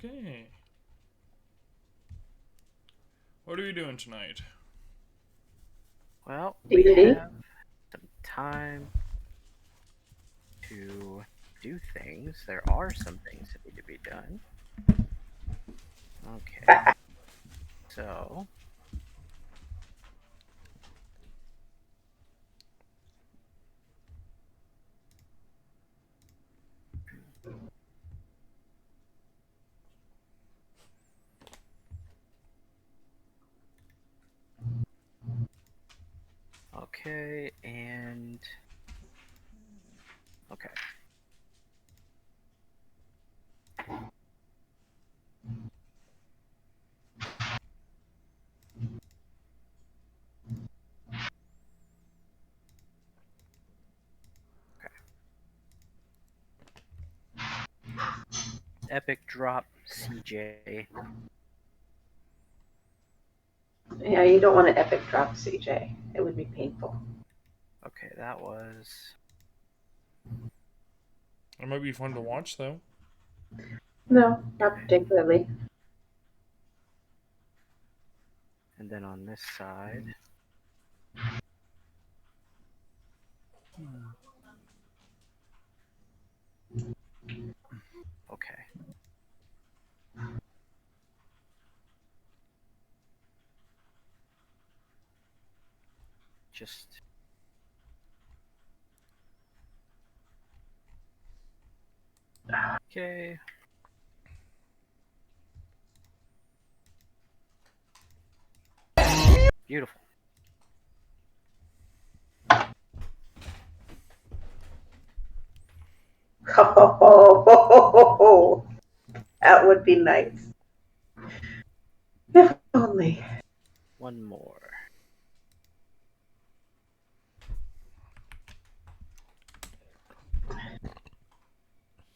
Okay. What are we doing tonight? Well, we D&D? have some time to do things. There are some things that need to be done. Okay. So, okay, and okay. Epic drop CJ. Yeah, you don't want an epic drop, CJ. It would be painful. Okay, that was. It might be fun to watch, though. No, not particularly. And then on this side. Okay. Just. Okay. Beautiful. Oh, that would be nice. If only. One more.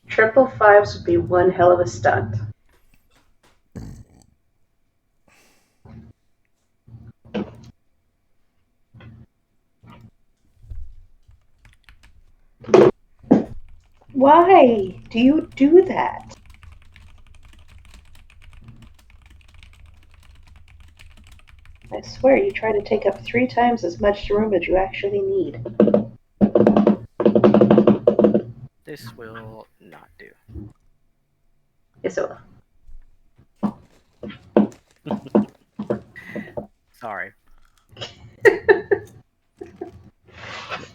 Triple fives would be one hell of a stunt. Why do you do that? I swear you try to take up 3 times as much room as you actually need. This will not do. Yes, it Sorry.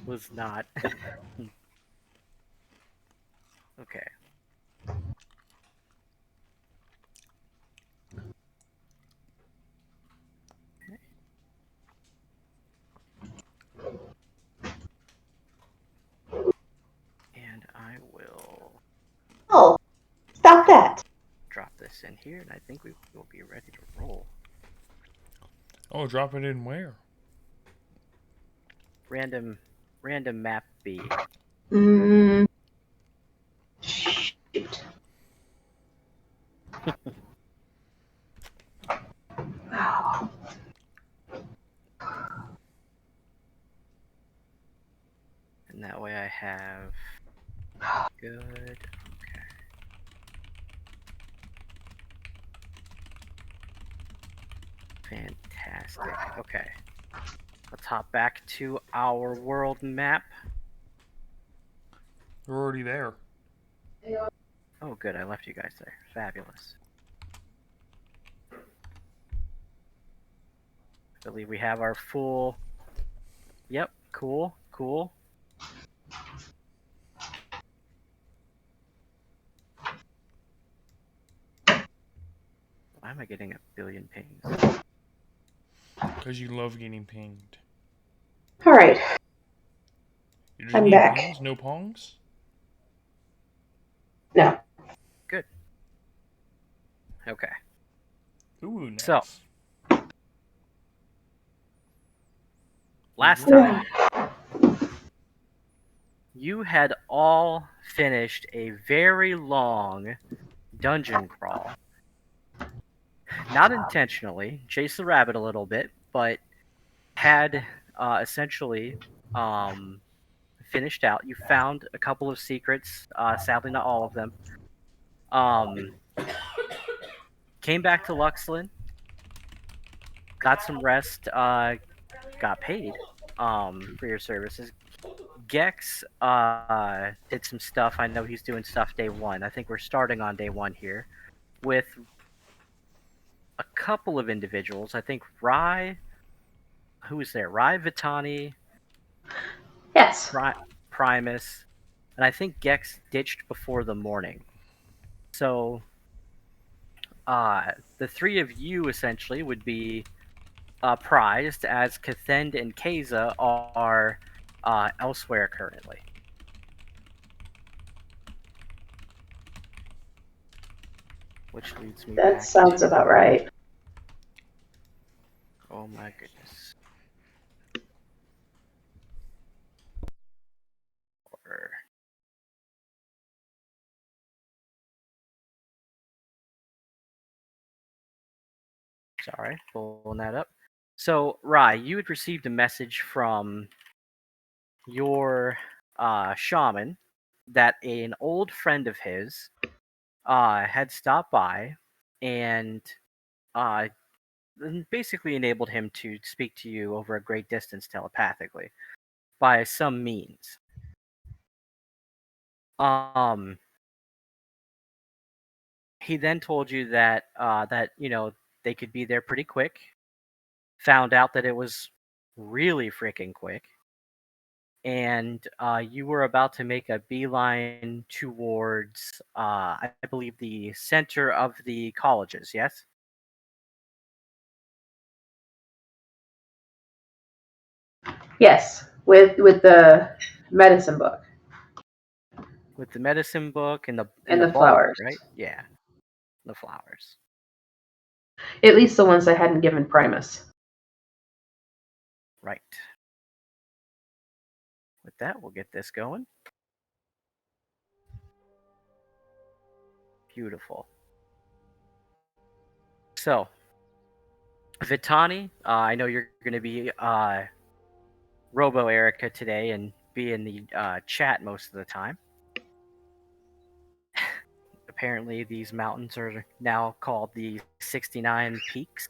Was not. Okay. And I will Oh, stop that. drop this in here, and I think we will be ready to roll. Oh, drop it in where? Random map B. Shoot. Oh. And that way I have good. Okay. Fantastic. Okay. Let's hop back to our world map. We're already there. Oh, good. I left you guys there. Fabulous. I believe we have our full. Yep. Cool. Cool. Why am I getting a billion pings? Because you love getting pinged. All right. You just I'm need back. pings, no pongs? No. Good. Okay. Ooh, nice. So, last time, you had all finished a very long dungeon crawl. Not intentionally, chased the rabbit a little bit, but had essentially finished out. You found a couple of secrets, sadly not all of them. came back to Luxlin, got some rest, got paid for your services. Gex did some stuff. I know he's doing stuff day one. I think we're starting on day one here with a couple of individuals. I think Rye, who was there? Rye, Vitani, Yes. Primus, and I think Gex ditched before the morning. So the three of you essentially would be prized, as Cathend and Keza are elsewhere currently. Which leads me That back sounds to... about right. Oh my goodness. Sorry, pulling that up. So, Rai, you had received a message from your shaman that an old friend of his had stopped by and uh, basically enabled him to speak to you over a great distance telepathically by some means. He then told you that they could be there pretty quick. Found out that it was really freaking quick, and you were about to make a beeline towards, I believe, the center of the colleges. Yes. Yes, with the medicine book With the medicine book and and the the ball, flowers. right? Yeah, the flowers. At least the ones I hadn't given Primus. Right. With that, we'll get this going. Beautiful. So, Vitani, I know you're going to be Robo Erica today and be in the chat most of the time. Apparently, these mountains are now called the 69 Peaks.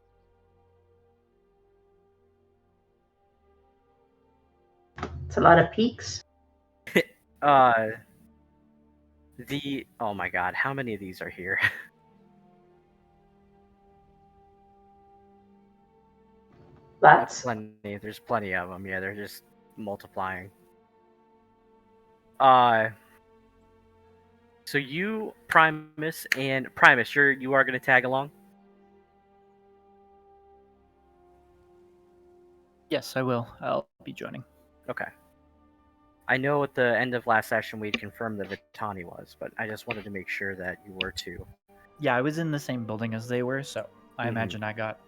It's a lot of peaks. Oh my god, how many of these are here? Lots. There's plenty of them. Yeah, they're just multiplying. So you, Primus, you are going to tag along? Yes, I will. I'll be joining. Okay. I know at the end of last session we'd confirmed that Vitani was, but I just wanted to make sure that you were too. Yeah, I was in the same building as they were, so I imagine I got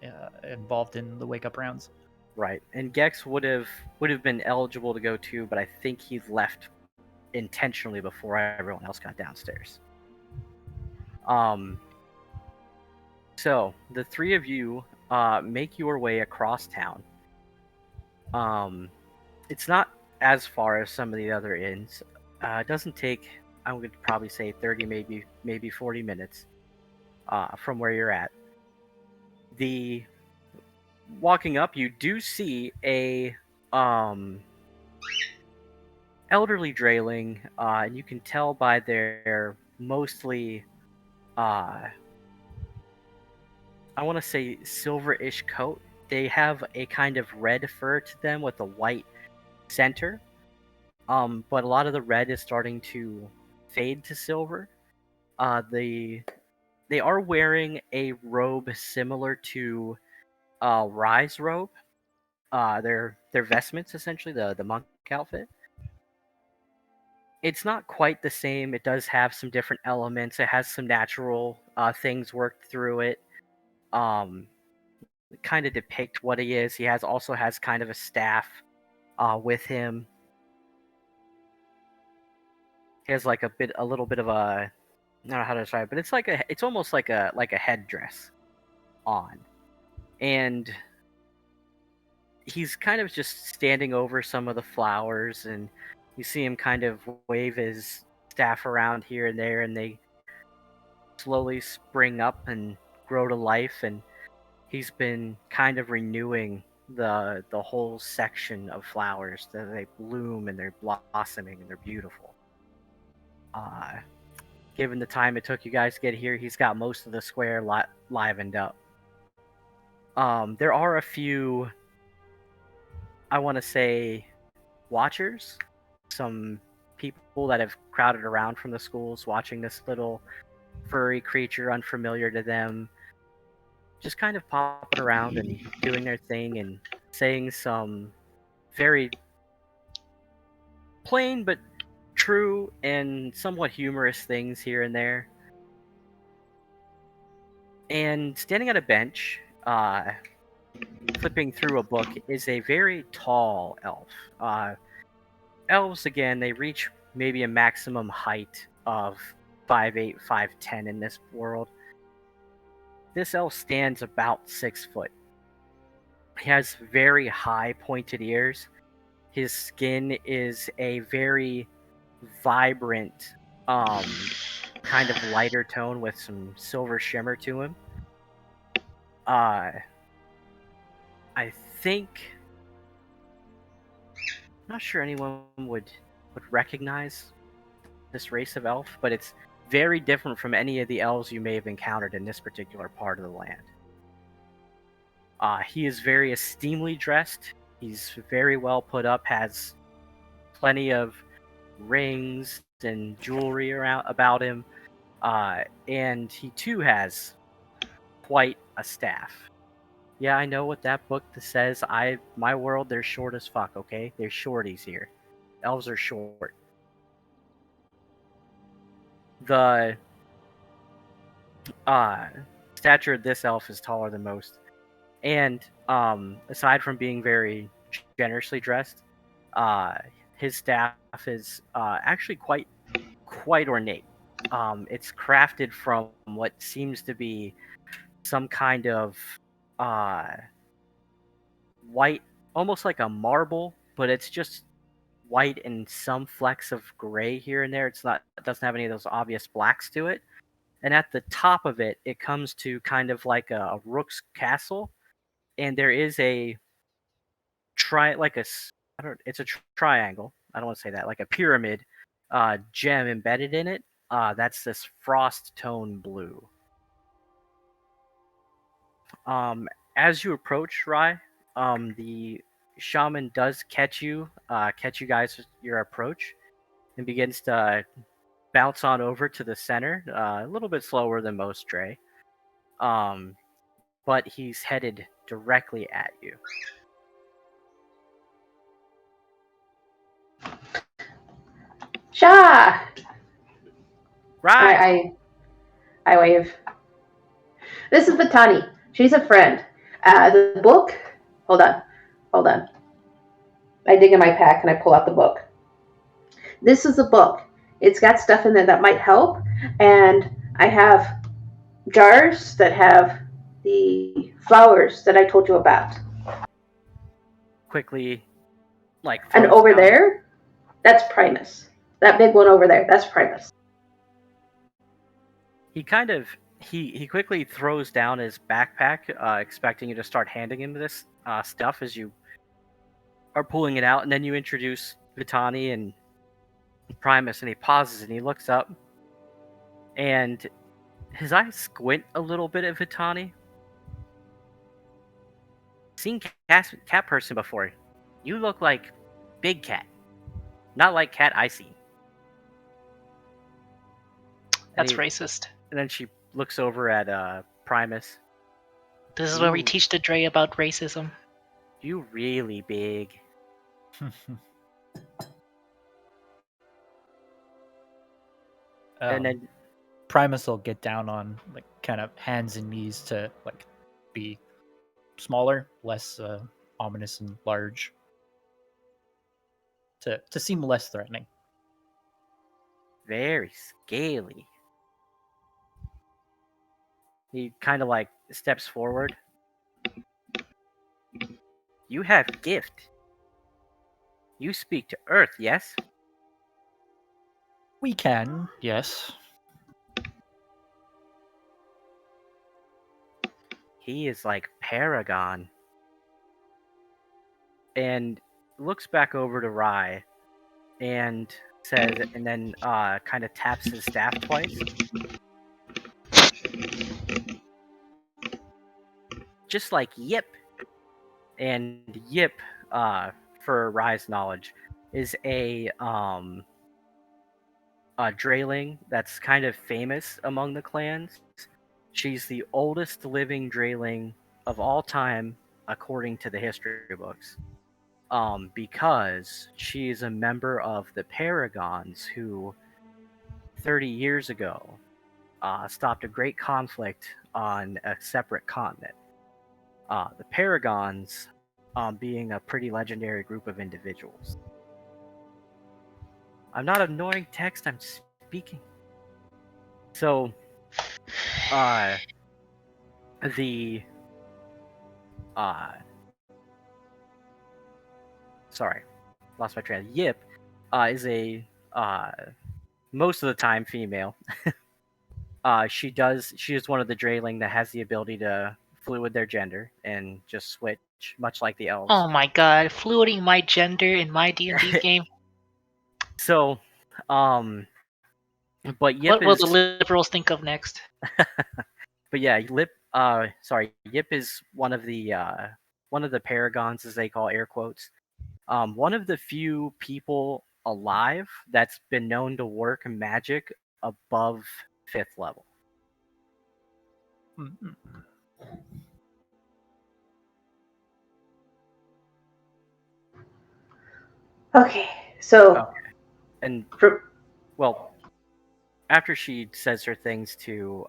involved in the wake up rounds. Right, and Gex would have been eligible to go too, but I think he left intentionally before everyone else got downstairs. So the three of you make your way across town. It's not as far as some of the other inns. It doesn't take, I would probably say 30, maybe 40 minutes from where you're at. The walking up, you do see a elderly drayling, and you can tell by their mostly I want to say silverish coat. They have a kind of red fur to them with a white center. But a lot of the red is starting to fade to silver. They are wearing a robe similar to Rye's robe. Their vestments, essentially the monk outfit. It's not quite the same. It does have some different elements. It has some natural things worked through it. Kind of depict what he is. He also has kind of a staff with him. He has like a little bit of a, I don't know how to describe it, but it's almost like a headdress on, and he's kind of just standing over some of the flowers, and you see him kind of wave his staff around here and there, and they slowly spring up and grow to life, and he's been kind of renewing the whole section of flowers. That they bloom and they're blossoming and they're beautiful. Given the time it took you guys to get here, he's got most of the square livened up. There are a few, I want to say, watchers, some people that have crowded around from the schools watching this little furry creature unfamiliar to them just kind of popping around and doing their thing and saying some very plain but true and somewhat humorous things here and there. And standing at a bench, flipping through a book, is a very tall elf. Elves, again, they reach maybe a maximum height of 5'8", 5'10" in this world. This elf stands about 6 foot. He has very high pointed ears. His skin is a very vibrant, kind of lighter tone with some silver shimmer to him. I think, not sure anyone would recognize this race of elf, but it's very different from any of the elves you may have encountered in this particular part of the land. He is very esteemably dressed. He's very well put up, has plenty of rings and jewelry about him, and he too has quite a staff. Yeah, I know what that book says. My world, they're short as fuck, okay? They're shorties here. Elves are short. The stature of this elf is taller than most. And aside from being very generously dressed, his staff is actually quite ornate. It's crafted from what seems to be some kind of white, almost like a marble, but it's just white and some flecks of gray here and there. It doesn't have any of those obvious blacks to it. And at the top of it, it comes to kind of like a rook's castle, and there is a it's a triangle. I don't want to say that, like a pyramid gem embedded in it. That's this frost tone blue. As you approach Rai, the shaman does catch you guys your approach, and begins to bounce on over to the center, a little bit slower than most Dre. But he's headed directly at you. Sha! Right. I wave. This is Batani. She's a friend. The book. Hold on. I dig in my pack and I pull out the book. This is a book. It's got stuff in there that might help, and I have jars that have the flowers that I told you about. Quickly, and over there, that's Primus. That big one over there, that's Primus. He kind of he quickly throws down his backpack, expecting you to start handing him this stuff as you are pulling it out, and then you introduce Vitani and Primus, and he pauses and he looks up, and his eyes squint a little bit at Vitani. Seen cat person before. You look like big cat, not like cat I see. That's racist. And then she looks over at Primus. This is where we teach the Dre about racism. You really big. And then Primus will get down on like kind of hands and knees to like be smaller, less ominous and large, to seem less threatening. Very scaly. He kind of like steps forward. You have gift. You speak to Earth, yes? We can, yes. he is like Paragon. And looks back over to Rye and says, and then kind of taps his staff twice. Just like Yip. And Yip, for Rye's knowledge, is a Drayling that's kind of famous among the clans. She's the oldest living Drayling of all time, according to the history books. Because she is a member of the Paragons who, 30 years ago, stopped a great conflict on a separate continent. The Paragons being a pretty legendary group of individuals. I'm not ignoring text, I'm speaking. So, the sorry, lost my train. Yip is a most of the time female. She is one of the Drayling that has the ability to fluid their gender and just switch, much like the elves. Oh my god, fluiding my gender in my D&D game. So, but Yip What will is. the liberals think of next? But yeah, Yip is one of the Paragons, as they call air quotes. One of the few people alive that's been known to work magic above 5th level. Mm-mm. Okay, so Okay. And for, well, after she says her things to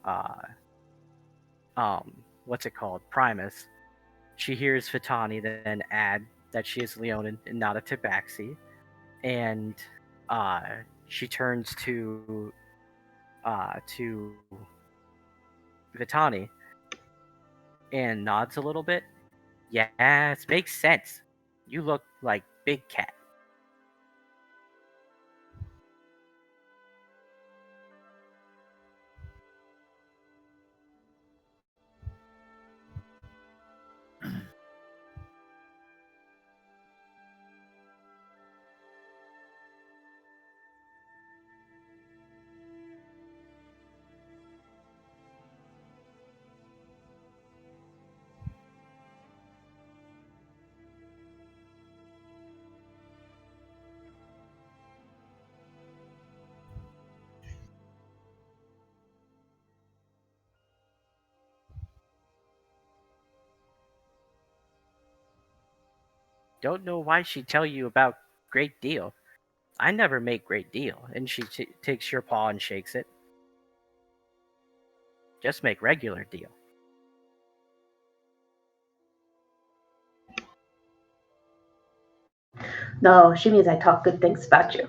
what's it called, Primus, she hears Vitani then add that she is Leonin and not a Tabaxi, and she turns to Vitani and nods a little bit. Yes, makes sense. You look like Big Cat. Don't know why she'd tell you about Great Deal. I never make Great Deal. And she takes your paw and shakes it. Just make regular deal. no, she means I talk good things about you.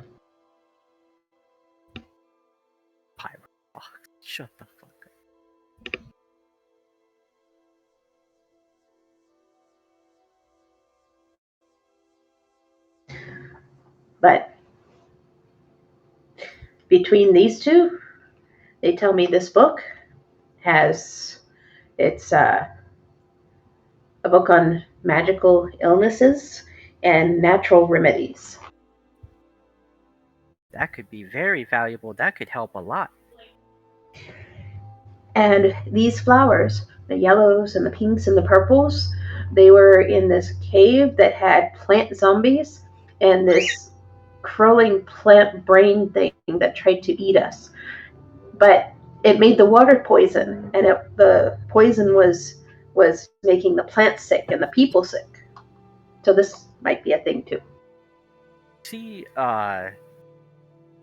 Pyro. Oh, shut the fuck up. But between these two, they tell me this book it's a book on magical illnesses and natural remedies. That could be very valuable. That could help a lot. And these flowers, the yellows and the pinks and the purples, they were in this cave that had plant zombies and this crawling plant brain thing that tried to eat us. But it made the water poison, and the poison was making the plants sick and the people sick. So this might be a thing too. See, the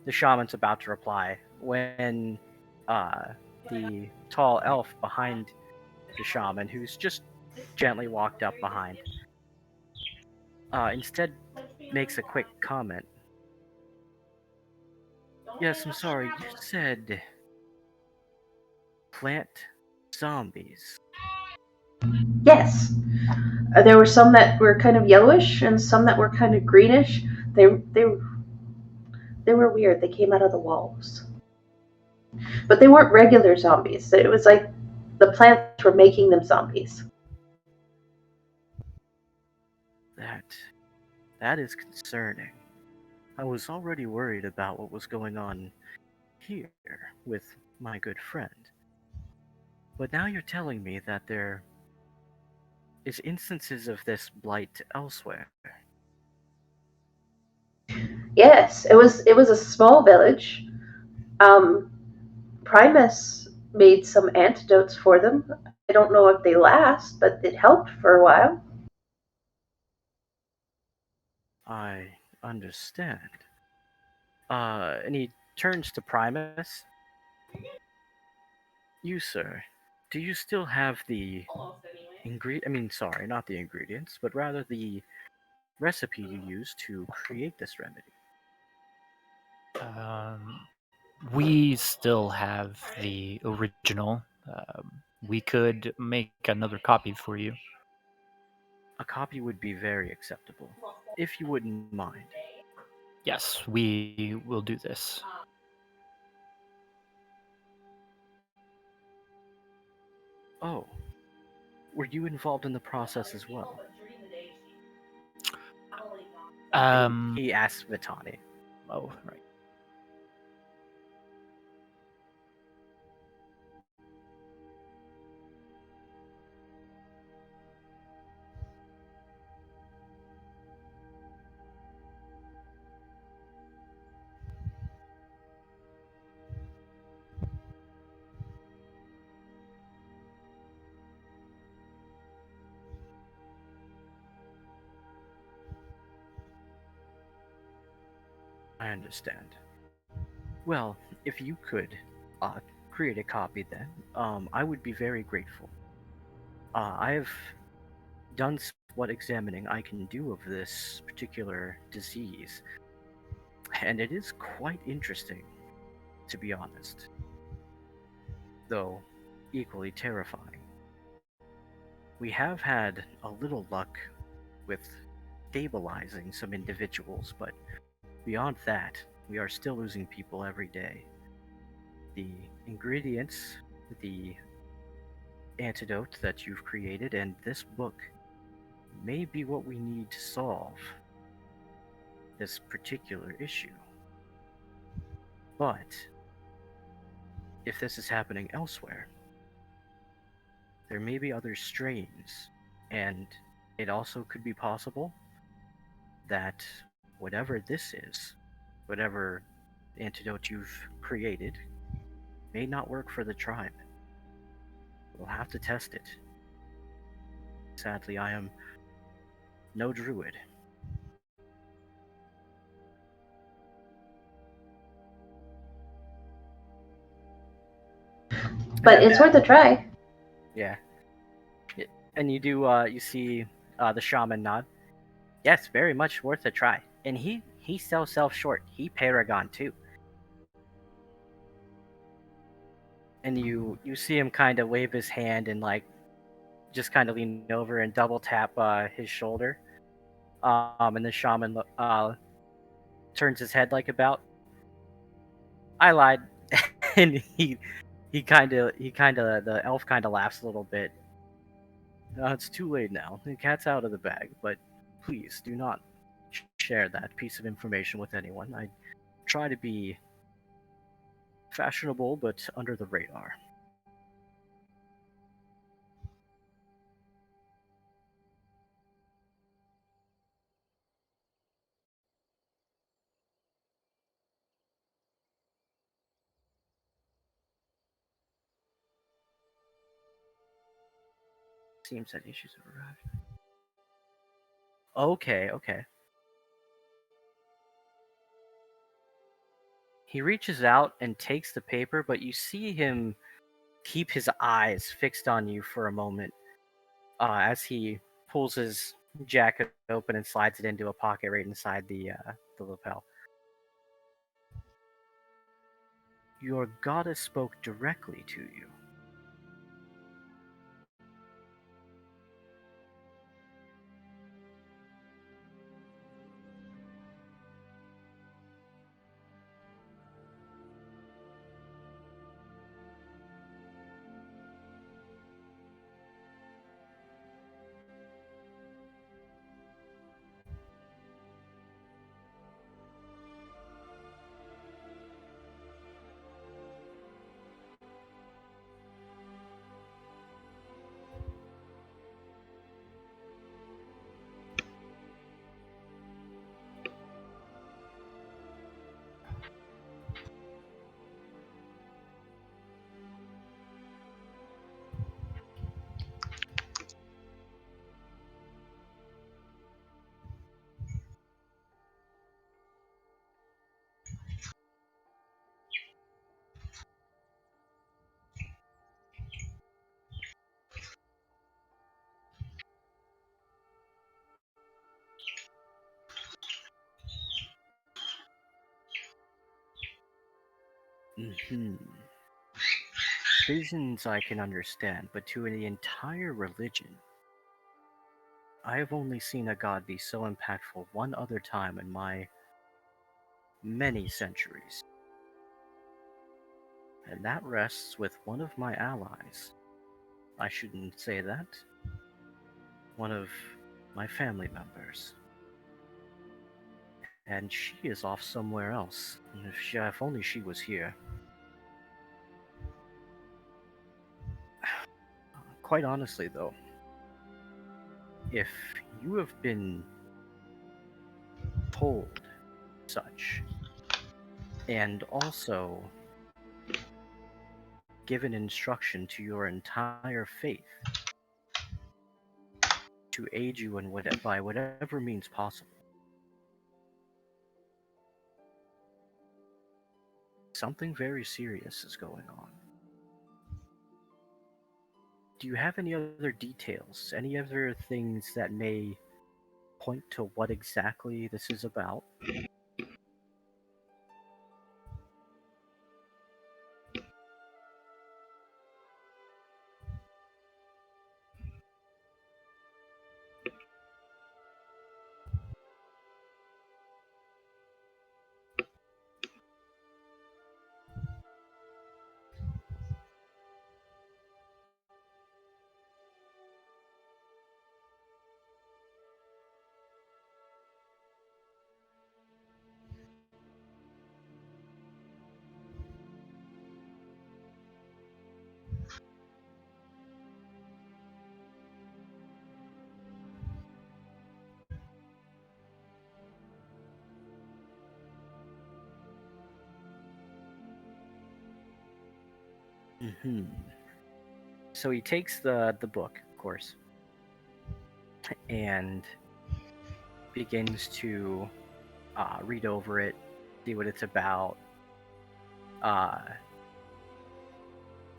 shaman's about to reply when the tall elf behind the shaman, who's just gently walked up behind, instead makes a quick comment. Yes, I'm sorry, you said plant zombies. Yes, there were some that were kind of yellowish and some that were kind of greenish. They were weird. They came out of the walls, but they weren't regular zombies. It was like the plants were making them zombies. That is concerning. I was already worried about what was going on here with my good friend. But now you're telling me that there is instances of this blight elsewhere. Yes, it was a small village. Um, Primus made some antidotes for them. I don't know if they last, but it helped for a while. I understand. And he turns to Primus. You, sir, do you still have the sorry, not the ingredients, but rather the recipe you used to create this remedy? We still have the original. We could make another copy for you. A copy would be very acceptable, if you wouldn't mind. Yes, we will do this. Oh, were you involved in the process as well? He asks Vitani. Oh, right. I understand. Well, if you could create a copy then, I would be very grateful. I have done what examining I can do of this particular disease, and it is quite interesting, to be honest, though equally terrifying. We have had a little luck with stabilizing some individuals, but beyond that, we are still losing people every day. The ingredients, the antidote that you've created, and this book may be what we need to solve this particular issue. But if this is happening elsewhere, there may be other strains, and it also could be possible that whatever this is, whatever antidote you've created, may not work for the tribe. We'll have to test it. Sadly, I am no druid. But it's worth a try. Yeah. And you do, you see the shaman nod. Yes, very much worth a try. And he self short. He Paragon too. And you see him kind of wave his hand and like just kind of lean over and double tap his shoulder. And the shaman turns his head like about. I lied, and the elf kind of laughs a little bit. It's too late now. The cat's out of the bag. But please do not share that piece of information with anyone. I try to be fashionable, but under the radar. Seems that issues have arrived. Okay. He reaches out and takes the paper, but you see him keep his eyes fixed on you for a moment as he pulls his jacket open and slides it into a pocket right inside the lapel. Your goddess spoke directly to you. Hmm. Visions I can understand, but to the entire religion, I have only seen a god be so impactful one other time in my many centuries. And that rests with one of my allies. I shouldn't say that. One of my family members. And she is off somewhere else. And if only she was here. Quite honestly, though, if you have been told such, and also given instruction to your entire faith to aid you in by whatever means possible, something very serious is going on. Do you have any other details? Any other things that may point to what exactly this is about? Hmm. So he takes the book, of course, and begins to read over it, see what it's about. Uh,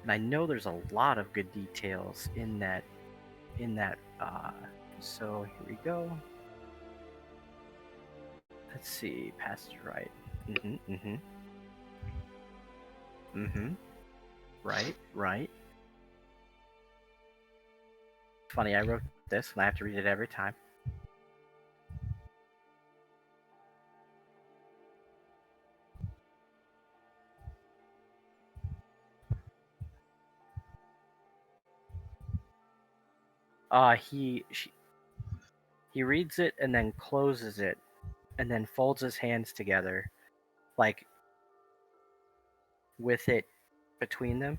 and I know there's a lot of good details in that. So here we go. Let's see, passage right. Mm-hmm. Mm-hmm. Mm-hmm. Right. Right. Funny, I wrote this and I have to read it every time. He reads it and then closes it, and then folds his hands together, like with it between them.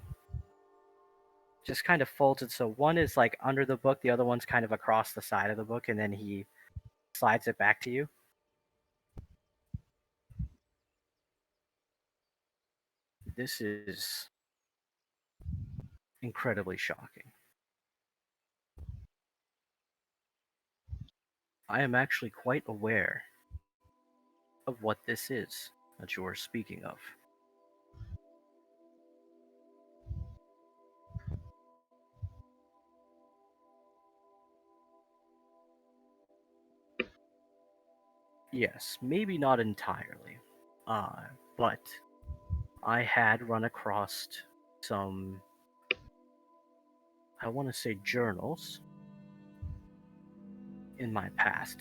Just kind of folds it so one is like under the book, the other one's kind of across the side of the book, and then he slides it back to you. This is incredibly shocking. I am actually quite aware of what this is that you are speaking of. Yes, maybe not entirely, but I had run across some, I want to say, journals in my past.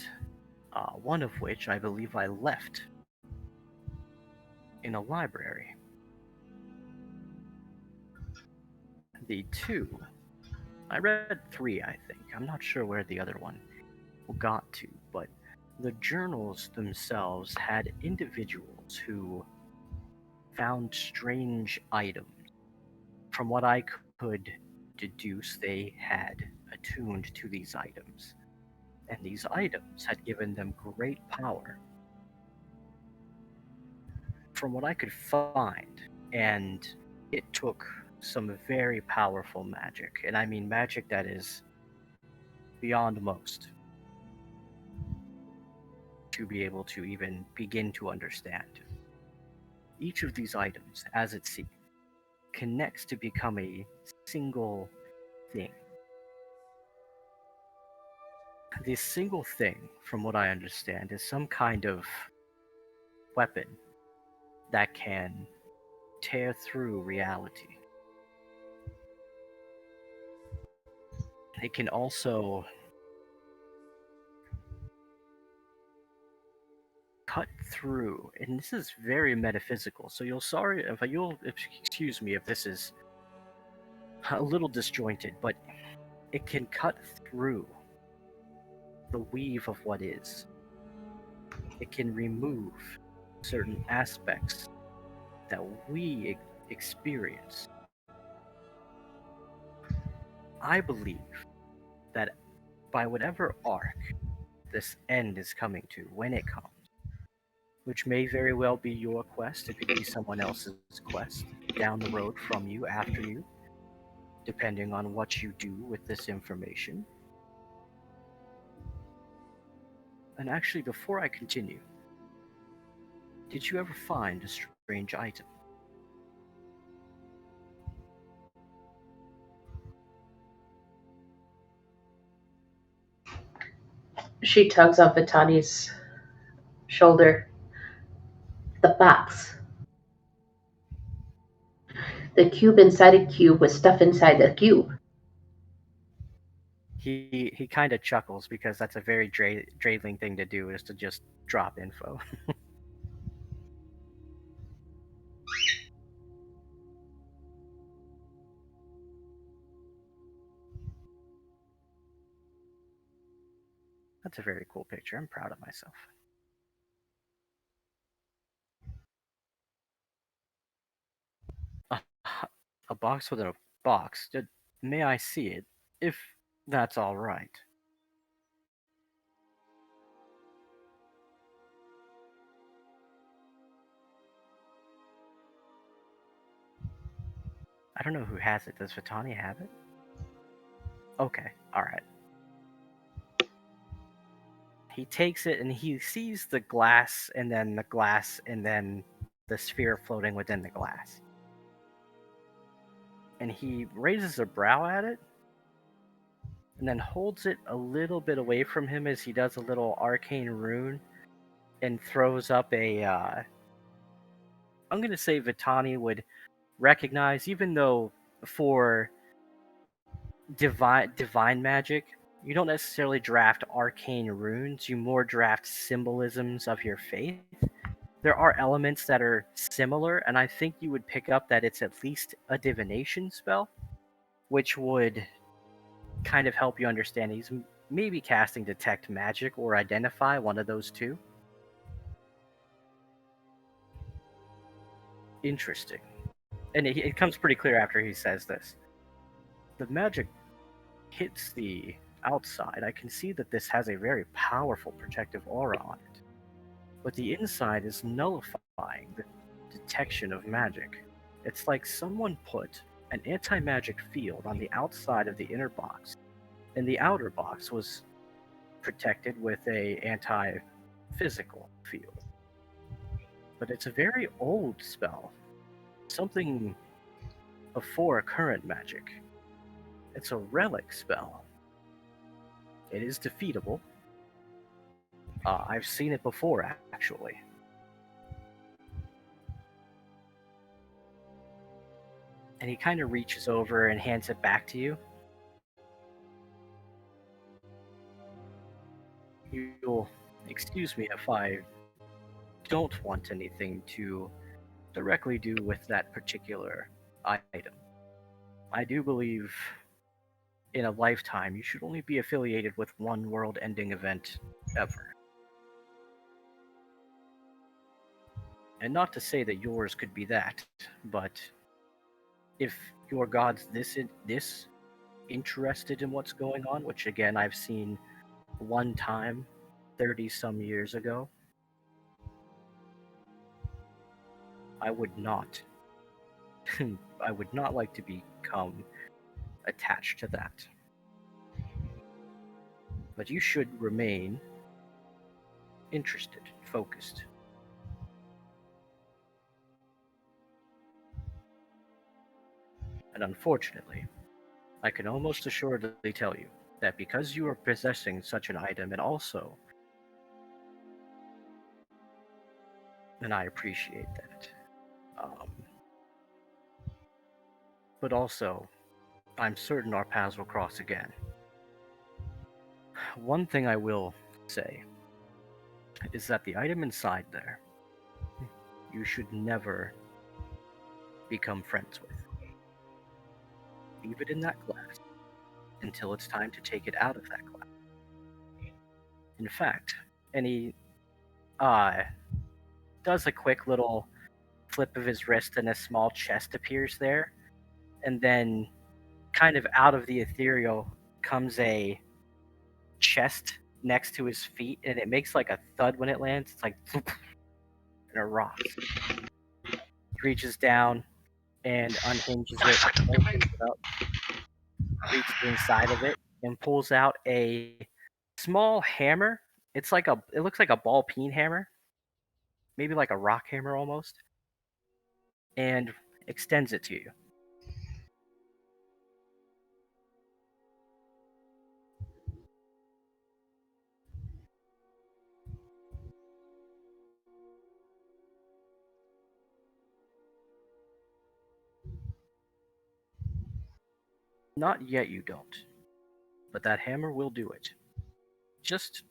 One of which I believe I left in a library. The two, I read three, I think. I'm not sure where the other one got to, but the journals themselves had individuals who found strange items. From what I could deduce, they had attuned to these items, and these items had given them great power. From what I could find, and it took some very powerful magic, and I mean magic that is beyond most, to be able to even begin to understand. Each of these items, as it seems, connects to become a single thing. This single thing, from what I understand, is some kind of weapon that can tear through reality. It can also cut through, and this is very metaphysical. So you'll excuse me if this is a little disjointed, but it can cut through the weave of what is. It can remove certain aspects that we experience. I believe that by whatever arc this end is coming to, when it comes, which may very well be your quest, it could be someone else's quest down the road from you, after you, depending on what you do with this information. And actually, before I continue, did you ever find a strange item? She tugs on Vitani's shoulder. The box. The cube inside a cube with stuff inside the cube. He kind of chuckles because that's a very Dreidling thing to do, is to just drop info. That's a very cool picture. I'm proud of myself. A box within a box. May I see it, if that's all right? I don't know who has it. Does Vitani have it? Okay, alright. He takes it and he sees the glass, and then the sphere floating within the glass. And he raises a brow at it, and then holds it a little bit away from him as he does a little arcane rune, and throws up a, I'm going to say Vitani would recognize, even though for divine magic, you don't necessarily draft arcane runes, you more draft symbolisms of your faith. There are elements that are similar, and I think you would pick up that it's at least a divination spell, which would kind of help you understand he's maybe casting Detect Magic or Identify, one of those two. Interesting. And it comes pretty clear after he says this. The magic hits the outside. I can see that this has a very powerful protective aura on it. But the inside is nullifying the detection of magic. It's like someone put an anti-magic field on the outside of the inner box, and the outer box was protected with a anti-physical field. But it's a very old spell. Something before current magic. It's a relic spell. It is defeatable. I've seen it before, actually. And he kind of reaches over and hands it back to you. You'll excuse me if I don't want anything to directly do with that particular item. I do believe in a lifetime you should only be affiliated with one world-ending event ever. And not to say that yours could be that, but if your god's this interested in what's going on, which again I've seen one time 30-some years ago, I would not I would not like to become attached to that. But you should remain interested, focused. And unfortunately, I can almost assuredly tell you that because you are possessing such an item, and also, and I appreciate that, But also, I'm certain our paths will cross again. One thing I will say is that the item inside there, you should never become friends with. Leave it in that glass until it's time to take it out of that glass. In fact, and he does a quick little flip of his wrist and a small chest appears there, and then kind of out of the ethereal comes a chest next to his feet, and it makes like a thud when it lands. It's like and it rocks. He reaches down and unhinges it, opens it up, reaches inside of it, and pulls out a small hammer. It looks like a ball peen hammer, maybe like a rock hammer almost, and extends it to you. Not yet, you don't, but that hammer will do it. Just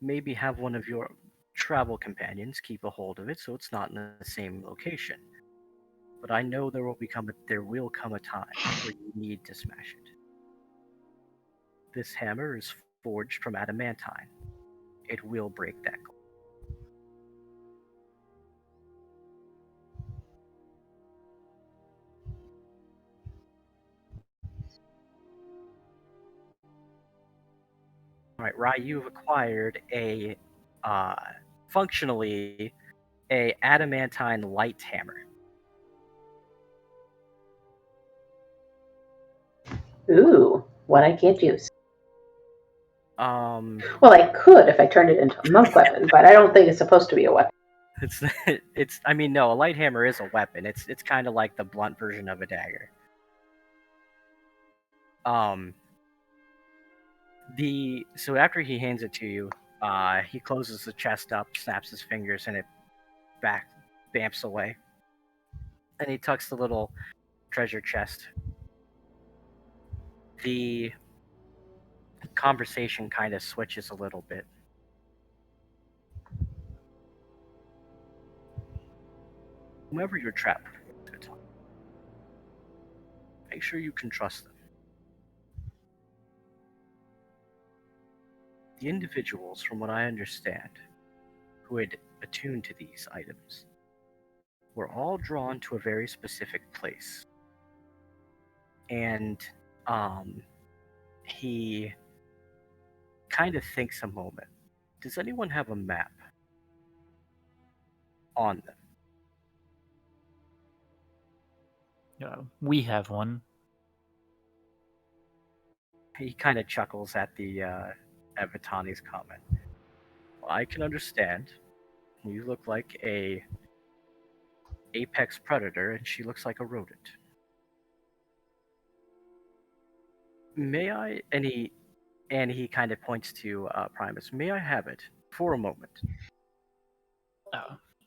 maybe have one of your travel companions keep a hold of it so it's not in the same location. But I know there will come a time where you need to smash it. This hammer is forged from adamantine. It will break that glass. Alright, Rai, you've acquired a functionally a adamantine light hammer. Ooh, what I can't use. Um, Well, I could if I turned it into a monk weapon, but I don't think it's supposed to be a weapon. it's I mean no, a light hammer is a weapon. It's kind of like the blunt version of a dagger. So after he hands it to you, he closes the chest up, snaps his fingers, and it bamps away. And he tucks the little treasure chest. The conversation kind of switches a little bit. Whomever you're trapped with, make sure you can trust them. The individuals, from what I understand, who had attuned to these items were all drawn to a very specific place. And he kind of thinks a moment. Does anyone have a map on them? We have one. He kind of chuckles at the at Vitani's comment. Well, I can understand. You look like a apex predator, and she looks like a rodent. May I? And he kind of points to Primus. May I have it for a moment?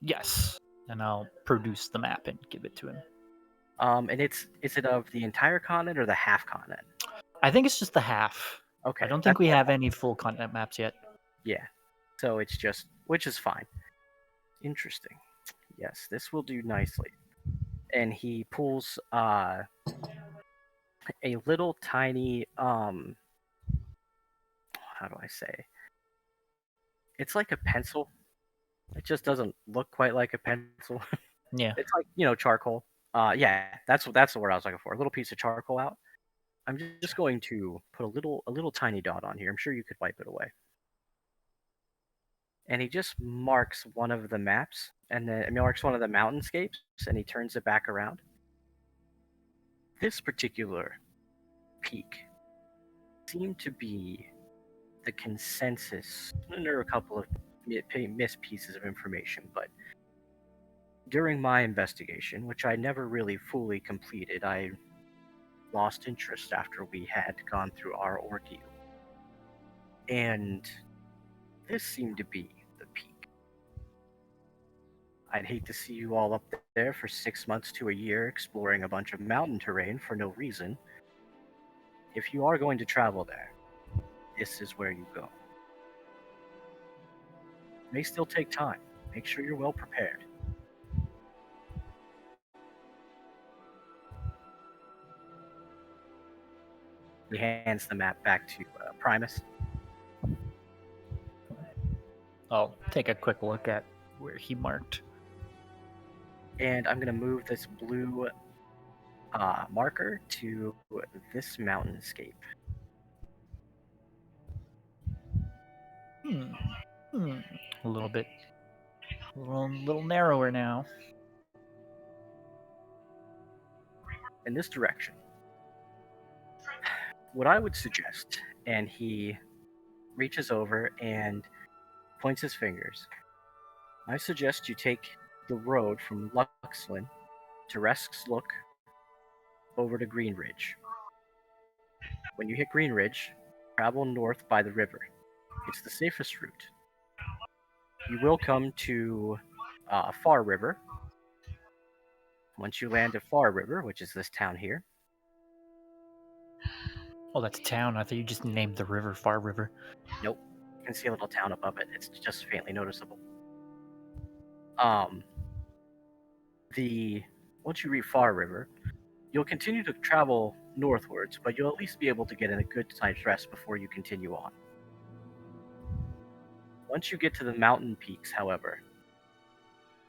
Yes, and I'll produce the map and give it to him. And is it of the entire continent or the half continent? I think it's just the half. Okay. I don't think we have any full continent maps yet. Yeah. So it's just, which is fine. Interesting. Yes, this will do nicely. And he pulls a little tiny how do I say? It's like a pencil. It just doesn't look quite like a pencil. Yeah. It's like, charcoal. Yeah, that's the word I was looking for. A little piece of charcoal out. I'm just going to put a little tiny dot on here. I'm sure you could wipe it away. And he just marks one of the maps, and then marks one of the mountainscapes, and he turns it back around. This particular peak seemed to be the consensus. There are a couple of missed pieces of information, but during my investigation, which I never really fully completed, I lost interest after we had gone through our ordeal. And this seemed to be the peak. I'd hate to see you all up there for 6 months to a year exploring a bunch of mountain terrain for no reason. If you are going to travel there, this is where you go. It may still take time. Make sure you're well prepared. He hands the map back to Primus. I'll take a quick look at where he marked. And I'm going to move this blue marker to this mountainscape. A little bit, a little narrower now. In this direction. What I would suggest, and he reaches over and points his fingers. I suggest you take the road from Luxlin to Resk's Look over to Green Ridge. When you hit Green Ridge, travel north by the river. It's the safest route. You will come to Far River. Once you land at Far River, which is this town here. Oh, that's a town. I thought you just named the river Far River. Nope. You can see a little town above it. It's just faintly noticeable. Once you reach Far River, you'll continue to travel northwards, but you'll at least be able to get in a good night's rest before you continue on. Once you get to the mountain peaks, however,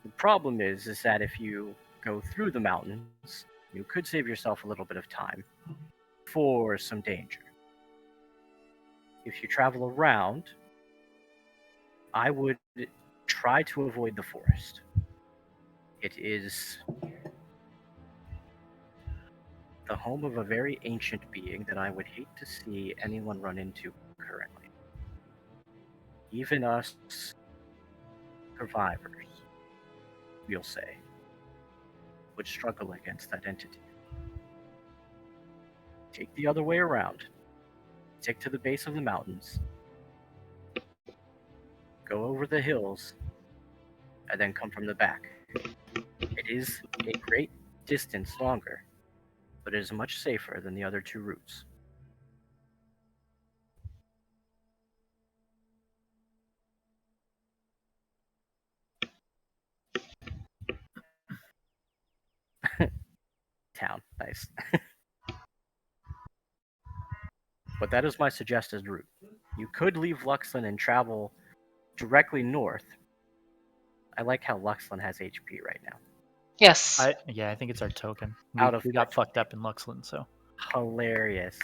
the problem is that if you go through the mountains, you could save yourself a little bit of time for some danger. If you travel around, I would try to avoid the forest. It is the home of a very ancient being that I would hate to see anyone run into currently. Even us survivors, we'll say, would struggle against that entity. Take the other way around. Take to the base of the mountains. Go over the hills, and then come from the back. It is a great distance longer, but it is much safer than the other two routes. Town, nice. But that is my suggested route. You could leave Luxlin and travel directly north. I like how Luxlin has HP right now. Yes. I think it's our token. Out of We got 420. fucked up in Luxland, so. Hilarious.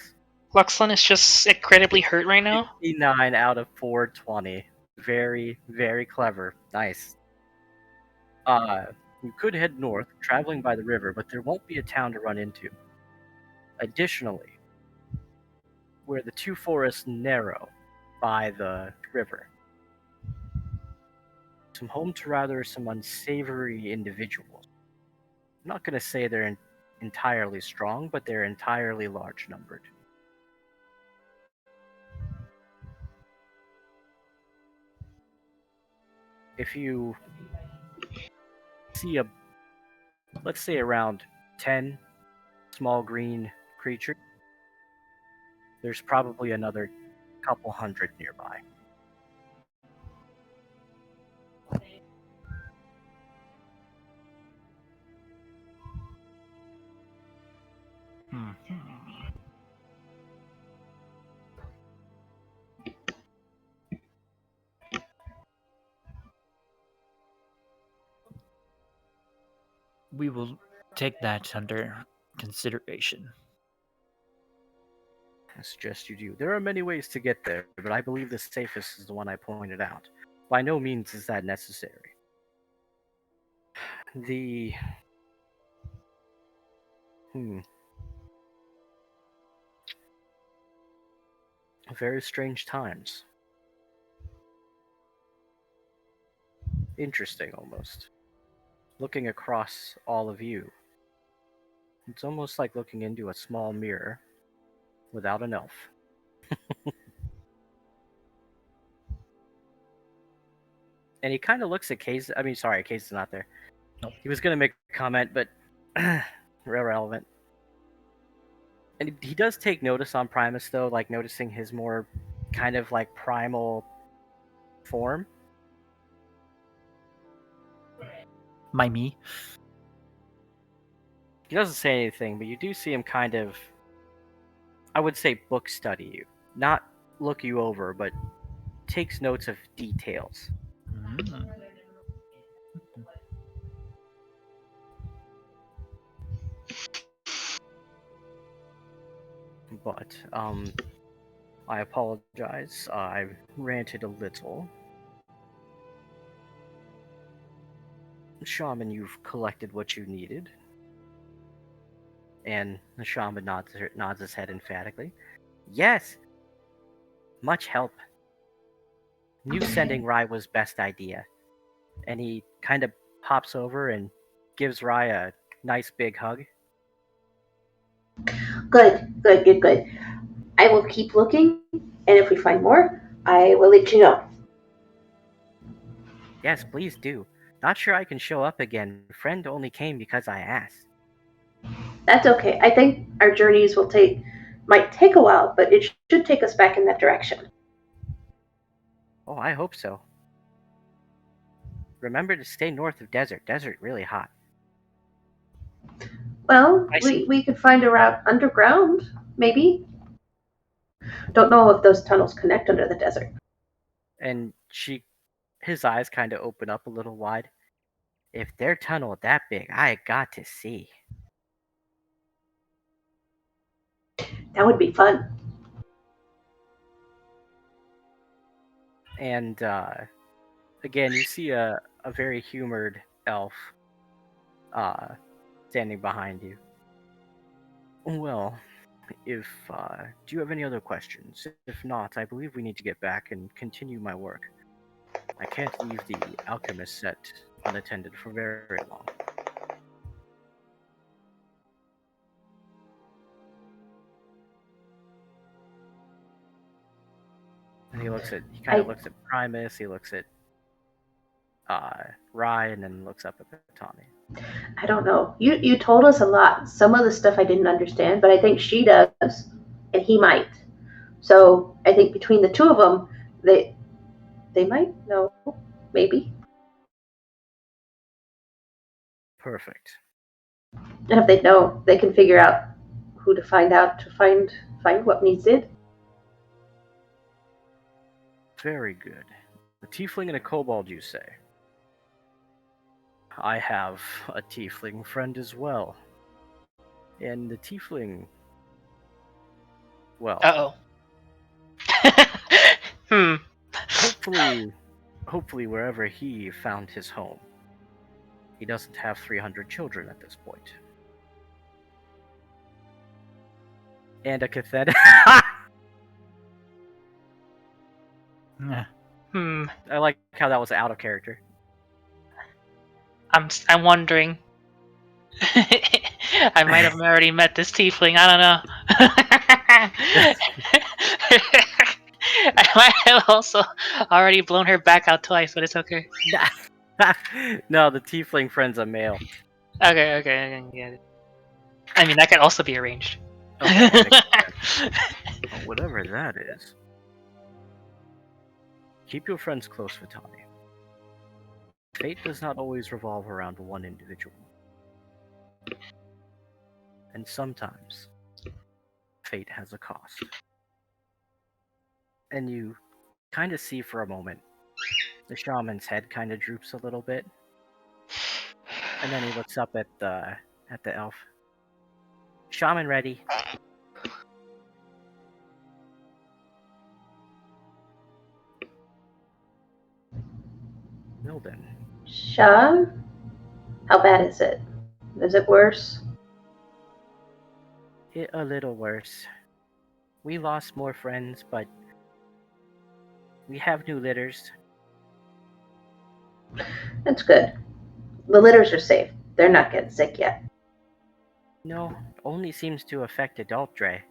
Luxlin is just incredibly hurt right now. 59 out of 420. Very, very clever. Nice. You could head north, traveling by the river, but there won't be a town to run into. Additionally, where the two forests narrow by the river, some home to some unsavory individuals. I'm not going to say they're entirely strong, but they're entirely large numbered. If you see let's say around 10 small green creatures, there's probably another couple hundred nearby. We will take that under consideration. I suggest you do. There are many ways to get there, but I believe the safest is the one I pointed out. By no means is that necessary. Very strange times. Interesting, almost. Looking across all of you, it's almost like looking into a small mirror without an elf. And he kind of looks at Case. I mean, sorry, Case is not there. Nope. He was gonna make a comment, but irrelevant. And he does take notice on Primus, though, like noticing his more kind of like primal form. Me. He doesn't say anything, but you do see him kind of, I would say, book study you. Not look you over, but takes notes of details. Mm. But, I apologize. I ranted a little. Shaman, you've collected what you needed. And the shaman nods his head emphatically. Yes! Much help. Knew sending Rai was best idea. And he kind of pops over and gives Rai a nice big hug. Good, good, good, good. I will keep looking, and if we find more, I will let you know. Yes, please do. Not sure I can show up again. Friend only came because I asked. That's okay. I think our journeys might take a while, but it should take us back in that direction. Oh, I hope so. Remember to stay north of desert. Desert really hot. Well, I see. we could find a route underground, maybe. Don't know if those tunnels connect under the desert. And his eyes kind of open up a little wide. If their tunnel that big, I got to see. That would be fun. And again, you see a very humored elf standing behind you. Well, if do you have any other questions? If not, I believe we need to get back and continue my work. I can't leave the alchemist set unattended for very long. And he kind of looks at Primus, he looks at Rai, and then looks up at Tommy. I don't know. You told us a lot. Some of the stuff I didn't understand, but I think she does, and he might. So I think between the two of them, they might know, maybe. Perfect. And if they know, they can figure out who to find out to find what needs it. Very good. A tiefling and a kobold, you say? I have a tiefling friend as well. And the tiefling... Well, Hmm. hopefully wherever he found his home, he doesn't have 300 children at this point. And a cathedral... Yeah. Hmm. I like how that was out of character. I'm wondering. I might have already met this tiefling. I don't know. I might have also already blown her back out twice, but it's okay. No, the tiefling friend's a male. Okay, yeah. I mean, that could also be arranged. Okay, well, whatever that is. Keep your friends close, Vitani. Fate does not always revolve around one individual. And sometimes, fate has a cost. And you kind of see for a moment, the shaman's head kind of droops a little bit. And then he looks up at the elf. Shaman ready. Well then. Sean, how bad is it? Is it worse? A little worse. We lost more friends, but we have new litters. That's good. The litters are safe. They're not getting sick yet. No, only seems to affect adult Dre.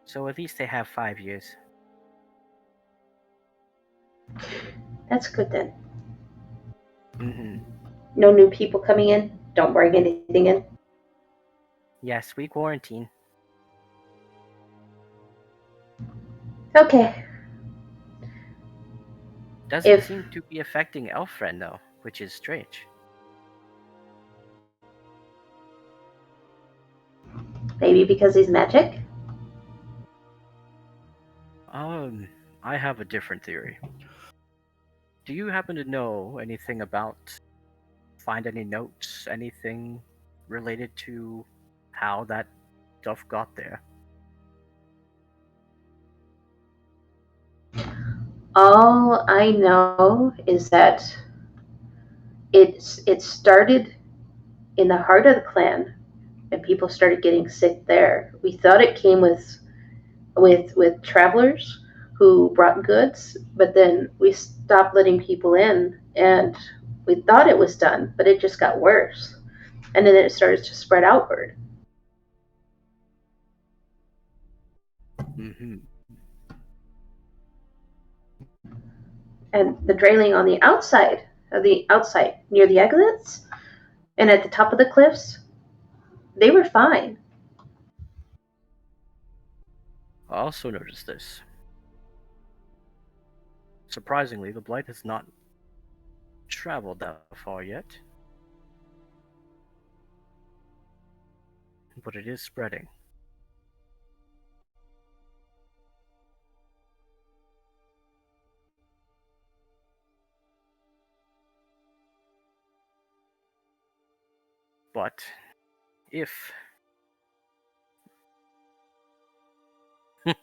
So at least they have 5 years. That's good then. Mm-hmm. No new people coming in. Don't bring anything in. Yes, we quarantine. Okay. Doesn't If seem to be affecting Elfriend though, which is strange. maybe because he's magic. I have a different theory. Do you happen to know anything about, find any notes, anything related to how that stuff got there? All I know is that it started in the heart of the clan, and people started getting sick there. We thought it came with travelers who brought goods, but then we stopped letting people in, and we thought it was done, but it just got worse, and then it started to spread outward. Mm-hmm. And the drailing on the outside near the exits and at the top of the cliffs, they were fine. I also noticed this. Surprisingly, the blight has not traveled that far yet, but it is spreading. But if this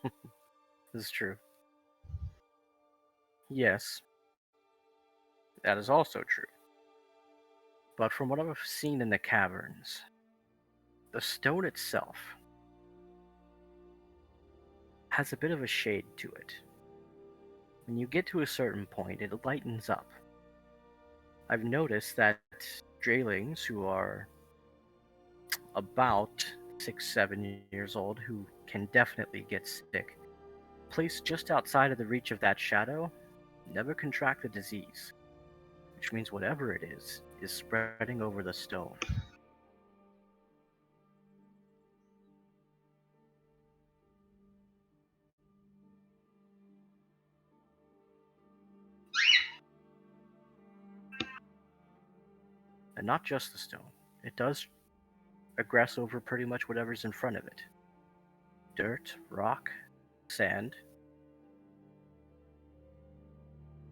is true, yes, that is also true. But from what I've seen in the caverns, the stone itself has a bit of a shade to it. When you get to a certain point, it lightens up. I've noticed that Draylings who are about 6, 7 years old, who can definitely get sick, placed just outside of the reach of that shadow, never contract the disease, which means whatever it is spreading over the stone. And not just the stone. It does aggress over pretty much whatever's in front of it. Dirt, rock, sand.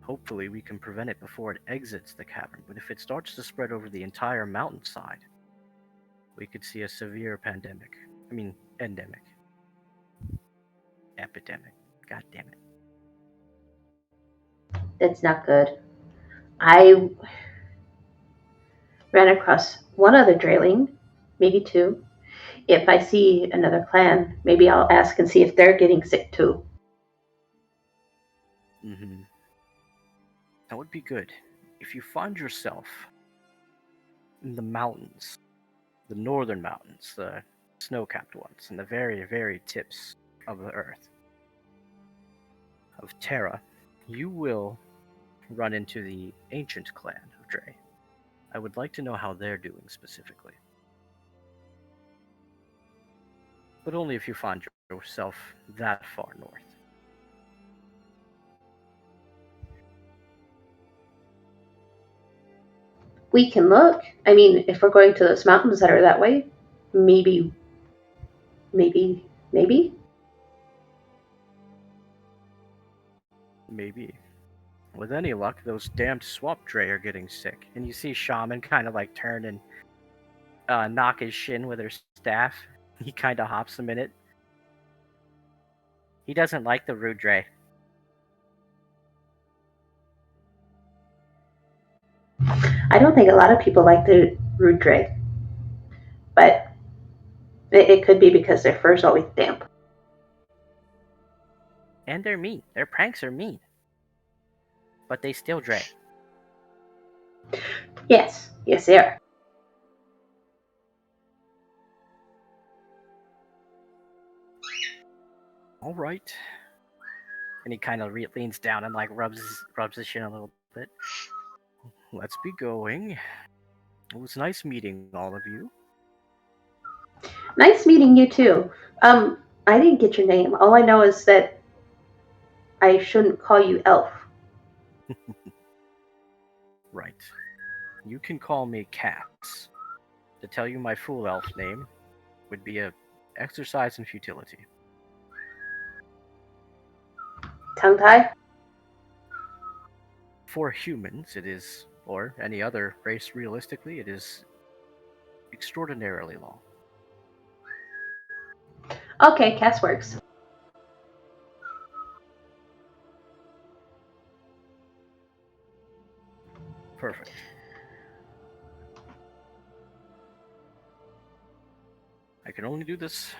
Hopefully we can prevent it before it exits the cavern, but if it starts to spread over the entire mountainside, we could see a severe pandemic. I mean, endemic. Epidemic. God damn it. That's not good. I ran across one other drailing, maybe two. If I see another clan, maybe I'll ask and see if they're getting sick too. Mm-hmm. That would be good. If you find yourself in the mountains, the northern mountains, the snow-capped ones, and the very, very tips of the earth, of Terra, you will run into the ancient clan of Dre. I would like to know how they're doing specifically. But only if you find yourself that far north. We can look. I mean, if we're going to those mountains that are that way, maybe, maybe, maybe. Maybe. With any luck, those damned swamp Dre are getting sick. And you see Shaman kind of like turn and knock his shin with her staff. He kind of hops a minute. He doesn't like the rude Dre. I don't think a lot of people like the rude drake, but it could be because their fur's always damp. And they're mean. Their pranks are mean. But they still Dre. Yes, yes, they are. All right. And he kind of leans down and like rubs his shin a little bit. let's be going. It was nice meeting all of you. Nice meeting you too. I didn't get your name. All I know is that I shouldn't call you Elf. Right. You can call me Cax. To tell you my full elf name would be a exercise in futility. Tongue tie? For humans, it is, or any other race realistically, it is extraordinarily long. Okay, Cass works. Perfect. I can only do this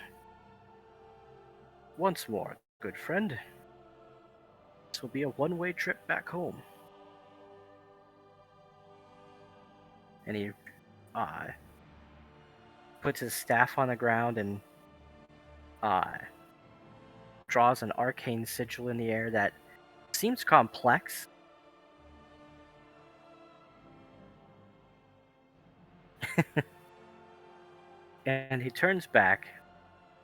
once more, good friend. This will be a one-way trip back home. And he puts his staff on the ground and draws an arcane sigil in the air that seems complex. And he turns back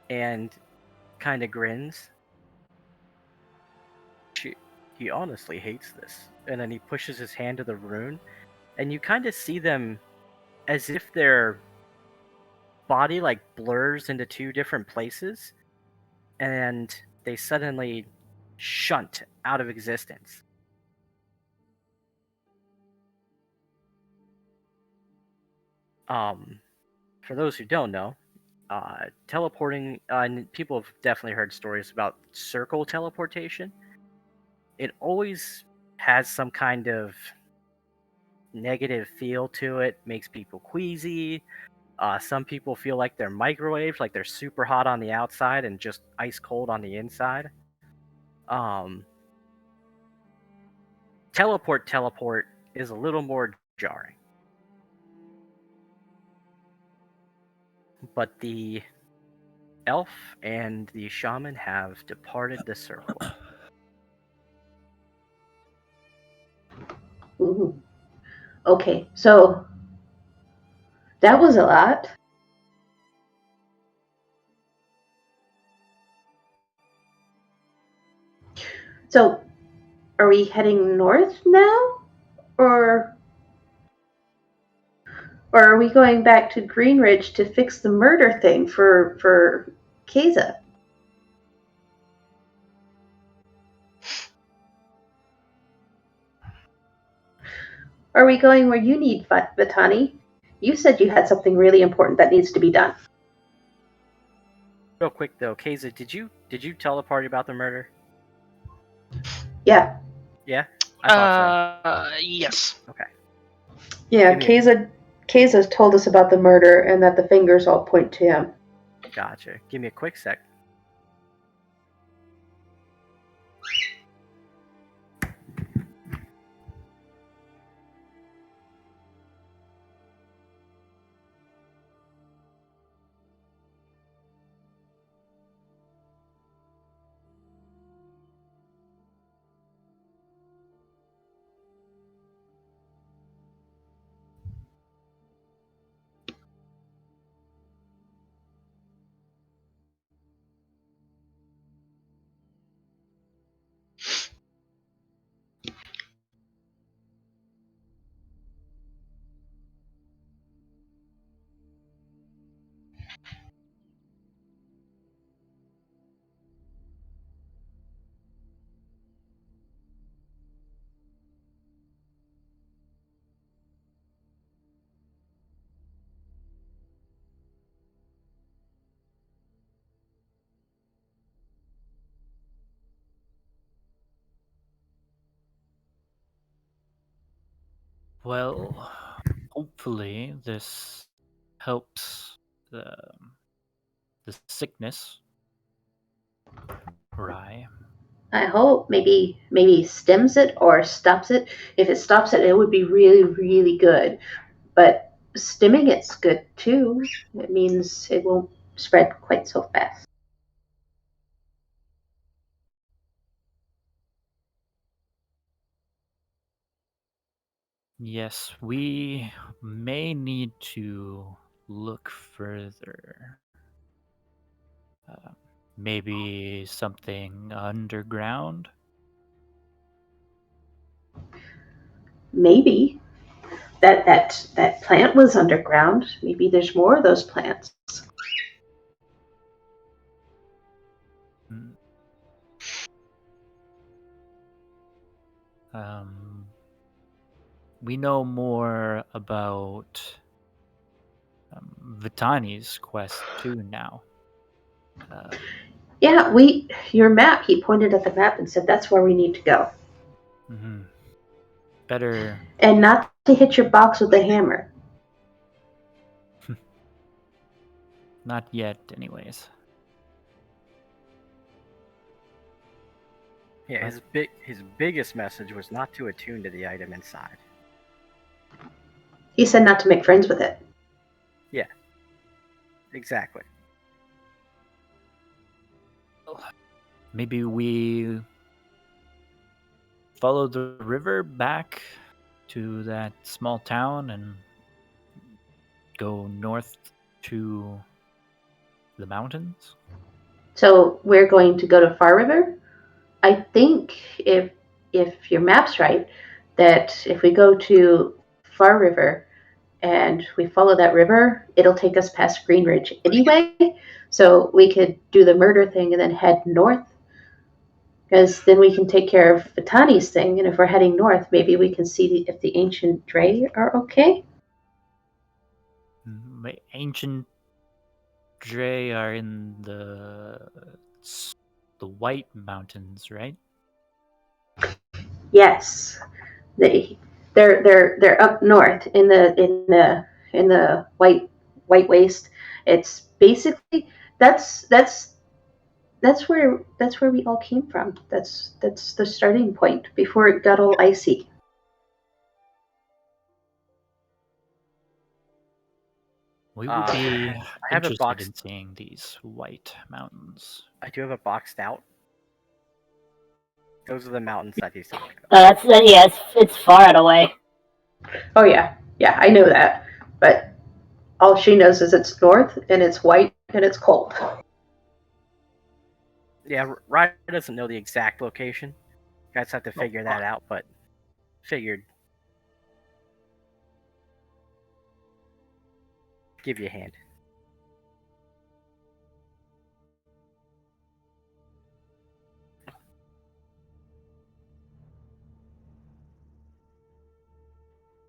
and kind of grins. He honestly hates this. And then he pushes his hand to the rune, and you kind of see them as if their body like blurs into two different places, and they suddenly shunt out of existence. For those who don't know, teleporting, and people have definitely heard stories about circle teleportation. It always has some kind of negative feel to it, makes people queasy. Some people feel like they're microwaved, like they're super hot on the outside and just ice cold on the inside. Teleport is a little more jarring. But the elf and the shaman have departed the circle. Ooh. Okay, so that was a lot. So, are we heading north now? Or are we going back to Greenridge to fix the murder thing for Keza? Are we going where you need Vitani? You said you had something really important that needs to be done. Real quick though, Keza, did you tell the party about the murder? Yeah. Yeah, I thought Yes. so. Okay. Yeah, Give me- Keza told us about the murder and that the fingers all point to him. Gotcha. Give me a quick sec. Well, hopefully this helps the sickness. Right. I hope maybe stems it or stops it. If it stops it, it would be really, really good. But stimming it's good too. It means it won't spread quite so fast. Yes, we may need to look further. Maybe something underground? Maybe that plant was underground. Maybe there's more of those plants. Hmm. We know more about Vitani's quest too now. Yeah, your map. He pointed at the map and said that's where we need to go, Mm-hmm. Better. and not to hit your box with a hammer. Not yet, anyways. Yeah, his biggest message was not to attune to the item inside. He said not to make friends with it. Yeah, exactly. Maybe we follow the river back to that small town and go north to the mountains. So we're going to go to Far River. I think if your map's right, that if we go to Far River and we follow that river, it'll take us past Green Ridge anyway. So we could do the murder thing and then head north. Because then we can take care of Vitani's thing, and if we're heading north, maybe we can see if the ancient Dre are okay. Ancient Dre are in the White Mountains, right? Yes, they're up north in the white waste. It's basically that's where we all came from. That's the starting point before it got all icy. We would be I have a interested box. in seeing these White Mountains. I do have a boxed out. Those are the mountains that he's talking about. That's yeah, it's far out away. Oh yeah, I know that, but all she knows is it's north and it's white and it's cold. Yeah, Ryder doesn't know the exact location. You guys have to figure that out, but figured give you a hand.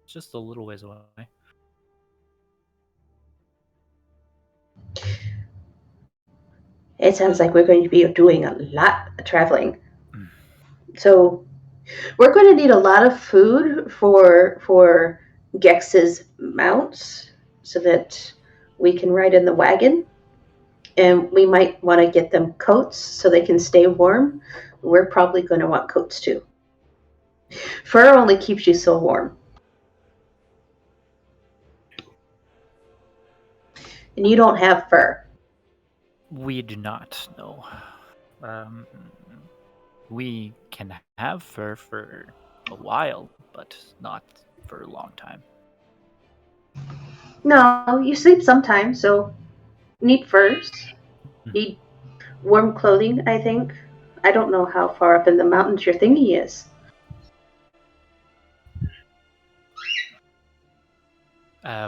Just a little ways away. It sounds like we're going to be doing a lot of traveling. So we're going to need a lot of food for Gex's mounts so that we can ride in the wagon. And we might want to get them coats so they can stay warm. We're probably going to want coats too. Fur only keeps you so warm. And you don't have fur. We do not know. We can have fur for a while, but not for a long time. No, you sleep sometimes, so need furs. Need warm clothing, I think. I don't know how far up in the mountains your thingy is.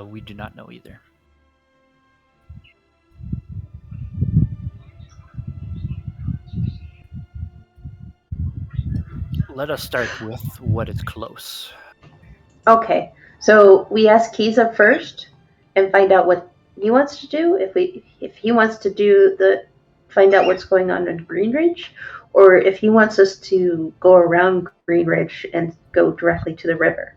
We do not know either. Let us start with what is close. Okay, so we ask Kiza first and find out what he wants to do. If he wants to do find out what's going on in Green Ridge, or if he wants us to go around Green Ridge and go directly to the river.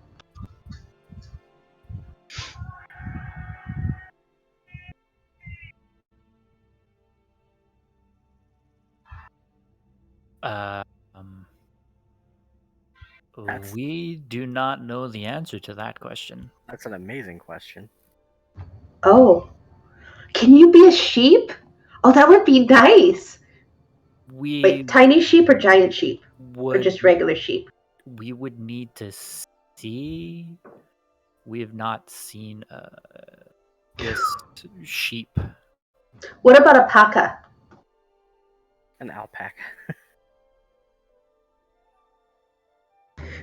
We do not know the answer to that question. That's an amazing question. Oh, can you be a sheep? Oh, that would be nice. Wait, tiny sheep or giant sheep? Or just regular sheep? We would need to see see, we have not seen this sheep. What about a paca? An alpaca.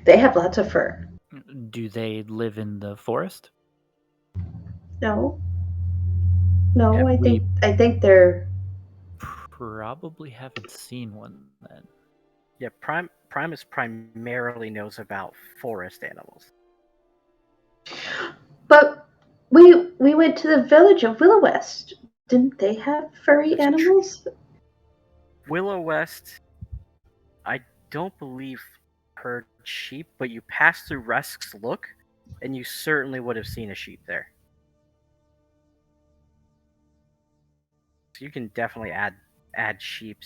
They have lots of fur. Do they live in the forest? No. No, Have we I think they're probably haven't seen one then. Yeah, Primus primarily knows about forest animals. But we went to the village of Willow West. Didn't they have furry That's animals? Willow West, I don't believe herd sheep, but you pass through Rusk's Look, and you certainly would have seen a sheep there. So you can definitely add sheep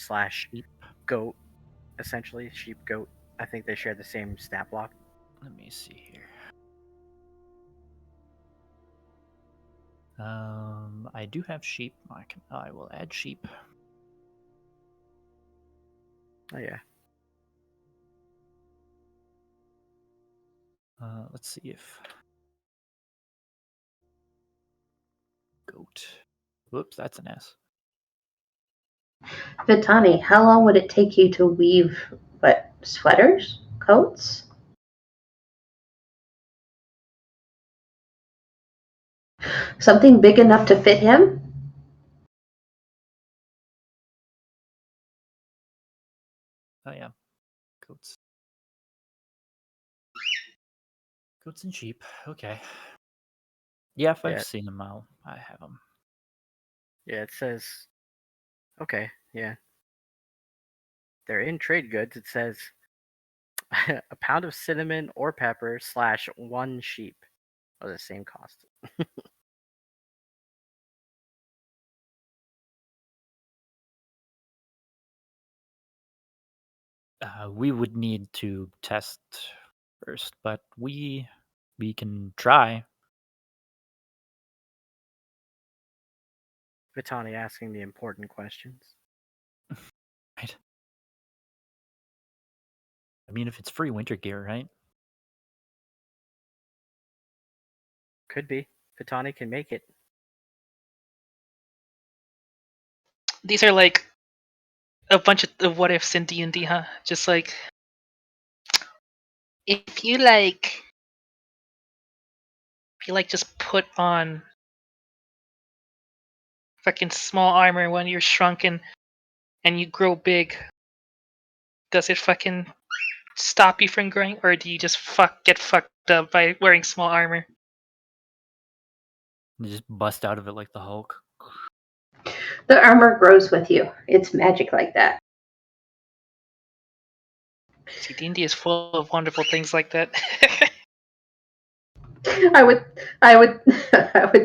/ goat, essentially sheep goat. I think they share the same stat block. Let me see here. I do have sheep. I will add sheep. Oh yeah. Let's see if goat. Whoops, that's an S. Vitani, how long would it take you to weave sweaters? Coats? Something big enough to fit him? Oh yeah, goats. Goats and sheep. Okay. Yeah, if I've seen them, I have them. Yeah, it says. Okay, yeah. They're in trade goods. It says a pound of cinnamon or pepper / 1 sheep are the same cost. We would need to test first, but we can try. Vitani asking the important questions. Right. I mean, if it's free winter gear, right? Could be. Vitani can make it. These are like a bunch of what ifs in D&D, huh? Just like if you just put on fucking small armor when you're shrunken and you grow big, does it fucking stop you from growing, or do you just get fucked up by wearing small armor? You just bust out of it like the Hulk. The armor grows with you. It's magic like that. See, D&D is full of wonderful things like that. I would I would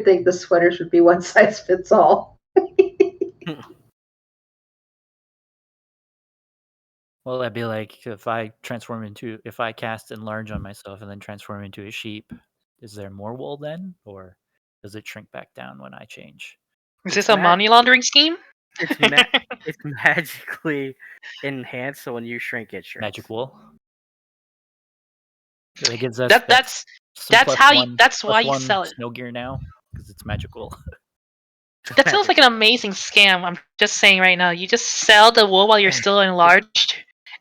think the sweaters would be one size fits all. Well, that'd be like if I cast enlarge on myself and then transform into a sheep. Is there more wool then, or does it shrink back down when I change? Is this a money laundering scheme? It's magically enhanced, so when you shrink, it shrinks. Magic wool. It gives us that's plus how one, that's plus why you one sell it. snow gear now because it's magical. That sounds like an amazing scam. I'm just saying right now. You just sell the wool while you're still enlarged,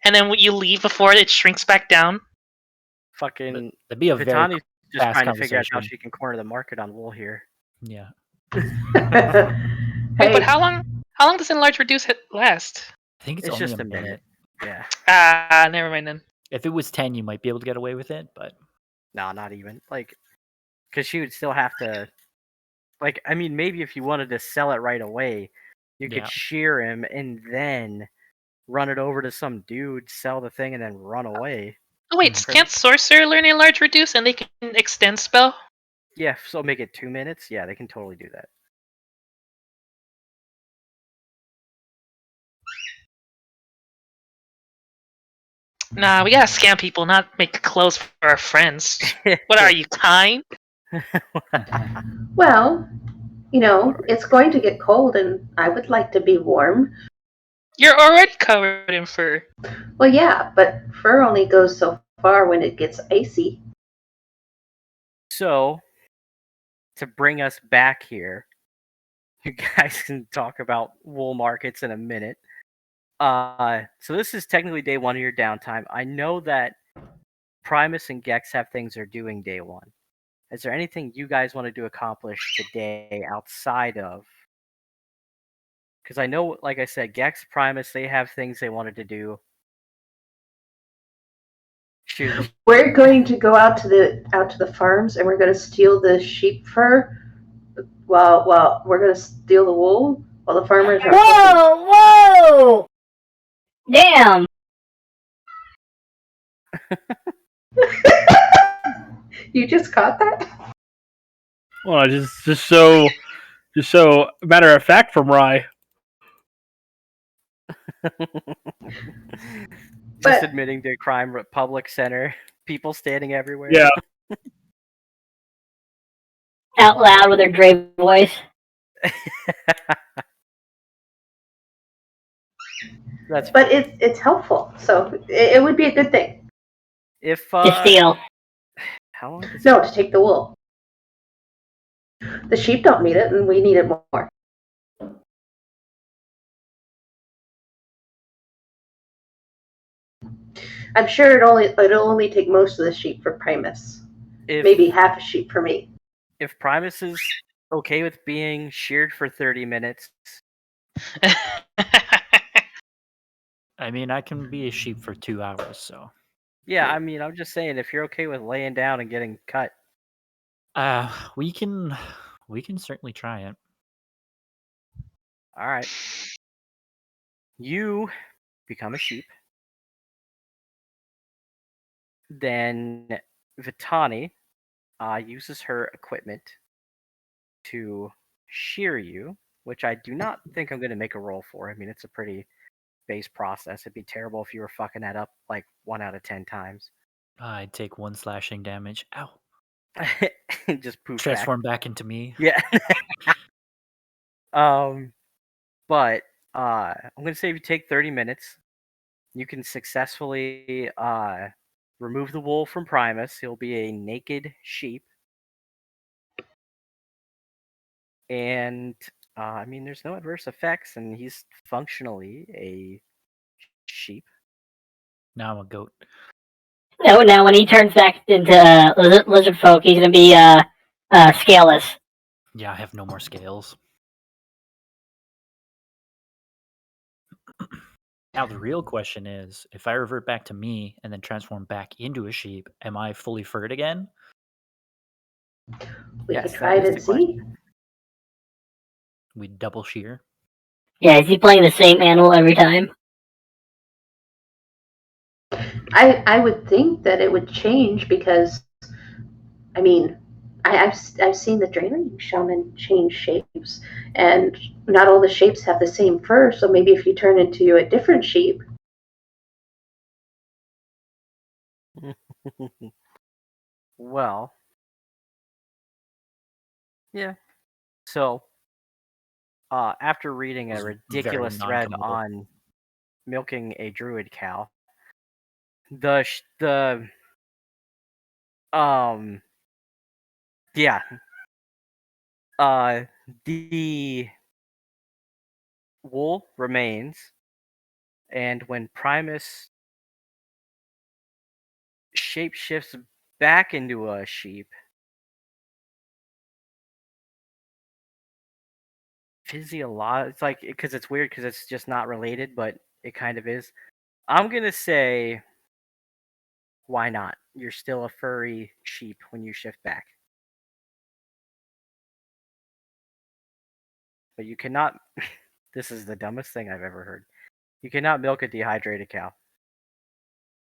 and then when you leave before it shrinks back down. Fucking That'd be a very Vitani's just fast trying to figure out how conversation. she can corner the market on wool here. Yeah. Wait, but how long does enlarge reduce last? I think it's It's only just a a minute. minute. Yeah. Never mind then. If it was 10, you might be able to get away with it, but No, not even. Like, because she would still have to. Like, I mean, maybe if you wanted to sell it right away, you could Yeah. shear him and then run it over to some dude, sell the thing, and then run away. Oh wait, can't sorcerer learn enlarge reduce and they can extend spell? Yeah, so make it 2 minutes. Yeah, they can totally do that. Nah, we gotta scam people, not make clothes for our friends. What are you, kind? Well, it's going to get cold and I would like to be warm. You're already covered in fur. Well, yeah, but fur only goes so far when it gets icy. So, to bring us back here, you guys can talk about wool markets in a minute. So this is technically day 1 of your downtime. I know that Primus and Gex have things they're doing day 1. Is there anything you guys wanted to accomplish today outside of? Because I know, like I said, Gex, Primus, they have things they wanted to do. Shoot. We're going to go out to the farms and we're going to steal the sheep fur. Well, we're going to steal the wool while the farmers are cooking. Whoa! Damn! You just caught that? Well, just so matter of fact from Rye. Just But- admitting to crime public center, people standing everywhere. Yeah. Out loud with her Dre voice. That's But it's helpful, so it would be a good thing. if To steal. how long does No, to take the wool. The sheep don't need it, and we need it more. I'm sure it'll only take most of the sheep for Primus. if Maybe half a sheep for me. if Primus is okay with being sheared for 30 minutes, I mean, I can be a sheep for 2 hours, so. yeah, I mean, I'm just saying if you're okay with laying down and getting cut. We can certainly try it. All right. You become a sheep. Then Vitani uses her equipment to shear you, which I do not think I'm going to make a roll for. I mean, it's a pretty base process. It'd be terrible if you were fucking that up like 1 out of 10 times. I'd take 1 slashing damage. Ow. Just poof Transform back into me. back. Yeah. But I'm going to say if you take 30 minutes, you can successfully remove the wool from Primus. He'll be a naked sheep. And I mean, there's no adverse effects, and he's functionally a sheep. Now I'm a goat. No, now when he turns back into lizard folk, he's gonna be scaleless. Yeah, I have no more scales. Now the real question is, if I revert back to me and then transform back into a sheep, am I fully furred again? We Yes, could try that it is and the see. We double shear. Yeah, is he playing the same animal every time? I would think that it would change because, I mean, I've seen the Drailing Shaman change shapes, and not all the shapes have the same fur. So maybe if you turn into a different sheep, Well, yeah. So, after reading a Was very ridiculous thread non-committal. on milking a druid cow, yeah, the wool remains, and when Primus shapeshifts back into a sheep, it's like, because it's weird because it's just not related, but it kind of is. I'm gonna say, why not? You're still a furry sheep when you shift back, but you cannot. This is the dumbest thing I've ever heard. You cannot milk a dehydrated cow.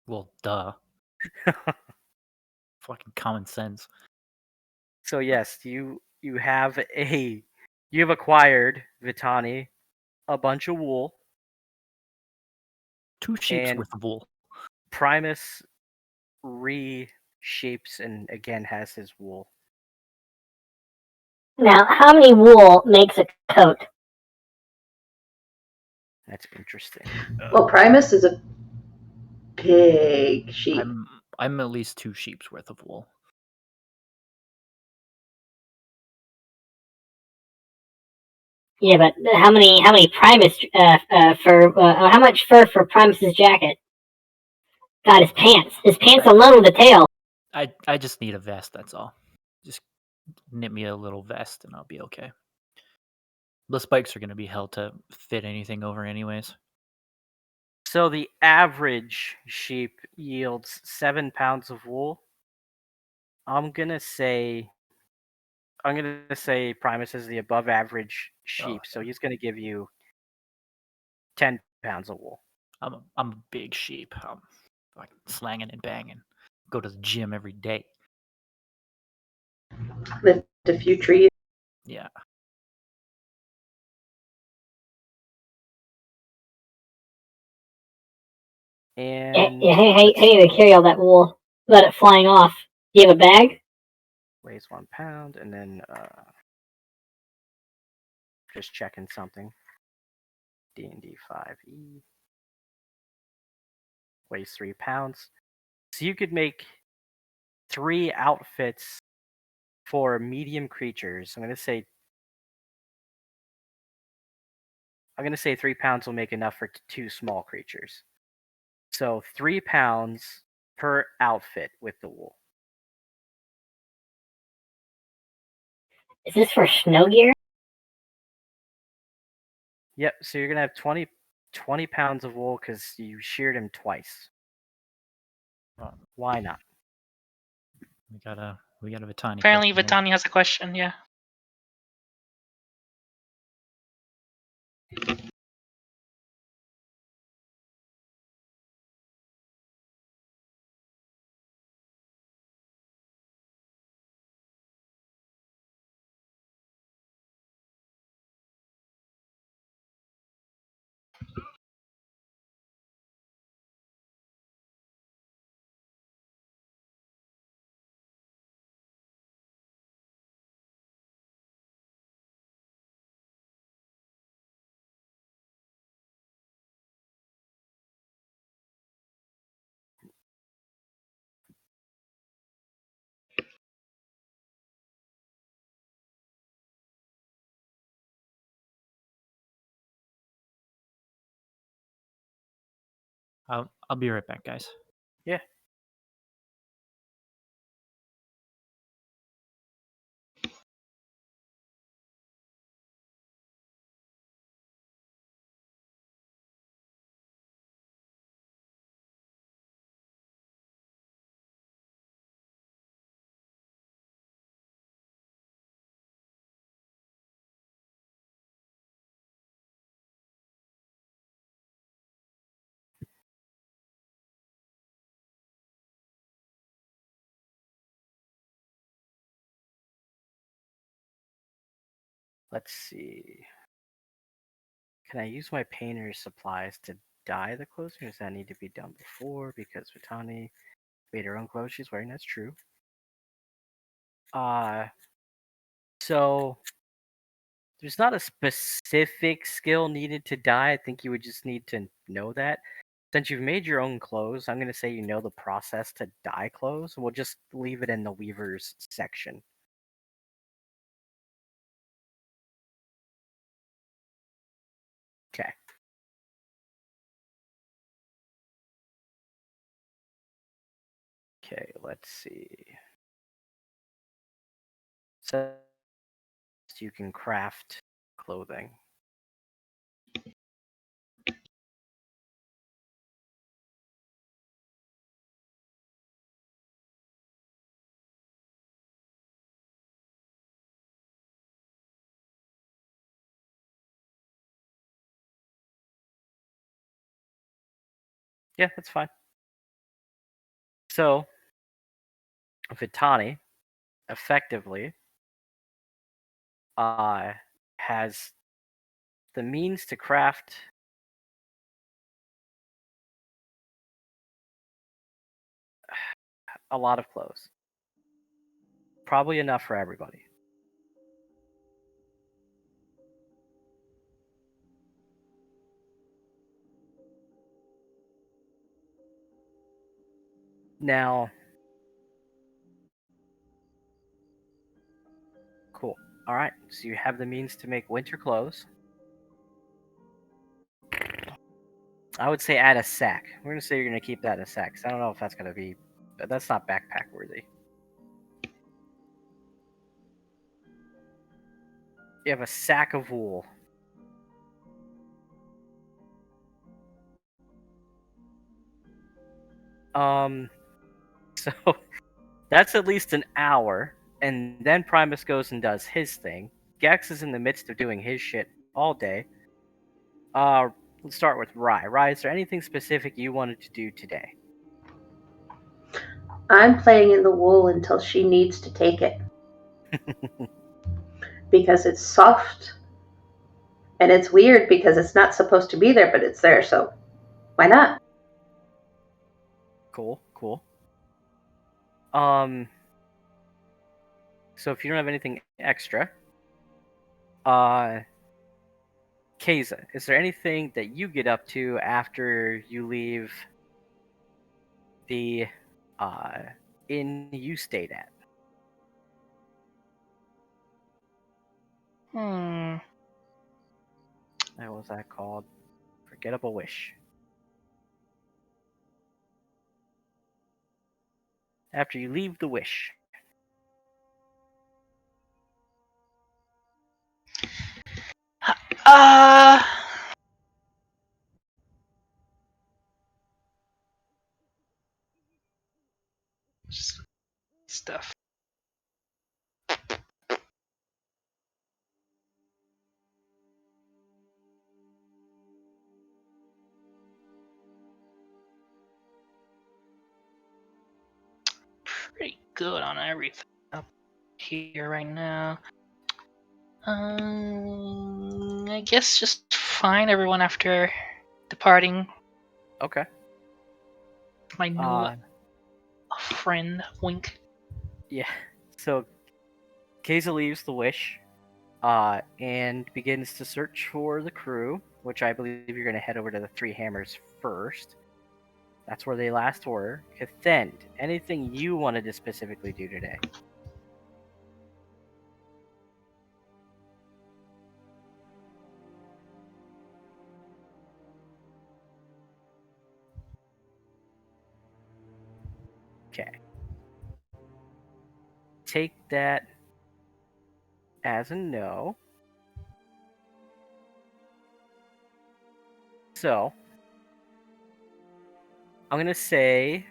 Well, duh. Fucking common sense. So yes, you have acquired, Vitani, a bunch of wool. 2 sheeps And worth of wool. Primus reshapes and again has his wool. Now, how many wool makes a coat? That's interesting. well, Primus is a big sheep. I'm at least 2 sheeps worth of wool. Yeah, but how many Primus fur? How much fur for Primus's jacket? God, his pants alone with the tail. I just need a vest. That's all. Just knit me a little vest, and I'll be okay. The spikes are gonna be held to fit anything over, anyways. So the average sheep yields 7 pounds of wool. I'm gonna say Primus is the above average sheep, so he's gonna give you 10 pounds of wool. I'm a big sheep. I'm like slanging and banging. Go to the gym every day. Lift a few trees. Yeah. And Hey, how do you carry all that wool without it flying off? Do you have a bag? weighs 1 pound, and then just checking something. D&D 5e weighs 3 pounds. So you could make 3 outfits for medium creatures. I'm gonna say 3 pounds will make enough for 2 small creatures. So 3 pounds per outfit with the wool. Is this for snow gear? Yep. So you're gonna have 20 pounds of wool because you sheared him twice. Why not? We got a Vitani. Apparently, question here. Vitani has a question. Yeah. I'll be right back, guys. Yeah. Let's see. Can I use my painter's supplies to dye the clothes, or does that need to be done before? Because Vitani made her own clothes she's wearing. That's true. So there's not a specific skill needed to dye. I think you would just need to know that. Since you've made your own clothes, I'm gonna say you know the process to dye clothes. We'll just leave it in the weavers section. Okay. Okay, let's see. So you can craft clothing. Yeah, that's fine. So Vitani effectively has the means to craft a lot of clothes. Probably enough for everybody. Now, cool. All right, so you have the means to make winter clothes. I would say add a sack. We're gonna say you're gonna keep that in a sack. 'Cause I don't know if that's gonna be. That's not backpack worthy. You have a sack of wool. So that's at least an hour, and then Primus goes and does his thing. Gex is in the midst of doing his shit all day. Let's start with Rye. Rye, is there anything specific you wanted to do today? I'm playing in the wool until she needs to take it because it's soft and it's weird because it's not supposed to be there, but it's there. So why not? Cool. So if you don't have anything extra, Keza, is there anything that you get up to after you leave the inn you stayed at? What was that called? Forgettable Wish. After you leave the Wish. Just stuff. Pretty good on everything up here right now. I guess just find everyone after departing Okay. my new friend. Wink. Yeah. So Keza leaves the Wish, and begins to search for the crew, which I believe you're going to head over to the Three Hammers first. That's where they last were. Cathend, anything you wanted to specifically do today? Okay. Take that as a no. So, I'm going to say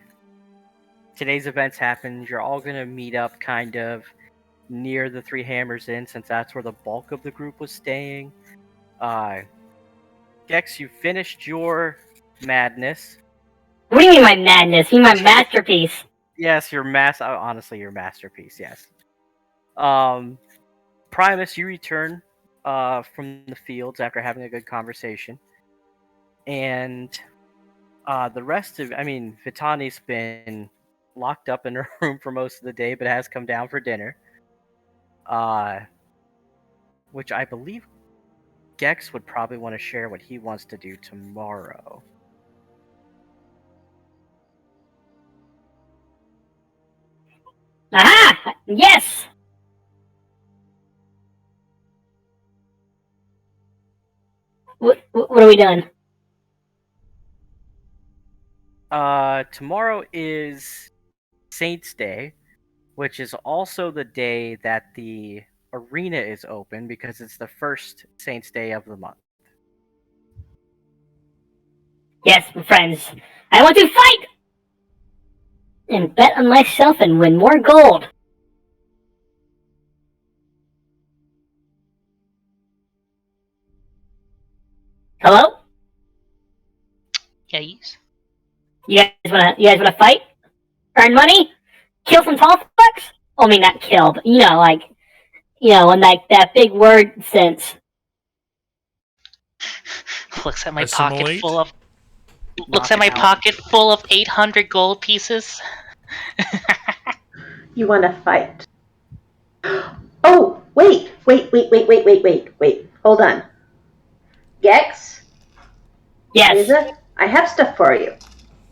today's events happened. You're all going to meet up kind of near the Three Hammers Inn, since that's where the bulk of the group was staying. Gex, you finished your madness. What do you mean my madness? You mean my masterpiece? Yes, honestly, your masterpiece, yes. Primus, you return from the fields after having a good conversation. And the rest of, Vitani's been locked up in her room for most of the day, but has come down for dinner. Which I believe Gex would probably want to share what he wants to do tomorrow. Aha! Yes! What are we doing? Tomorrow is Saints' Day, which is also the day that the arena is open because it's the first Saints' Day of the month. Yes, friends. I want to fight! And bet on myself and win more gold. Hello? Yes. You guys wanna fight? Earn money? Kill some tall fucks? I mean, not kill, but in that big word sense. Looks at my Assimilate? pocket full of 800 gold pieces. You want to fight? Oh, wait. Hold on. Gex? Yes. Lisa, I have stuff for you.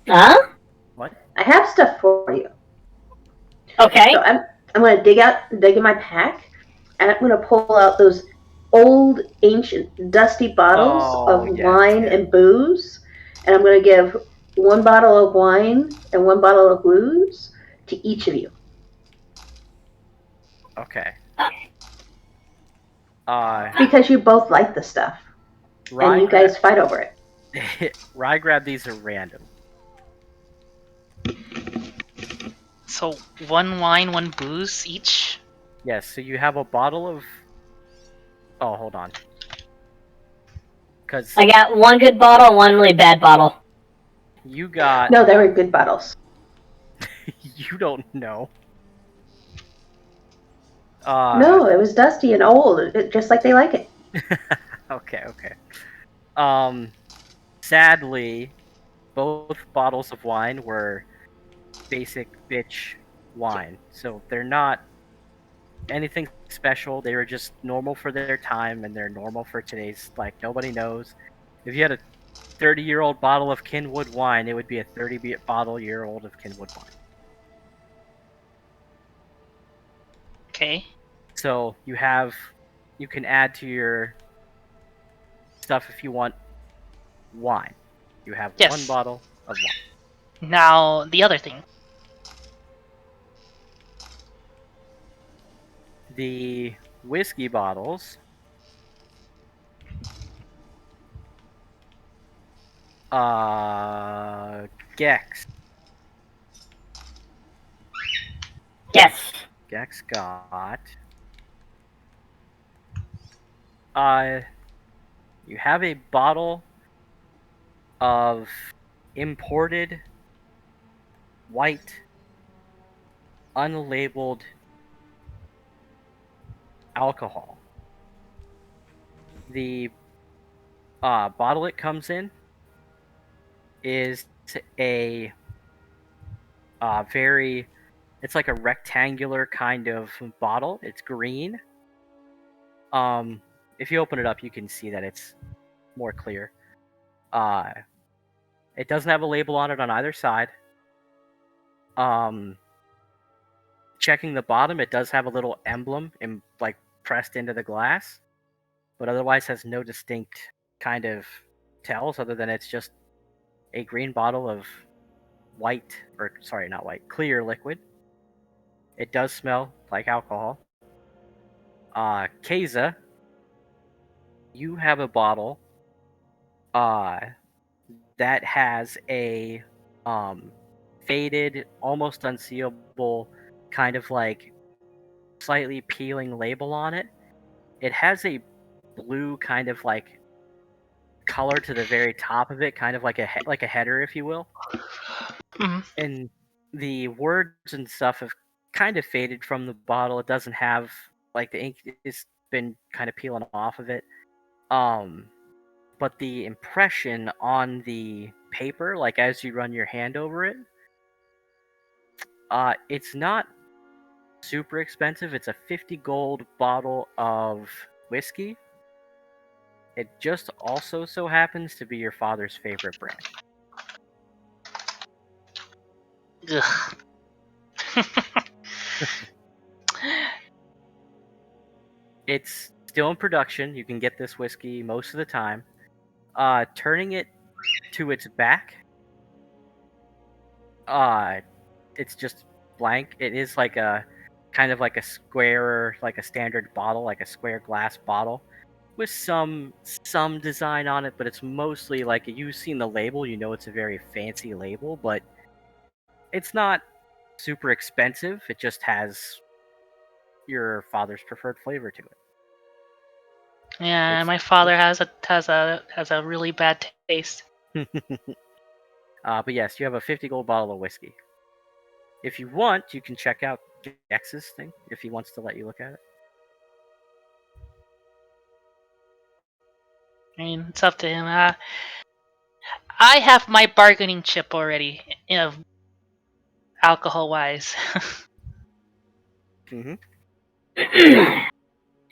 Huh? What? I have stuff for you. Okay. So I'm going to dig in my pack, and I'm gonna pull out those old, ancient, dusty bottles of wine and booze, and I'm gonna give one bottle of wine and one bottle of booze to each of you. Okay. Because you both like the stuff, and you guys fight over it. Rye grab these at random. So 1 wine, 1 booze each? Yes, so you have a bottle of... Oh, hold on. Because I got 1 good bottle, 1 really bad bottle. you got... No, they were good bottles. You don't know. No, it was dusty and old, just like they like it. Okay. Sadly, both bottles of wine were basic bitch wine, so they're not anything special. They were just normal for their time, and they're normal for today's. Like, nobody knows. If you had a 30-year-old bottle of Kinwood wine, it would be a 30-bottle-year-old of Kinwood wine. Okay. So you can add to your stuff if you want wine. You have Yes. 1 bottle of wine. Now, the other thing. The whiskey bottles Gex. Yes. Gex got you have a bottle of imported white unlabeled alcohol. The bottle it comes in is a it's like a rectangular kind of bottle. It's green. If you open it up, you can see that it's more clear. It doesn't have a label on it on either side. Checking the bottom, it does have a little emblem pressed into the glass, but otherwise has no distinct kind of tells other than it's just a green bottle of clear liquid. It does smell like alcohol. Keza, you have a bottle that has a faded, almost unseeable, kind of like slightly peeling label on it. It has a blue kind of like color to the very top of it, kind of like a header, if you will. Mhm. And the words and stuff have kind of faded from the bottle. It doesn't have like the ink has been kind of peeling off of it. But the impression on the paper, like as you run your hand over it, it's not super expensive. It's a 50 gold bottle of whiskey. It just also so happens to be your father's favorite brand. Ugh. It's still in production. You can get this whiskey most of the time. Turning it to its back, it's just blank. It is like a kind of like a square, like a standard bottle, like a square glass bottle with some design on it, but it's mostly like you've seen the label, you know it's a very fancy label, but it's not super expensive. It just has your father's preferred flavor to it. Yeah, my father has a really bad taste. But yes, you have a 50 gold bottle of whiskey. If you want, you can check out Gex's thing if he wants to let you look at it. I mean, it's up to him. I have my bargaining chip already, alcohol-wise.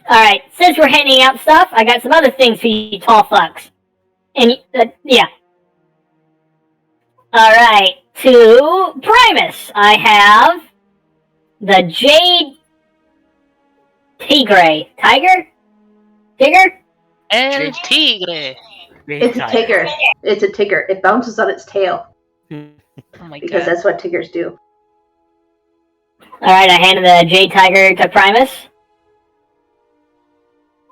Alright, since we're handing out stuff, I got some other things for you tall fucks. And, yeah. Alright, to Primus, I have the Jade Tigre. Tiger? Tigger? El Tigre. It's a tiger. It's a tiger. It bounces on its tail Oh my because god. that's what tigers do. Alright, I handed the Jade Tiger to Primus.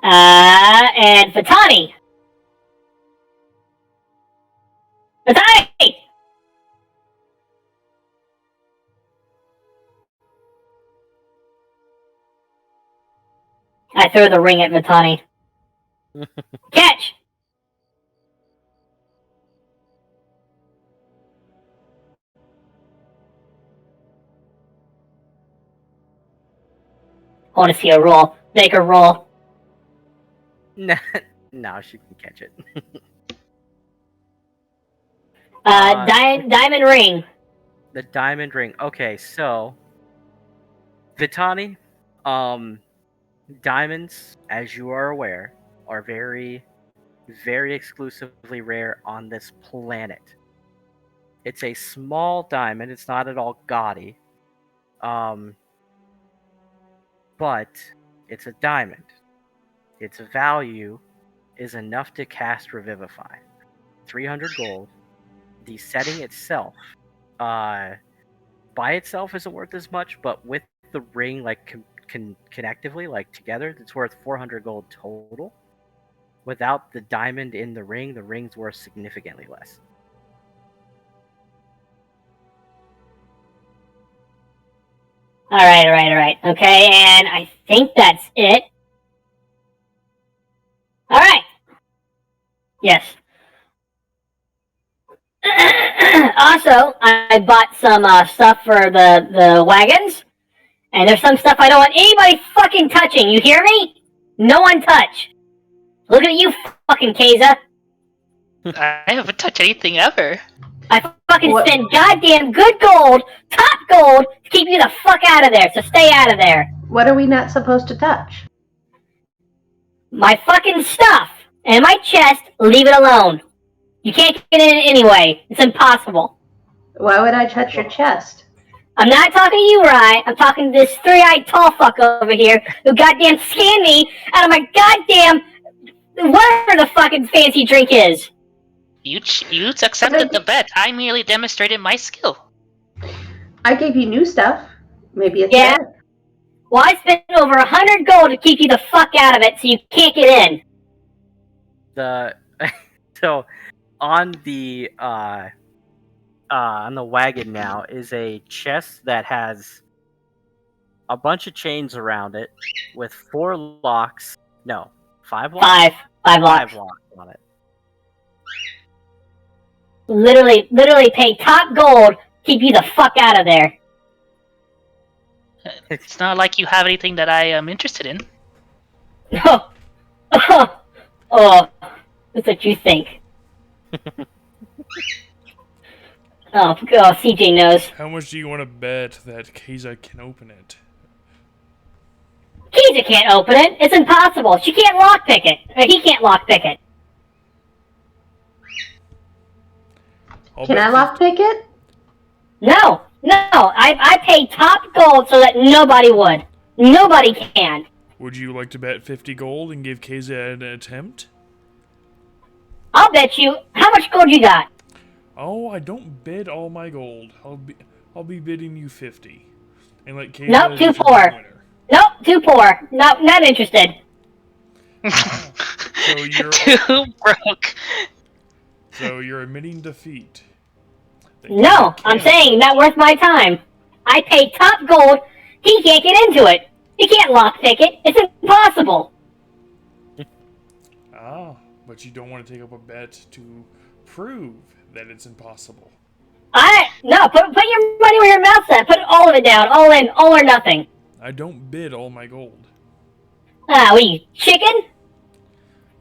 And Fatani! Fatani! I throw the ring at Matani. Catch! I want to see her roll. Make her roll. No, she can catch it. Diamond ring. The diamond ring. Okay, so Vitani, diamonds, as you are aware, are very, very exclusively rare on this planet. It's a small diamond. It's not at all gaudy. But it's a diamond. Its value is enough to cast Revivify. 300 gold. The setting itself, by itself isn't worth as much, but with the ring, like connectively, like together, it's worth 400 gold total. Without the diamond in the ring's worth significantly less. Alright. Okay, and I think that's it. Alright. Yes. Also, I bought some stuff for the wagons. And there's some stuff I don't want anybody fucking touching. You hear me? No one touch. Look at you, fucking Keza. I haven't touched anything ever. I fucking What? spend goddamn good gold, top gold, to keep you the fuck out of there. So stay out of there. What are we not supposed to touch? My fucking stuff and my chest, leave it alone. You can't get in it anyway. It's impossible. Why would I touch your chest? I'm not talking to you, Rye. I'm talking to this three-eyed tall fuck over here who goddamn scanned me out of my goddamn whatever the fucking fancy drink is. You accepted the bet. I merely demonstrated my skill. I gave you new stuff. Maybe it's Yeah. that. Well, I spent over 100 gold to keep you the fuck out of it, so you can't get in. So on the wagon now is a chest that has a bunch of chains around it with 4 locks. No, 5 locks. Five locks. 5 locks on it. Literally pay top gold, keep you the fuck out of there. It's not like you have anything that I am interested in. Oh, that's what you think. CJ knows. How much do you want to bet that Keza can open it? Keza can't open it. It's impossible. She can't lockpick it. Or he can't lockpick it. Can I lockpick it? No. I paid top gold so that nobody would. Nobody can. Would you like to bet 50 gold and give Keza an attempt? I'll bet you. How much gold you got? Oh, I don't bid all my gold. I'll be bidding you 50. And let Keza Nope, too determine poor. the winner. Nope, too poor. Not interested. So you're Too broke. so you're admitting defeat. That No, Keza I'm can't- saying not worth my time. I paid top gold. He can't get into it. He can't lockpick it. It's impossible. Ah, but you don't want to take up a bet to prove that it's impossible. No, put your money where your mouth's at. Put all of it down. All in, all or nothing. I don't bid all my gold. What are you, chicken?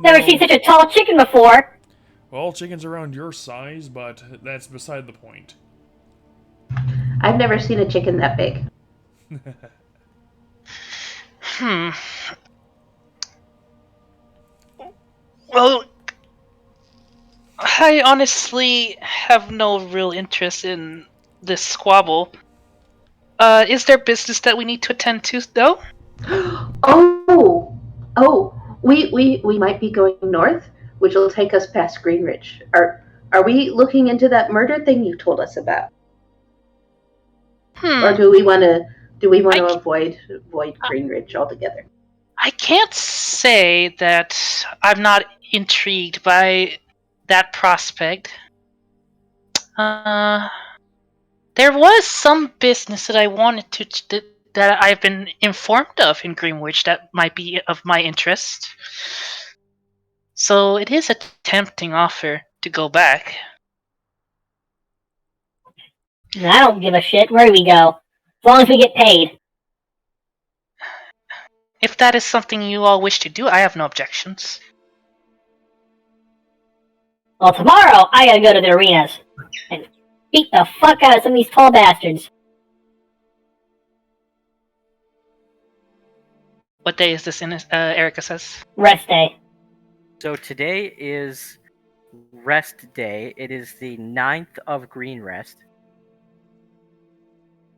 Never No. seen such a tall chicken before. Well, chicken's around your size, but that's beside the point. I've never seen a chicken that big. Well, I honestly have no real interest in this squabble. Is there business that we need to attend to, though? We might be going north, which will take us past Greenridge. Are we looking into that murder thing you told us about, or do we want to avoid Greenridge altogether? I can't say that I'm not intrigued by that prospect. There was some business that I wanted that I've been informed of in Greenwich that might be of my interest. So it is a tempting offer to go back. I don't give a shit where we go, as long as we get paid. If that is something you all wish to do, I have no objections. Well, tomorrow I gotta go to the arenas and beat the fuck out of some of these tall bastards. What day is this in? Erica says. Rest day. So today is rest day. It is the 9th of Green Rest.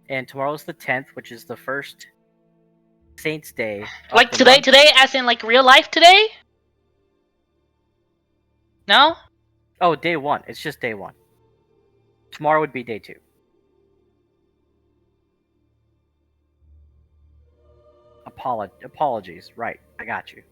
And tomorrow's the 10th, which is the first Saints Day. Like today, as in like real life today? No? Oh, day 1. It's just day 1. Tomorrow would be day 2. Apologies. Right, I got you.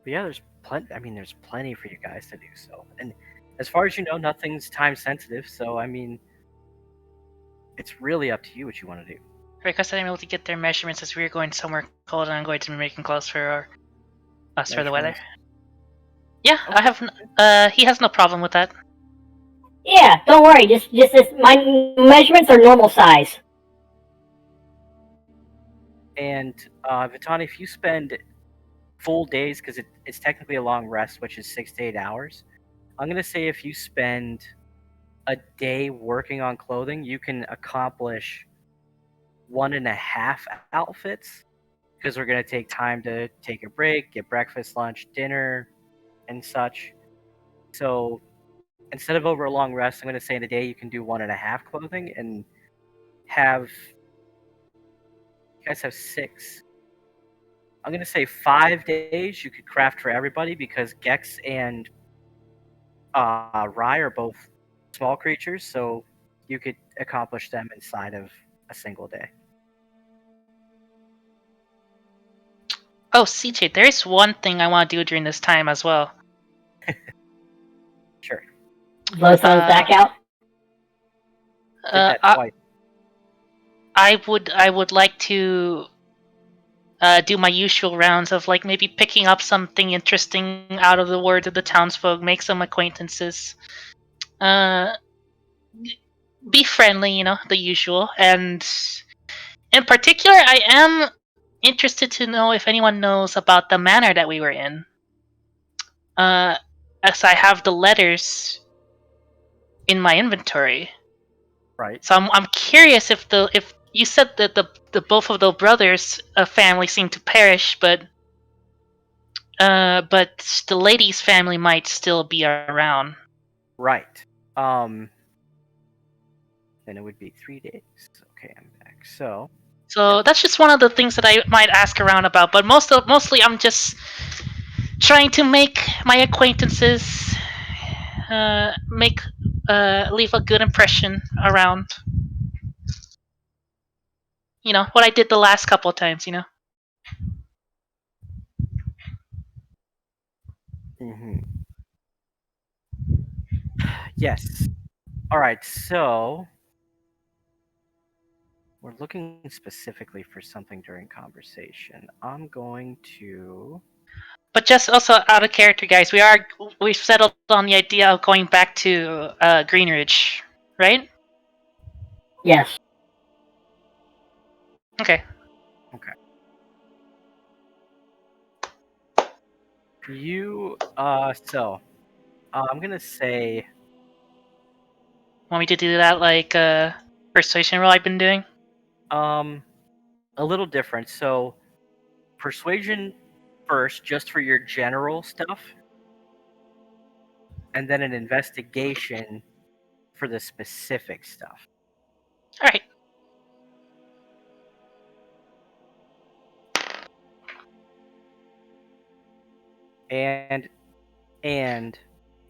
But yeah, there's plenty for you guys to do so. And as far as you know, nothing's time sensitive, so I mean, it's really up to you what you want to do. Because I'm able to get their measurements as we're going somewhere cold and I'm going to be making clothes for us for the weather. Yeah, Okay. I have. He has no problem with that. Yeah, don't worry. Just my measurements are normal size. And Vitani, if you spend full days, because it's technically a long rest, which is 6 to 8 hours, I'm gonna say if you spend a day working on clothing, you can accomplish 1.5 outfits, because we're gonna take time to take a break, get breakfast, lunch, dinner, and such. So instead of over a long rest, I'm gonna say in a day you can do 1.5 clothing and have. You guys have 6. I'm gonna say 5 days you could craft for everybody, because Gex and Rye are both small creatures, so you could accomplish them inside of a single day. Oh, CJ, there is one thing I want to do during this time as well. Sure. Blow someone's back out. Did that twice. I would like to do my usual rounds of like maybe picking up something interesting out of the words of the townsfolk, make some acquaintances, be friendly, the usual. And in particular, I am interested to know if anyone knows about the manor that we were in. As I have the letters in my inventory. Right. So I'm curious if you said that the both of the brothers' family seemed to perish, but the lady's family might still be around. Right. Then it would be 3 days. Okay, I'm back. So That's just one of the things that I might ask around about. But mostly I'm just trying to make my acquaintances, leave a good impression around. What I did the last couple of times. Yes. All right. So we're looking specifically for something during conversation. I'm going to. But just also out of character, guys, we've settled on the idea of going back to Greenridge, right? Yes. Okay. I'm gonna say Want me to do that like persuasion roll I've been doing? a little different. So persuasion first, just for your general stuff, and then an investigation for the specific stuff. All right. And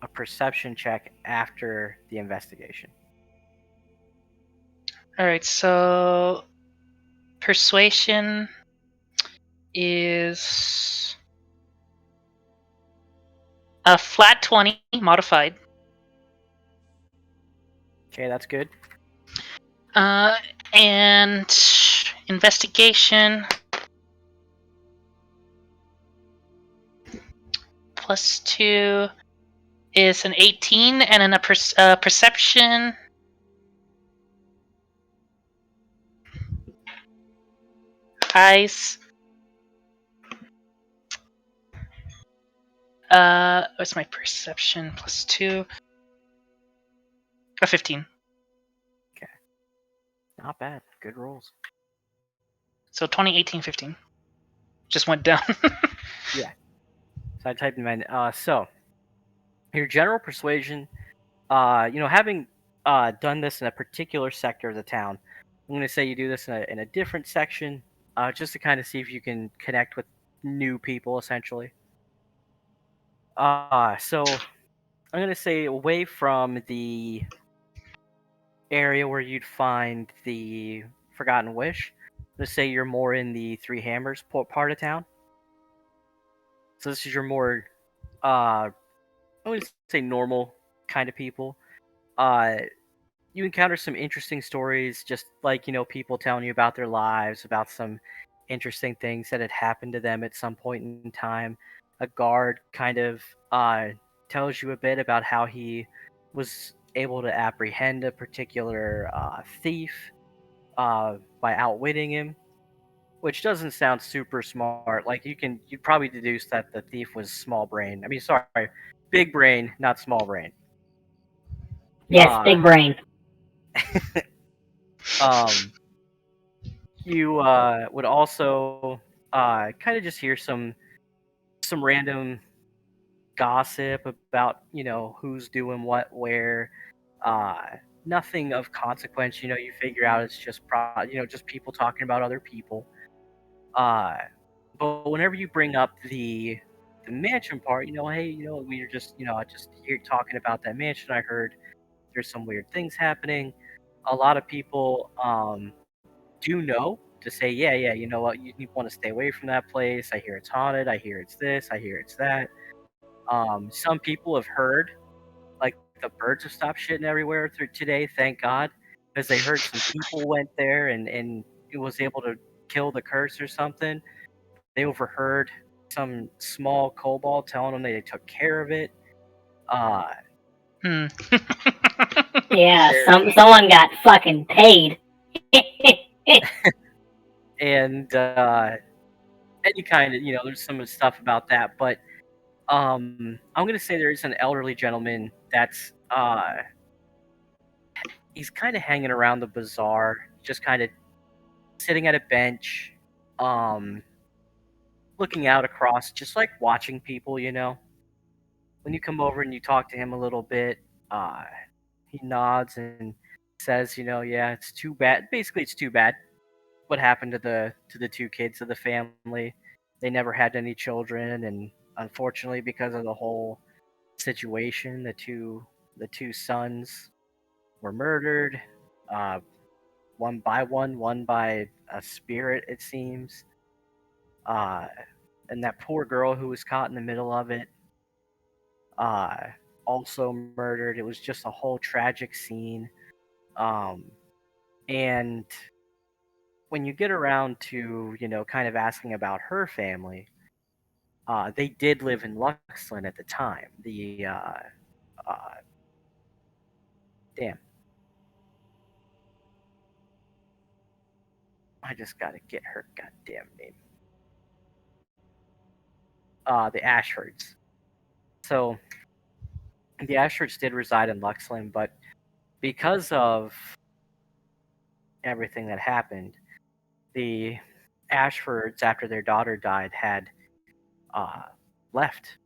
a perception check after the investigation. All right. So persuasion is a flat 20 modified. Okay, that's good. And investigation +2 is an 18, and then a perception eyes. What's my perception +2? A 15. Not bad. Good rolls. So 20, 18, 15. Just went down. Yeah. So I typed them in. So your general persuasion, having done this in a particular sector of the town, I'm going to say you do this in a different section, just to kind of see if you can connect with new people, essentially. So I'm going to say away from the area where you'd find the Forgotten Wish, I'm going to say you're more in the Three Hammers part of town. So this is your more, I would say normal kind of people. You encounter some interesting stories, just like, people telling you about their lives, about some interesting things that had happened to them at some point in time. A guard kind of tells you a bit about how he was able to apprehend a particular thief by outwitting him, which doesn't sound super smart. Like you'd probably deduce that the thief was small brain. I mean, sorry, big brain, not small brain. Yes, big brain. You would also kind of just hear some random gossip about who's doing what where. Uh, Nothing of consequence. You figure out it's just just people talking about other people. But whenever you bring up the mansion part, hey, we were just I just hear talking about that mansion. I heard there's some weird things happening. A lot of people do know to say, yeah, you know what, you want to stay away from that place. I hear it's haunted. I hear it's this. I hear it's that. Some people have heard, like, the birds have stopped shitting everywhere through today, thank God, because they heard some people went there and it was able to kill the curse or something. They overheard some small kobold telling them they took care of it. Hmm. Yeah, someone got fucking paid. And any kind of, there's some stuff about that, but I'm gonna say there is an elderly gentleman that's he's kind of hanging around the bazaar, just kind of sitting at a bench, looking out across, just like watching people. When you come over and you talk to him a little bit, uh, he nods and says, yeah, it's too bad. Basically, it's too bad what happened to the two kids of the family. They never had any children, and unfortunately, because of the whole situation, the two sons were murdered, uh, one by one by a spirit, it seems. Uh, and that poor girl who was caught in the middle of it, uh, also murdered. It was just a whole tragic scene. Um, and when you get around to, kind of asking about her family, they did live in Luxland at the time. Uh, Damn, I just gotta get her goddamn name. the Ashfords. So the Ashfords did reside in Luxland, but because of everything that happened, the Ashfords, after their daughter died, had left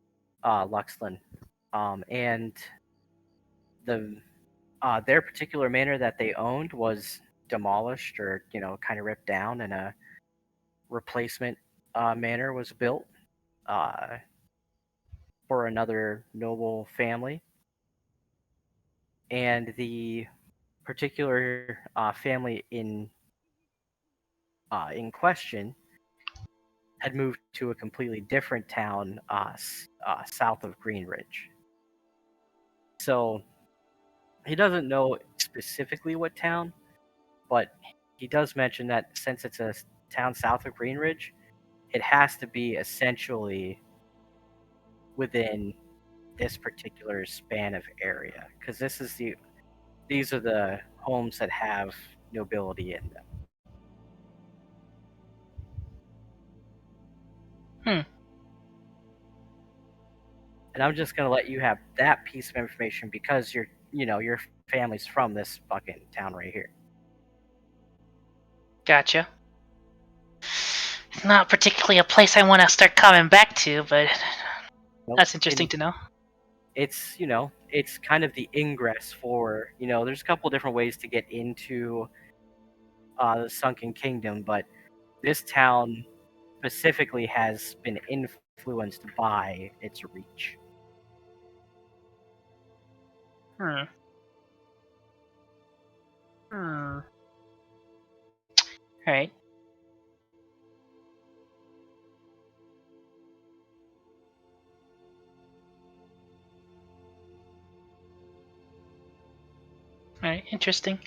Luxland, and their particular manor that they owned was demolished, or kind of ripped down, and a replacement manor was built uh, for another noble family. And the particular family in question had moved to a completely different town south of Greenridge. So he doesn't know specifically what town, but he does mention that since it's a town south of Greenridge, it has to be essentially within this particular span of area, because these are the homes that have nobility in them. And I'm just gonna let you have that piece of information because your family's from this fucking town right here. Gotcha. Not particularly a place I want to start coming back to, but that's interesting to know. It's it's kind of the ingress for there's a couple different ways to get into the Sunken Kingdom, but this town specifically has been influenced by its reach. Right. Alright, interesting.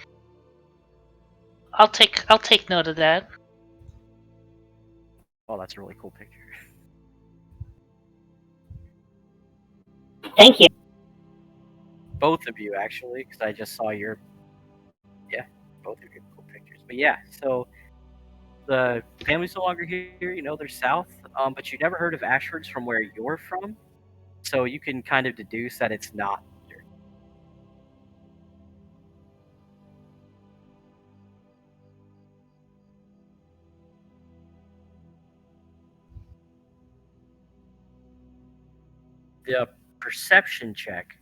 I'll take note of that. Oh, that's a really cool picture. Thank you. Both of you, actually, because I just saw both of your cool pictures. But yeah, so the family's no longer here. They're south, but you never heard of Ashfords from where you're from, so you can kind of deduce that it's not here. The perception check.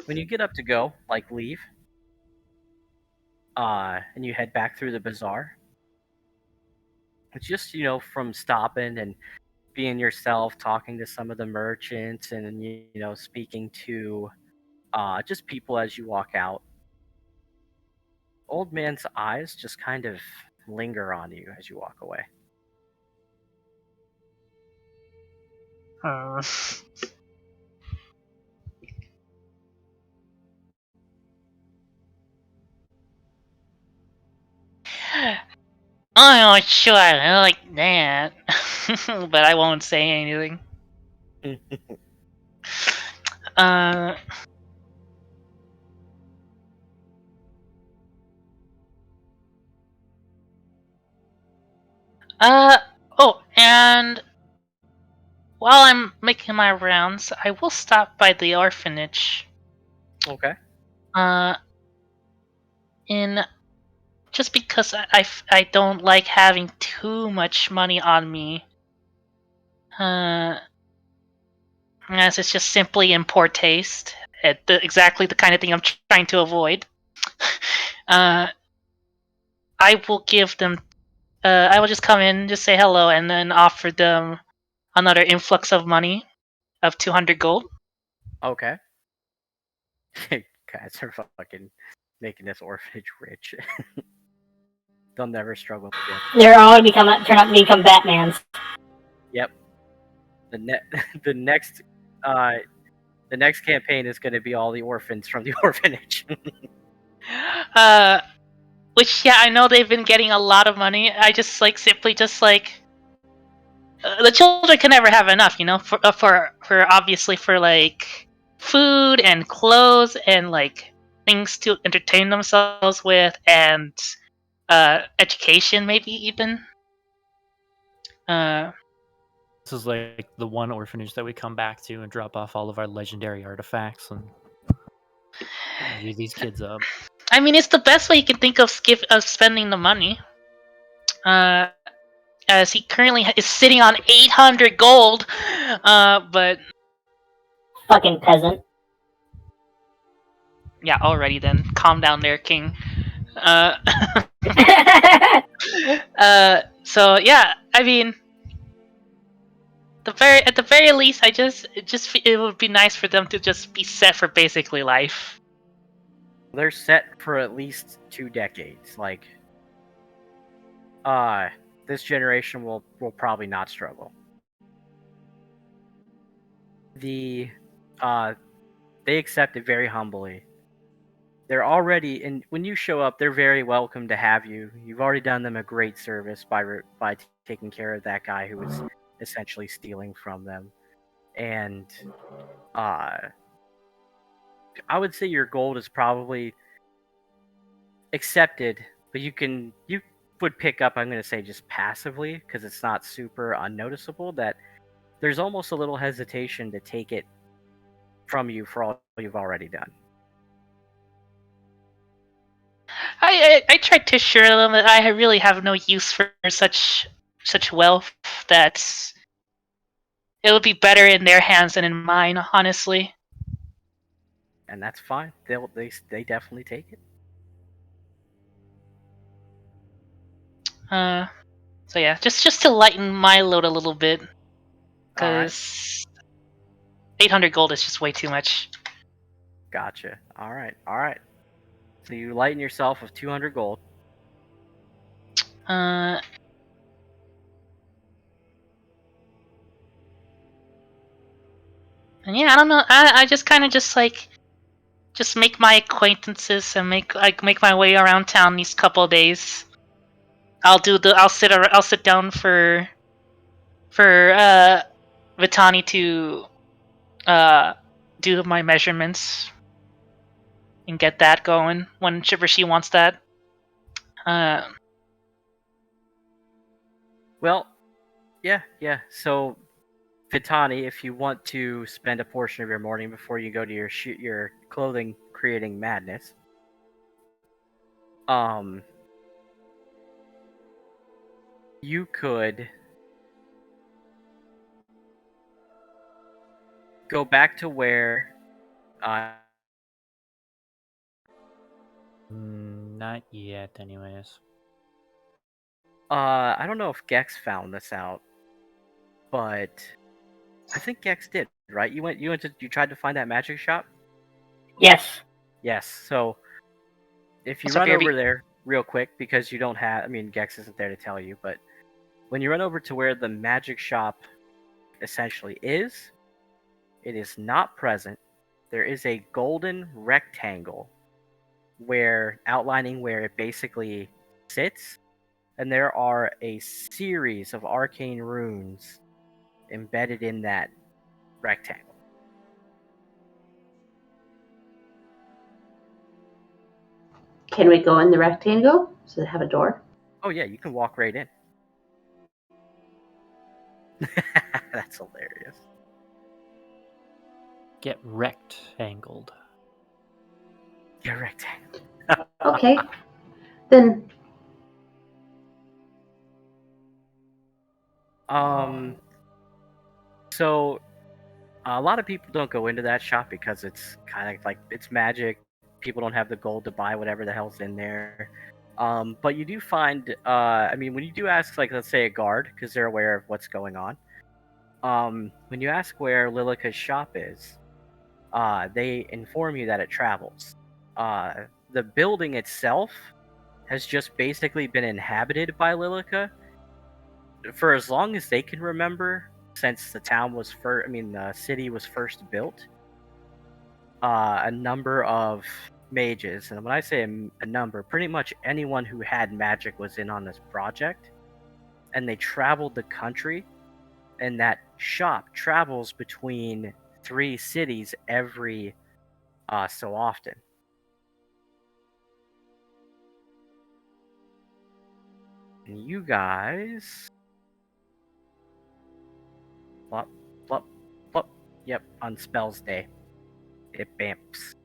When you get up to go, like leave, and you head back through the bazaar, it's just from stopping and being yourself, talking to some of the merchants, and speaking to just people as you walk out. Old man's eyes just kind of linger on you as you walk away. I'm not sure I like that, but I won't say anything. Oh, and while I'm making my rounds, I will stop by the orphanage. Okay. In just because I don't like having too much money on me. As it's just simply in poor taste. Exactly the kind of thing I'm trying to avoid. I will give them. I will just come in, just say hello, and then offer them another influx of money of 200 gold. Okay. Guys are fucking making this orphanage rich. They'll never struggle again. They're all gonna turn out to become Batmans. Yep. The next campaign is going to be all the orphans from the orphanage. Which I know they've been getting a lot of money. I just simply the children can never have enough, you know, for obviously for like food and clothes and like things to entertain themselves with and education maybe even. This is like the one orphanage that we come back to and drop off all of our legendary artifacts and view these kids up. I mean, it's the best way you can think of spending the money. As he currently is sitting on 800 gold, but Fucking peasant. yeah, already then. Calm down there, King. Uh, so yeah, I mean, at the very least, it would be nice for them to just be set for basically life. They're set for at least 2 decades. Like, this generation will probably not struggle. They accept it very humbly. They're already, and when you show up, they're very welcome to have you. You've already done them a great service by taking care of that guy who was essentially stealing from them, and I would say your gold is probably accepted, but you would pick up, I'm going to say just passively, because it's not super unnoticeable, that there's almost a little hesitation to take it from you for all you've already done. I tried to assure them that I really have no use for such wealth, that it would be better in their hands than in mine, honestly. And that's fine. They definitely take it. So yeah, just to lighten my load a little bit, Alright. because 800 gold is just way too much. Gotcha. Alright. So you lighten yourself of 200 gold. And yeah, I don't know. I just kind of just make my acquaintances and make my way around town these couple of days. I'll sit down for Vitani to do my measurements and get that going whenever she wants that. Well, yeah. So, Vitani, if you want to spend a portion of your morning before you go to your clothing creating madness, you could go back to where Not yet, anyways. I don't know if Gex found this out, but I think Gex did, right? You tried to find that magic shop? Yes. Yes. So if you So run BRB over there real quick, because you don't have, I mean, Gex isn't there to tell you, but when you run over to where the magic shop essentially is, it is not present. There is a golden rectangle outlining where it basically sits, and there are a series of arcane runes embedded in that rectangle. Can we go in the rectangle? Does it have a door? Oh yeah, you can walk right in. That's hilarious. Get rectangled. Yeah, rectangle. Okay. Then So a lot of people don't go into that shop because it's kind of like it's magic. People don't have the gold to buy whatever the hell's in there. But you do find, I mean, when you do ask, like, let's say a guard, because they're aware of what's going on. When you ask where Lilica's shop is, they inform you that it travels. The building itself has just basically been inhabited by Lilica for as long as they can remember, since the city was first built. A number of mages, and when I say a number, pretty much anyone who had magic was in on this project, and they traveled the country and that shop travels between 3 cities every so often. And you guys, plop, plop, plop. Yep, on Spells Day, it bamps.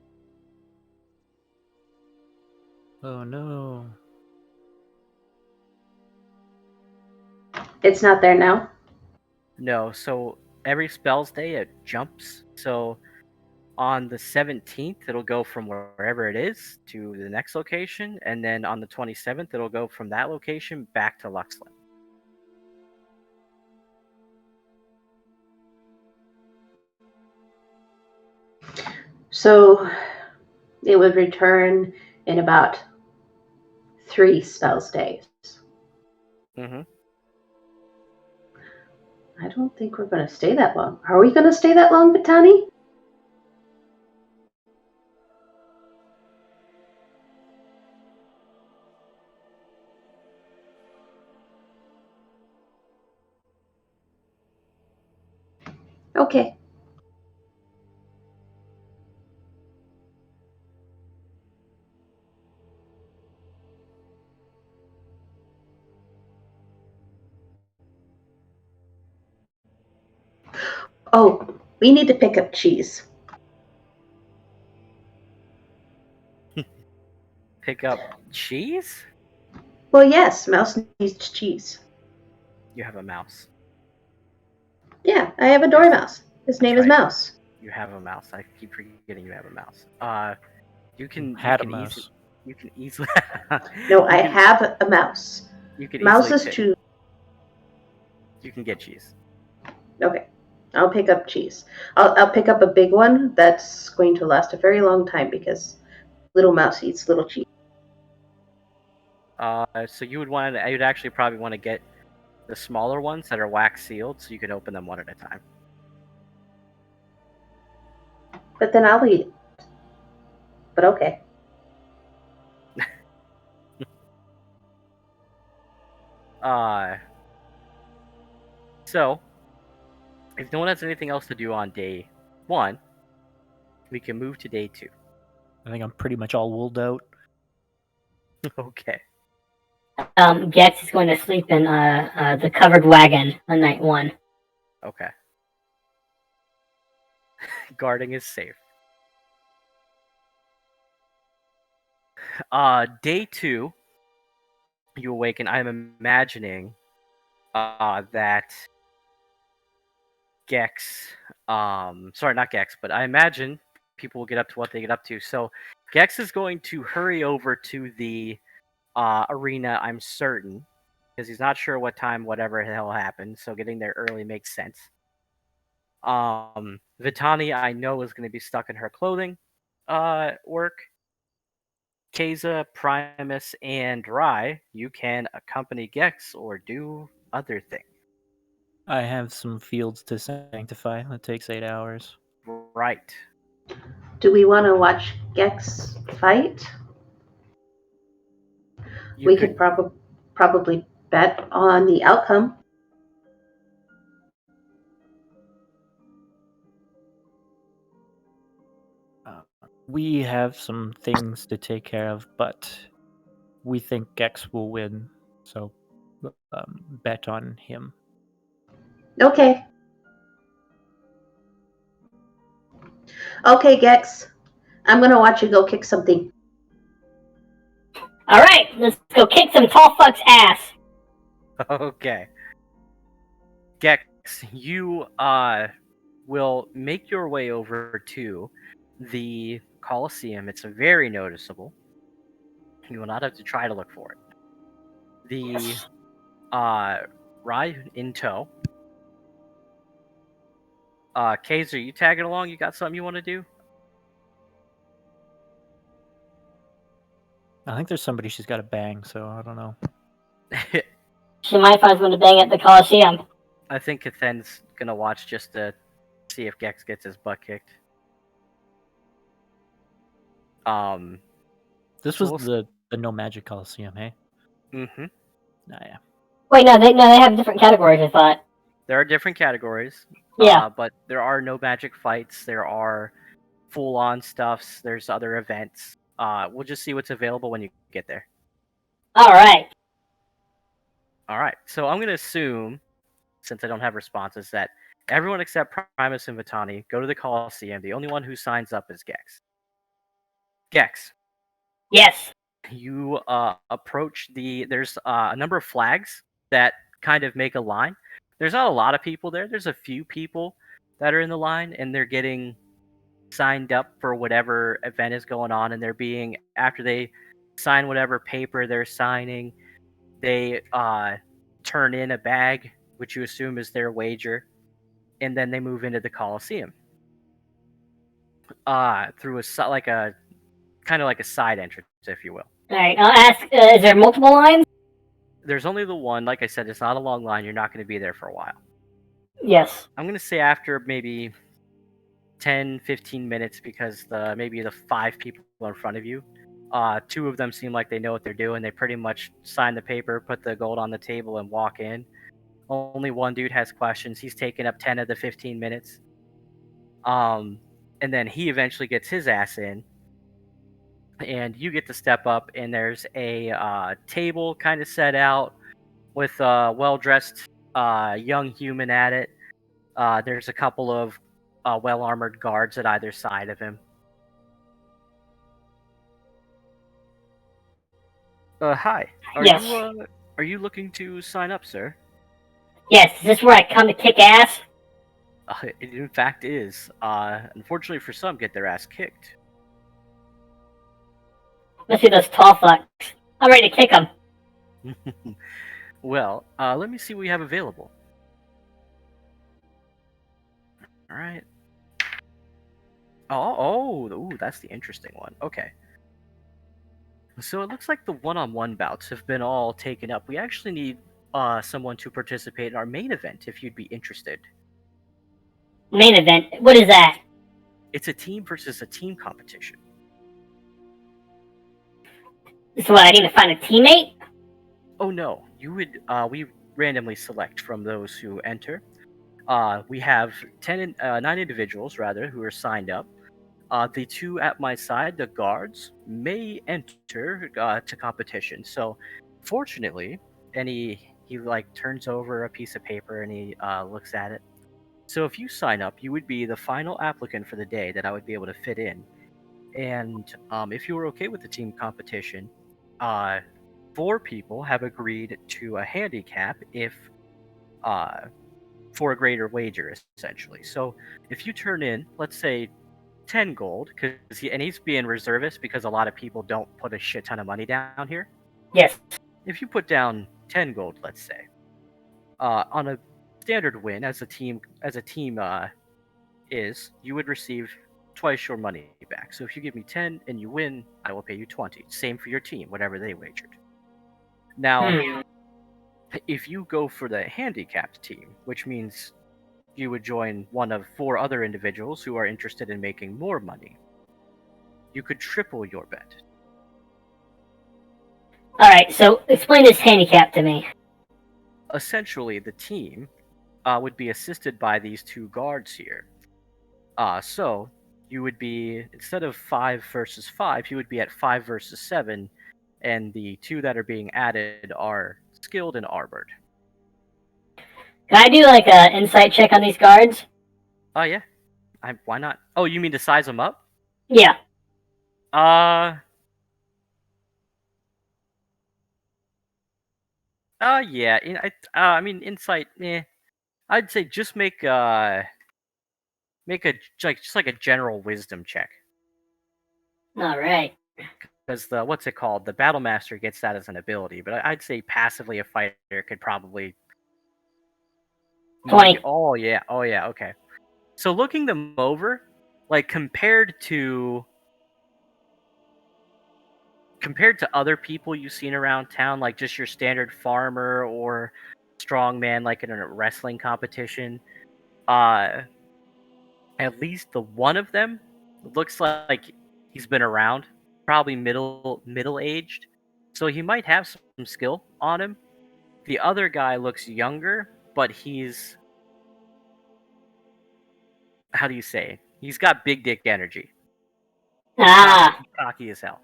Oh no. It's not there now. No, so every Spells Day it jumps. So on the 17th, it'll go from wherever it is to the next location, and then on the 27th, it'll go from that location back to Luxland. So it would return in about 3 spells days. Mm-hmm. I don't think we're going to stay that long. Are we going to stay that long, Batani? Okay. Oh, we need to pick up cheese. Pick up cheese? Well, yes, Mouse needs cheese. You have a mouse. Yeah, I have a dormouse. His name is right. Mouse. You have a mouse. I keep forgetting you have a mouse. You can Mouse. you can easily No, I have a mouse. you can Mouse easily is pick, too. you can get cheese. Okay, I'll pick up cheese. I'll pick up a big one that's going to last a very long time because little mouse eats little cheese. So you would actually probably want to get the smaller ones that are wax sealed, so you can open them one at a time. But then I'll eat it. But okay. So if no one has anything else to do on day 1, we can move to day 2. I think I'm pretty much all wooled out. Okay. Gex is going to sleep in the covered wagon on night 1. Okay. Guarding is safe. Day 2, you awaken. I'm imagining that Gex, sorry, not Gex, but I imagine people will get up to what they get up to. So Gex is going to hurry over to the arena, I'm certain, because he's not sure what time whatever the hell happened. So getting there early makes sense. Vitani, I know, is going to be stuck in her clothing work. Keza, Primus, and Rai, you can accompany Gex or do other things. I have some fields to sanctify. That takes 8 hours. Right. Do we want to watch Gex fight? We could probably bet on the outcome. We have some things to take care of, but we think Gex will win, so bet on him. Okay. Okay, Gex. I'm going to watch you go kick something. All right, let's go kick some tall fuck's ass. Okay. Gex, you will make your way over to the Colosseum. It's very noticeable. You will not have to try to look for it. The Rai in tow. Kaiser, you tagging along? You got something you want to do? I think there's somebody she's got to bang, so I don't know. She might find someone to bang at the Coliseum. I think Kathen's gonna watch just to see if Gex gets his butt kicked. This so was the No Magic Coliseum, hey? Mm-hmm. Nah, yeah. Wait, no, they have different categories, I thought. There are different categories. Yeah. But there are no magic fights. There are full-on stuffs. There's other events. We'll just see what's available when you get there. All right. All right. So I'm gonna assume, since I don't have responses, that everyone except Primus and Vitani go to the Coliseum. The only one who signs up is Gex. Gex, Yes. you approach the. There's a number of flags that kind of make a line. There's not a lot of people there. There's a few people that are in the line, and they're getting signed up for whatever event is going on, and they're being after they sign whatever paper they're signing, they turn in a bag, which you assume is their wager, and then they move into the Coliseum through like a kind of like a side entrance, if you will. All right. I'll ask. Is there multiple lines? There's only the one. Like I said, it's not a long line. You're not going to be there for a while. Yes. I'm going to say after maybe 10, 15 minutes, because maybe the 5 people in front of you, 2 of them seem like they know what they're doing. They pretty much sign the paper, put the gold on the table, and walk in. Only one dude has questions. He's taken up 10 of the 15 minutes. And then he eventually gets his ass in, and you get to step up, and there's a table kind of set out with a well-dressed young human at it. There's a couple of well-armored guards at either side of him. Hi. Yes. Are you looking to sign up, sir? Yes. Is this where I come to kick ass? It in fact is. Unfortunately for some, get their ass kicked. Let's see those tall fucks. I'm ready to kick them. Well, let me see what we have available. All right. Ooh, that's the interesting one. Okay. So it looks like the one-on-one bouts have been all taken up. We actually need someone to participate in our main event if you'd be interested. Main event. What is that? It's a team versus a team competition. So what? I need to find a teammate. Oh no, we randomly select from those who enter. We have 9 individuals rather who are signed up. The 2 at my side, the guards, may enter to competition. So, fortunately, and he like turns over a piece of paper and he looks at it. So if you sign up, you would be the final applicant for the day that I would be able to fit in. And if you were okay with the team competition, 4 people have agreed to a handicap if for a greater wager, essentially. So if you turn in, let's say, 10 gold, because he's being reservist because a lot of people don't put a shit ton of money down here. Yes. If you put down 10 gold, let's say, on a standard win as a team you would receive twice your money back. So if you give me 10 and you win, I will pay you 20. Same for your team, whatever they wagered. Now, if you go for the handicapped team, which means you would join one of 4 other individuals who are interested in making more money, you could triple your bet. All right. So explain this handicap to me. Essentially, the team would be assisted by these 2 guards here. So you would be, instead of 5 versus 5, you would be at 5 versus 7, and the 2 that are being added are skilled and armored. Can I do like an insight check on these guards? Oh yeah, why not? Oh, you mean to size them up? Yeah. Yeah. I mean, insight. I'd say just make a just like a general wisdom check. All right. Because what's it called? The battle master gets that as an ability, but I'd say passively a fighter could probably 20. Oh yeah. Okay. So looking them over, like compared to other people you've seen around town, like just your standard farmer or strongman, like in a wrestling competition, at least the one of them looks like he's been around, probably middle aged, so he might have some skill on him. The other guy looks younger, but he's how do you say? He's got big dick energy. Ah. Cocky as hell.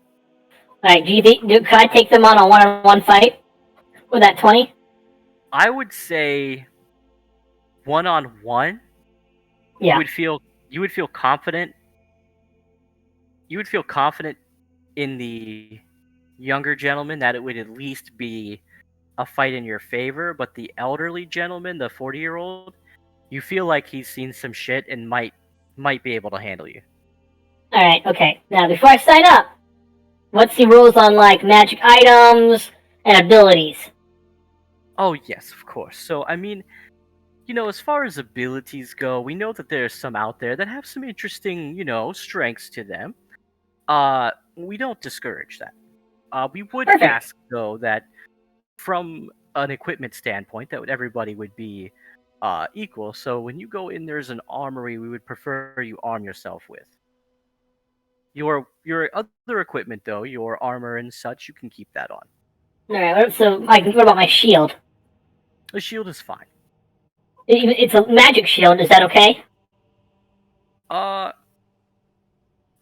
Alright, do you think could I take them on a one-on-one fight with that 20? I would say one-on-one. Yeah. You would feel confident. You would feel confident in the younger gentleman that it would at least be a fight in your favor, but the elderly gentleman, the 40-year-old, you feel like he's seen some shit and might be able to handle you. Alright, okay. Now, before I sign up, what's the rules on, like, magic items and abilities? Oh, yes, of course. So, I mean, as far as abilities go, we know that there's some out there that have some interesting, strengths to them. We don't discourage that. We would Perfect. ask, though, that from an equipment standpoint, that everybody would be equal. So when you go in, there's an armory we would prefer you arm yourself with. Your other equipment, though, your armor and such, you can keep that on. Alright, so, like, what about my shield? The shield is fine. It's a magic shield, is that okay?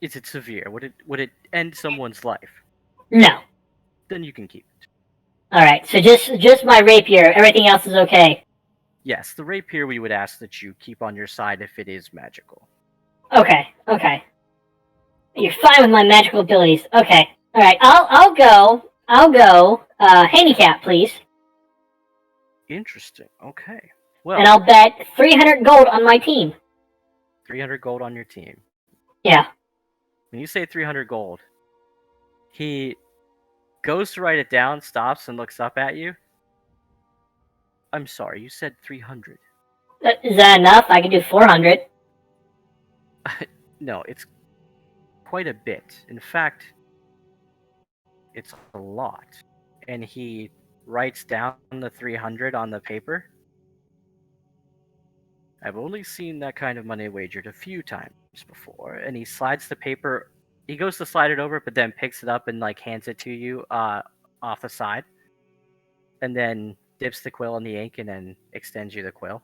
Is it severe? Would it end someone's life? No. Then you can keep it. Alright, so just my rapier, everything else is okay. Yes, the rapier we would ask that you keep on your side if it is magical. Okay. You're fine with my magical abilities. Okay. Alright, I'll go, handicap, please. Interesting. Okay. Well, And I'll bet 300 gold on my team. 300 gold on your team. Yeah. When you say 300 gold, he goes to write it down, stops, and looks up at you. I'm sorry, you said 300. Is that enough? I can do 400. No, it's quite a bit. In fact, it's a lot. And he writes down the 300 on the paper. I've only seen that kind of money wagered a few times before. And he slides the paper. He goes to slide it over, but then picks it up and hands it to you off the side. And then dips the quill in the ink and then extends you the quill.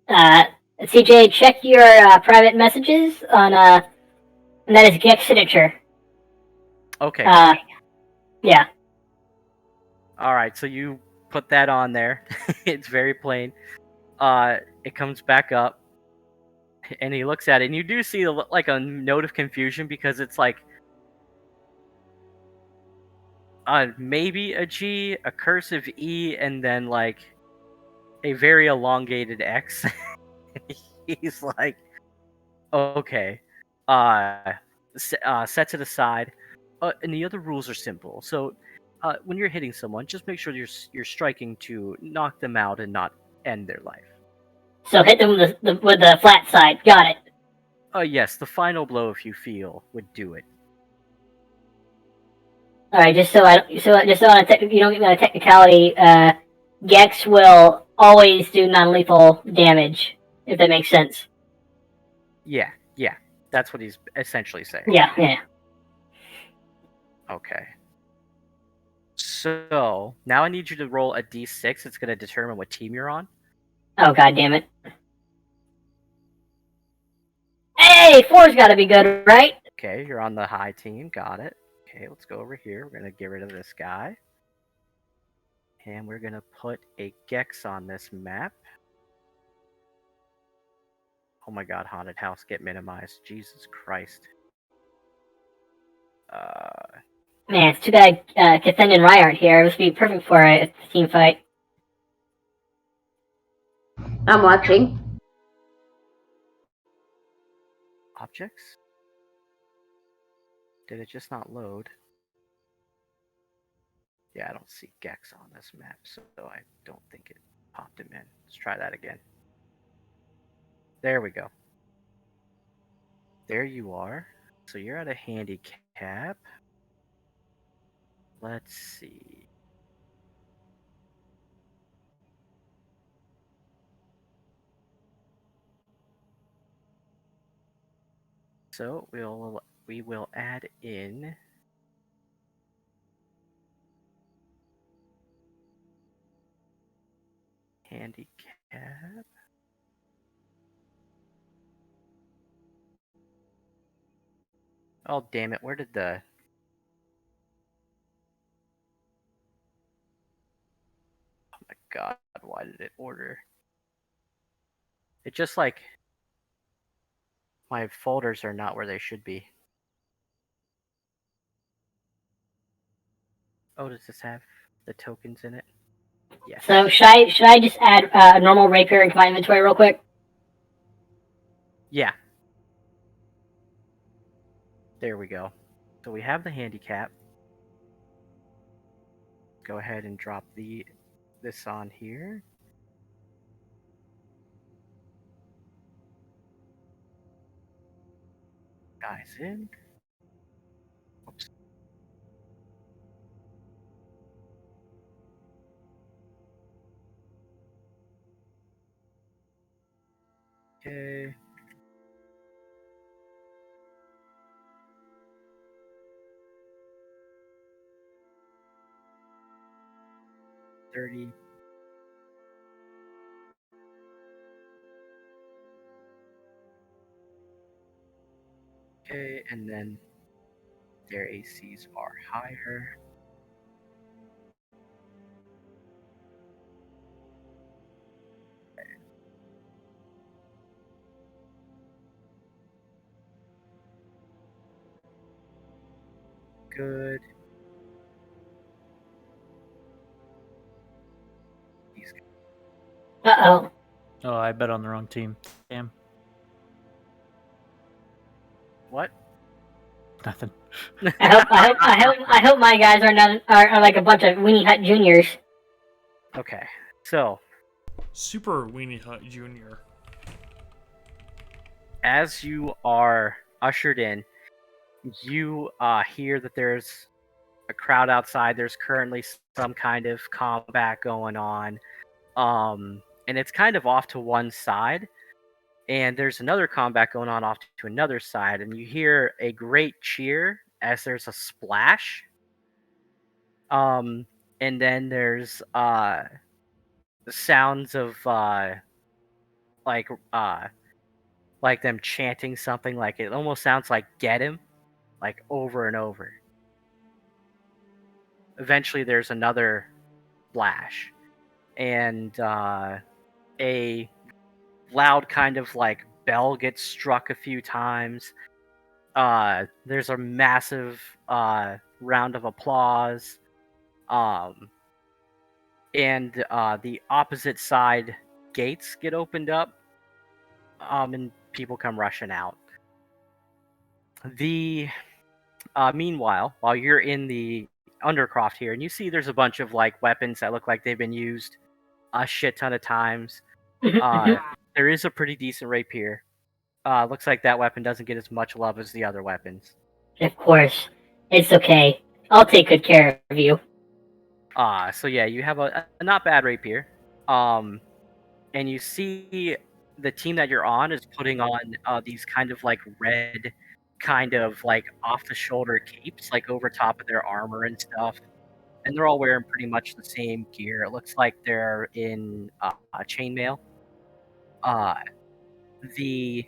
CJ, check your private messages on and that is Gek's signature. Okay. Yeah. All right, so you put that on there. It's very plain. It comes back up, and he looks at it, and you do see a note of confusion because it's maybe a G, a cursive E, and then a very elongated X. He's like, okay, sets it aside. And the other rules are simple. So, when you're hitting someone, just make sure you're striking to knock them out and not end their life. So hit them with the flat side. Got it. Yes, the final blow, if you feel, would do it. All right, just so on you don't get me on a technicality. Gex will always do non-lethal damage, if that makes sense. Yeah, that's what he's essentially saying. Yeah. Okay. So now I need you to roll a d6. It's going to determine what team you're on. Oh, god damn it. Hey, 4's got to be good, right? Okay, you're on the high team. Got it. Okay, let's go over here. We're going to get rid of this guy. And we're going to put a Gex on this map. Oh my god, haunted house, get minimized. Jesus Christ. Man, it's too bad Cathen and Rye aren't here. This would be perfect for a team fight. I'm watching. Objects? Did it just not load? Yeah, I don't see Gex on this map, so I don't think it popped him in. Let's try that again. There we go. There you are. So you're at a handicap. Let's see. So we will add in handicap. Oh, damn it. Where did the... Oh my god, why did it order? It just like... My folders are not where they should be. Oh, does this have the tokens in it? Yes. So should I just add a normal rapier into my inventory real quick? Yeah. There we go. So we have the handicap. Go ahead and drop this on here. Guys in. Oops. Okay. $30. Okay, and then their ACs are higher. Good. These guys. Uh-oh. Oh, I bet on the wrong team. Damn. What? Nothing. I hope my guys are like a bunch of Weenie Hut juniors. Okay, so Super Weenie Hut Jr. as you are ushered in, you hear that there's a crowd outside. There's currently some kind of combat going on, and it's kind of off to one side. And there's another combat going on off to another side, and you hear a great cheer as there's a splash. And then there's the sounds of like them chanting something. Like it almost sounds like "get him," like over and over. Eventually, there's another splash, and a loud kind of like bell gets struck a few times. There's a massive round of applause. And the opposite side gates get opened up. And people come rushing out. Meanwhile, while you're in the Undercroft here, and you see there's a bunch of like weapons that look like they've been used a shit ton of times. There is a pretty decent rapier. Looks like that weapon doesn't get as much love as the other weapons. Of course. It's okay. I'll take good care of you. So yeah, you have a not bad rapier. And you see the team that you're on is putting on these kind of like red, kind of like off the shoulder capes, like over top of their armor and stuff. And they're all wearing pretty much the same gear. It looks like they're in chainmail. The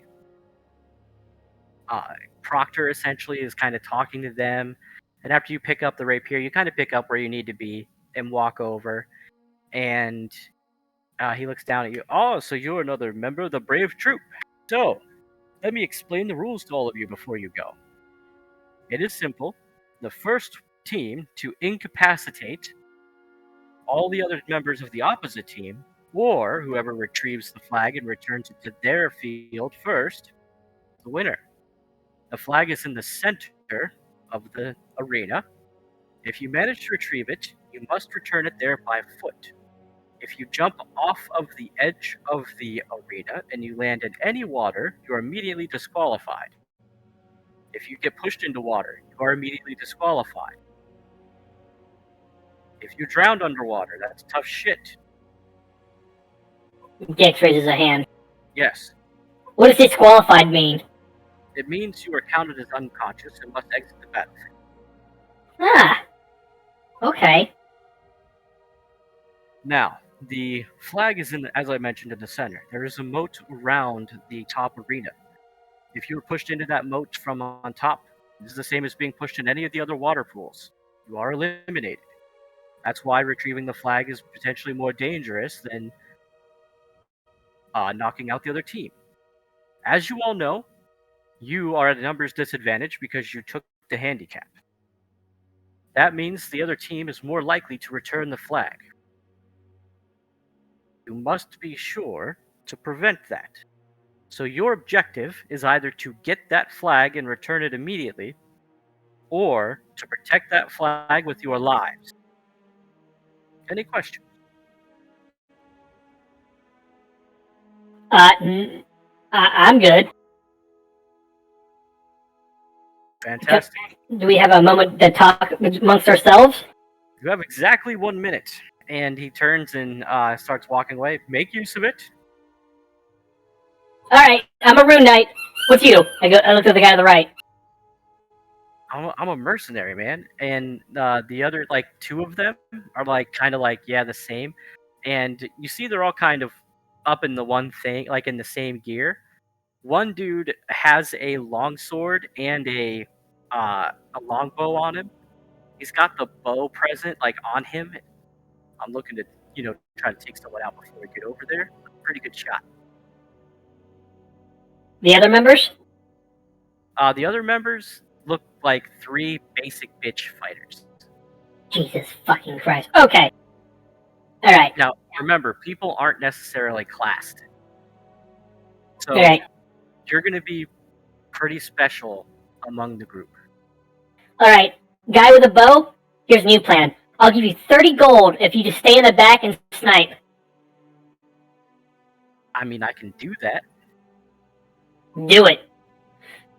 Proctor essentially is kind of talking to them, and after you pick up the rapier, you kind of pick up where you need to be and walk over. And he looks down at you. Oh, so you're another member of the brave troop. So, let me explain the rules to all of you before you go. It is simple. The first team to incapacitate all the other members of the opposite team, or whoever retrieves the flag and returns it to their field first, is the winner. The flag is in the center of the arena. If you manage to retrieve it, you must return it there by foot. If you jump off of the edge of the arena and you land in any water, you are immediately disqualified. If you get pushed into water, you are immediately disqualified. If you drowned underwater, that's tough shit. Dex raises a hand. Yes. What does disqualified mean? It means you are counted as unconscious and must exit the battlefield. Ah. Okay. Now, the flag is as I mentioned, in the center. There is a moat around the top arena. If you were pushed into that moat from on top, This is the same as being pushed in any of the other water pools. You are eliminated. That's why retrieving the flag is potentially more dangerous than knocking out the other team. As you all know, you are at a numbers disadvantage because you took the handicap. That means the other team is more likely to return the flag. You must be sure to prevent that. So your objective is either to get that flag and return it immediately, or to protect that flag with your lives. Any questions? I'm good. Fantastic. Do we have a moment to talk amongst ourselves? You have exactly 1 minute. And he turns and starts walking away. Make use of it. All right, I'm a rune knight. What's you? I look at the guy to the right. I'm a mercenary, man. And the other, like, two of them are, like, kind of like, yeah, the same. And you see they're all kind of up in the one thing, like, in the same gear. One dude has a longsword and a longbow on him. He's got the bow present, like, on him. I'm looking to, try to take someone out before we get over there. Pretty good shot. The other members? The other members look like 3 basic bitch fighters. Jesus fucking Christ. Okay. All right. Now, remember, people aren't necessarily classed. So, All right. you're going to be pretty special among the group. All right. Guy with a bow, here's a new plan. I'll give you 30 gold if you just stay in the back and snipe. I mean, I can do that. Do it.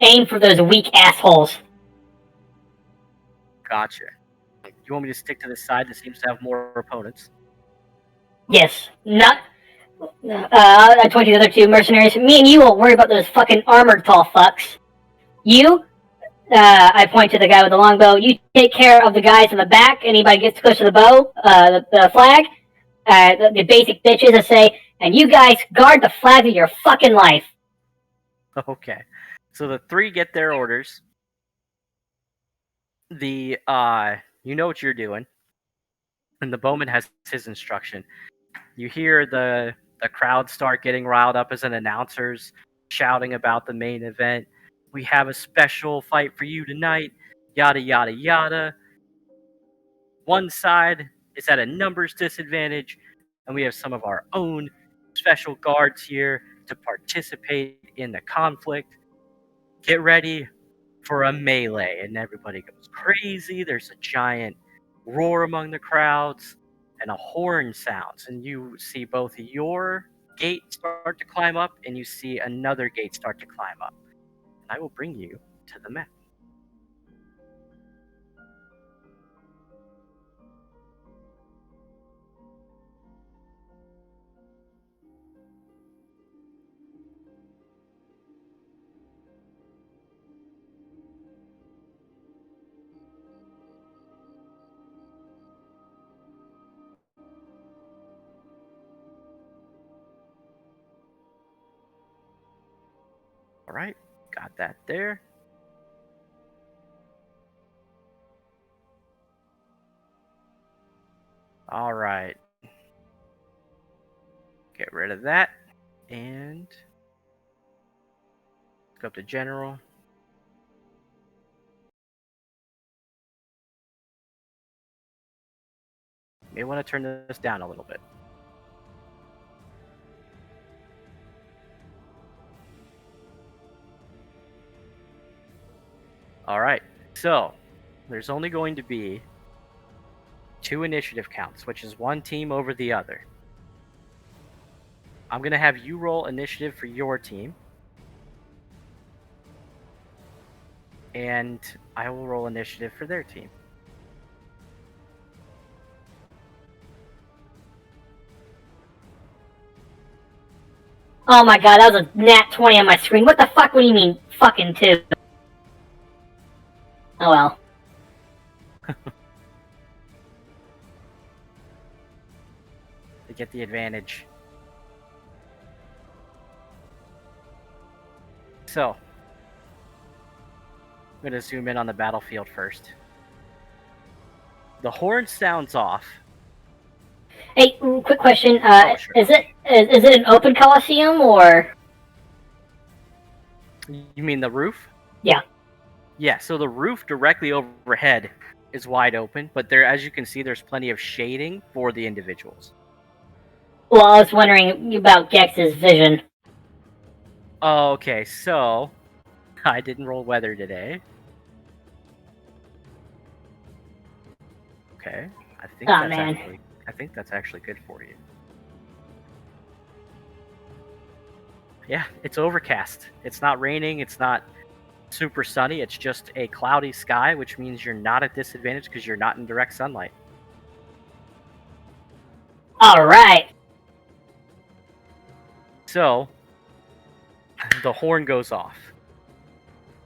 Aim for those weak assholes. Gotcha. You want me to stick to the side that seems to have more opponents? Yes. Not. I told you the other 2 mercenaries. Me and you won't worry about those fucking armored tall fucks. You, I point to the guy with the longbow. You take care of the guys in the back. Anybody gets close to the bow, the flag, the basic bitches, I say, and you guys guard the flag of your fucking life. Okay. So the 3 get their orders. You know what you're doing. And the bowman has his instruction. You hear the crowd start getting riled up as an announcers shouting about the main event. We have a special fight for you tonight. Yada, yada, yada. One side is at a numbers disadvantage, and we have some of our own special guards here to participate in the conflict. Get ready for a melee, and everybody goes crazy. There's a giant roar among the crowds, and a horn sounds, and you see both your gate start to climb up, and you see another gate start to climb up. And I will bring you to the map. All right, got that there. All right. Get rid of that. And let's go up to general. May want to turn this down a little bit. All right. So there's only going to be 2 initiative counts, which is one team over the other. I'm going to have you roll initiative for your team. And I will roll initiative for their team. Oh my god, that was a nat 20 on my screen. What the fuck? What do you mean, fucking 2? Oh well. To get the advantage. So, I'm going to zoom in on the battlefield first. The horn sounds off. Hey, quick question. Oh, sure. Is it an open coliseum or? You mean the roof? Yeah. Yeah, so the roof directly overhead is wide open, but there, as you can see, there's plenty of shading for the individuals. Well, I was wondering about Gex's vision. Okay, so I didn't roll weather today. Okay, I think Aw, that's man. actually good for you. Yeah, it's overcast. It's not raining. It's not super sunny. It's just a cloudy sky, which means you're not at disadvantage because you're not in direct sunlight. All right. So, the horn goes off.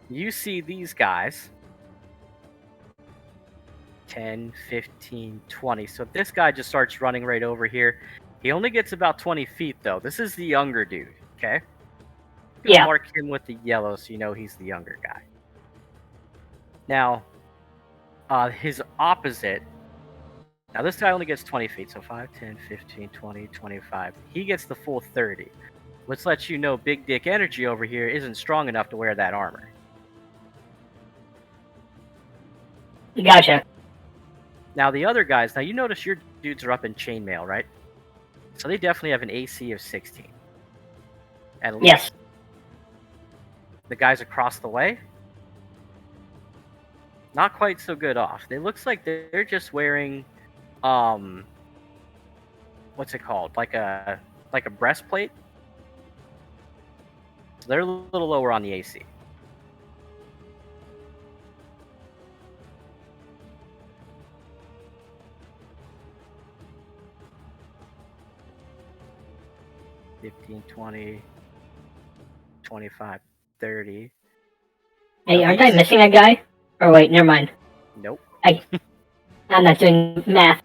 You see these guys. 10, 15, 20. So this guy just starts running right over here. He only gets about 20 feet, though. This is the younger dude, okay? Yeah. Mark him with the yellow so you know he's the younger guy. Now, his opposite. Now, this guy only gets 20 feet. So 5, 10, 15, 20, 25. He gets the full 30. Let's let you know Big Dick Energy over here isn't strong enough to wear that armor. Gotcha. Now, the other guys, now you notice your dudes are up in chainmail, right? So they definitely have an AC of 16. At least. Yes. The guys across the way, not quite so good off. It looks like they're just wearing, what's it called? Like a breastplate. So they're a little lower on the AC. $15, $20, $25, $30. Hey, aren't I missing a guy? Or wait, never mind. Nope. I'm not doing math.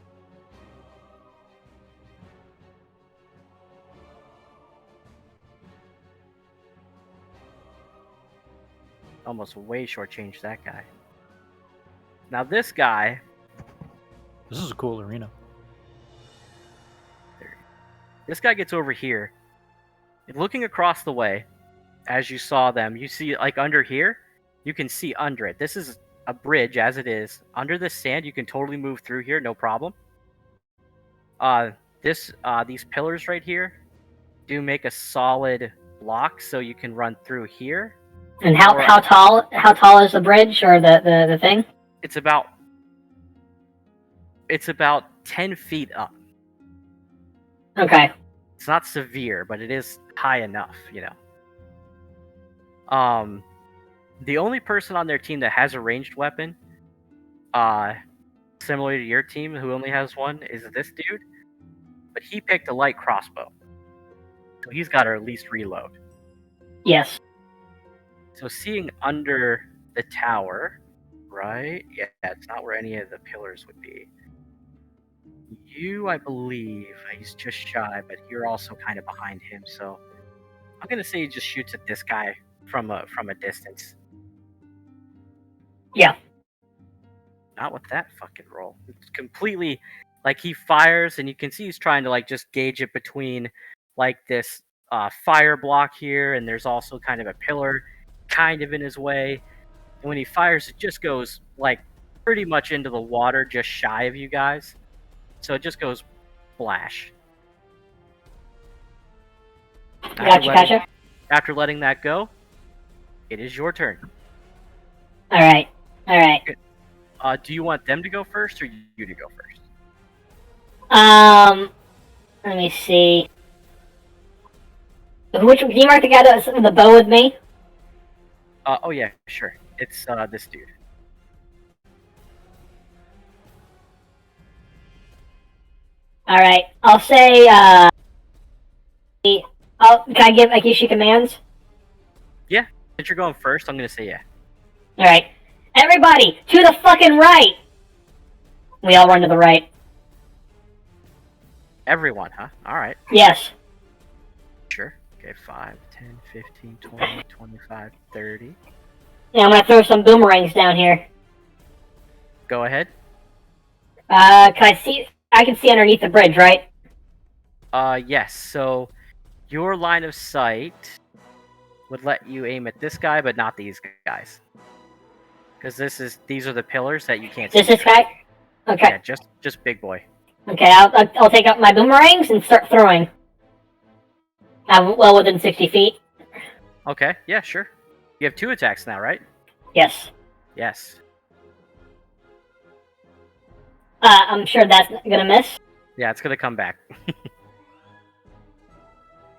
Almost way shortchanged that guy. Now this guy, This is a cool arena. this guy gets over here. Looking across the way, as you saw them, you see like under here, you can see under it. This is a bridge as it is. Under the sand, you can totally move through here, no problem. These pillars right here do make a solid block, so you can run through here. And how tall is the bridge or the thing? It's about 10 feet up. Okay. It's not severe, but it is high enough, you know. The only person on their team that has a ranged weapon, similar to your team, who only has one, is this dude. But he picked a light crossbow, so he's got to at least reload. Yes. So seeing under the tower, right? Yeah, it's not where any of the pillars would be. You, I believe, he's just shy, but you're also kind of behind him, so I'm gonna say he just shoots at this guy from a distance. Yeah. Not with that fucking roll. It's completely like he fires, and you can see he's trying to like just gauge it between like this fire block here, and there's also kind of a pillar kind of in his way. And when he fires, it just goes like pretty much into the water, just shy of you guys. So it just goes splash. Gotcha. After letting that go, it is your turn. All right. Do you want them to go first or you to go first? Let me see. Which can you mark the guy that's in the bow with me? Oh yeah, sure. It's this dude. All right. I'll say. Can I give Akishi commands? Yeah. Since you're going first, I'm gonna say yeah. All right. Everybody to the fucking right. We all run to the right. Everyone, huh? All right. Yes. Sure. Okay, 5, 10, 15, 20, 25, 30. Yeah, I'm gonna throw some boomerangs down here. Go ahead. Can I see? I can see underneath the bridge, right? Yes. So your line of sight would let you aim at this guy, but not these guys, because these are the pillars that you can't see. Just this guy? Okay. Yeah, just big boy. Okay, I'll take out my boomerangs and start throwing. I'm well within 60 feet. Okay, yeah, sure. You have 2 attacks now, right? Yes. Yes. I'm sure that's gonna miss. Yeah, it's gonna come back.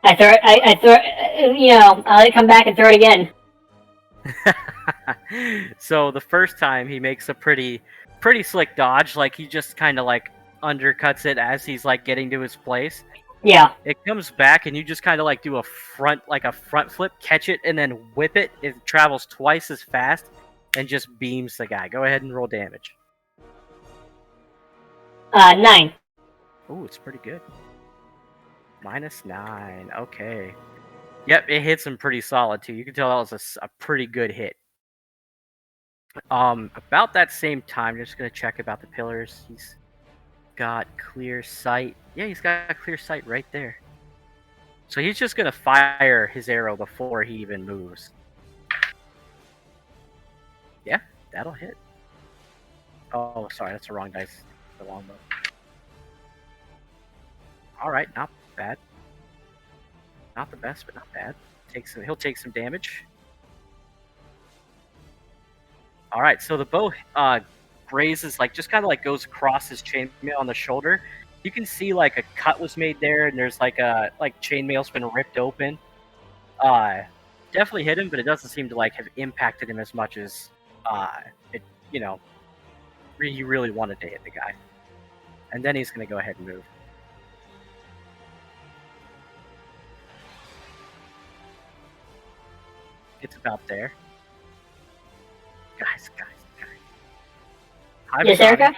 I throw it. I throw it. I'll let it come back and throw it again. So the first time he makes a pretty slick dodge, like he just kind of like undercuts it as he's like getting to his place. Yeah. It comes back and you just kind of like do a front flip, catch it, and then whip it. It travels twice as fast and just beams the guy. Go ahead and roll damage. 9. Ooh, it's pretty good. -9. Okay. Yep, it hits him pretty solid too. You can tell that was a pretty good hit. About that same time, just gonna check about the pillars. He's got clear sight. Yeah, he's got clear sight right there. So he's just gonna fire his arrow before he even moves. Yeah, that'll hit. Oh, sorry, that's the wrong dice. The longbow. All right, not bad. Not the best, but not bad. He'll take some damage. All right, so the bow grazes, like just kind of like goes across his chainmail on the shoulder. You can see like a cut was made there, and there's like chainmail's been ripped open. Definitely hit him, but it doesn't seem to like have impacted him as much as it. He really wanted to hit the guy, and then he's gonna go ahead and move. It's about there. Guys. Yes, Erica?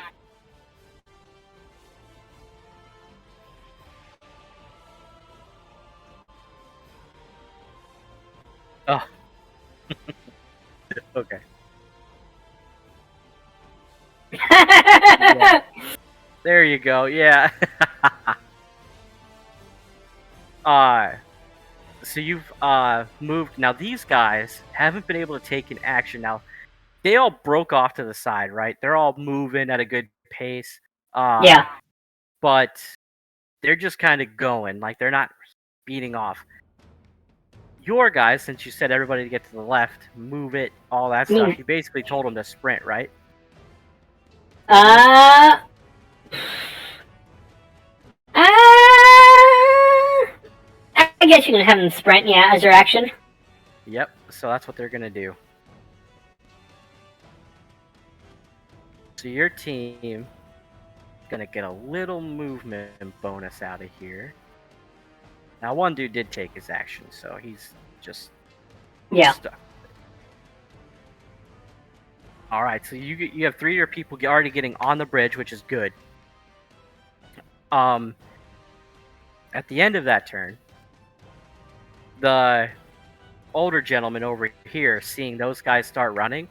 Oh. Okay. Yeah. There you go. Yeah. So you've moved. Now these guys haven't been able to take an action. Now they all broke off to the side, right? They're all moving at a good pace. Yeah. But they're just kind of going, like they're not beating off. Your guys, since you said everybody to get to the left, move it, all that stuff. You basically told them to sprint, right? I guess you can have them sprint, yeah, as their action. Yep, so that's what they're gonna do. So your team gonna get a little movement bonus out of here. Now one dude did take his action, so he's just stuck. Alright, so you have 3 of your people already getting on the bridge, which is good. At the end of that turn, the older gentleman over here, seeing those guys start running,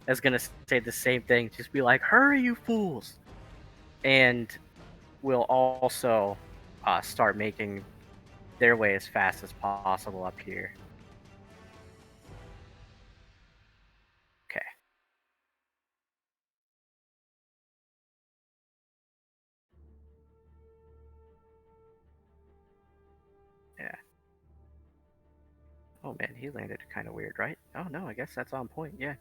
is gonna say the same thing. Just be like, "Hurry, you fools!" And will also start making their way as fast as possible up here. Okay. Yeah. Oh man, he landed kind of weird, right? Oh no, I guess that's on point. Yeah.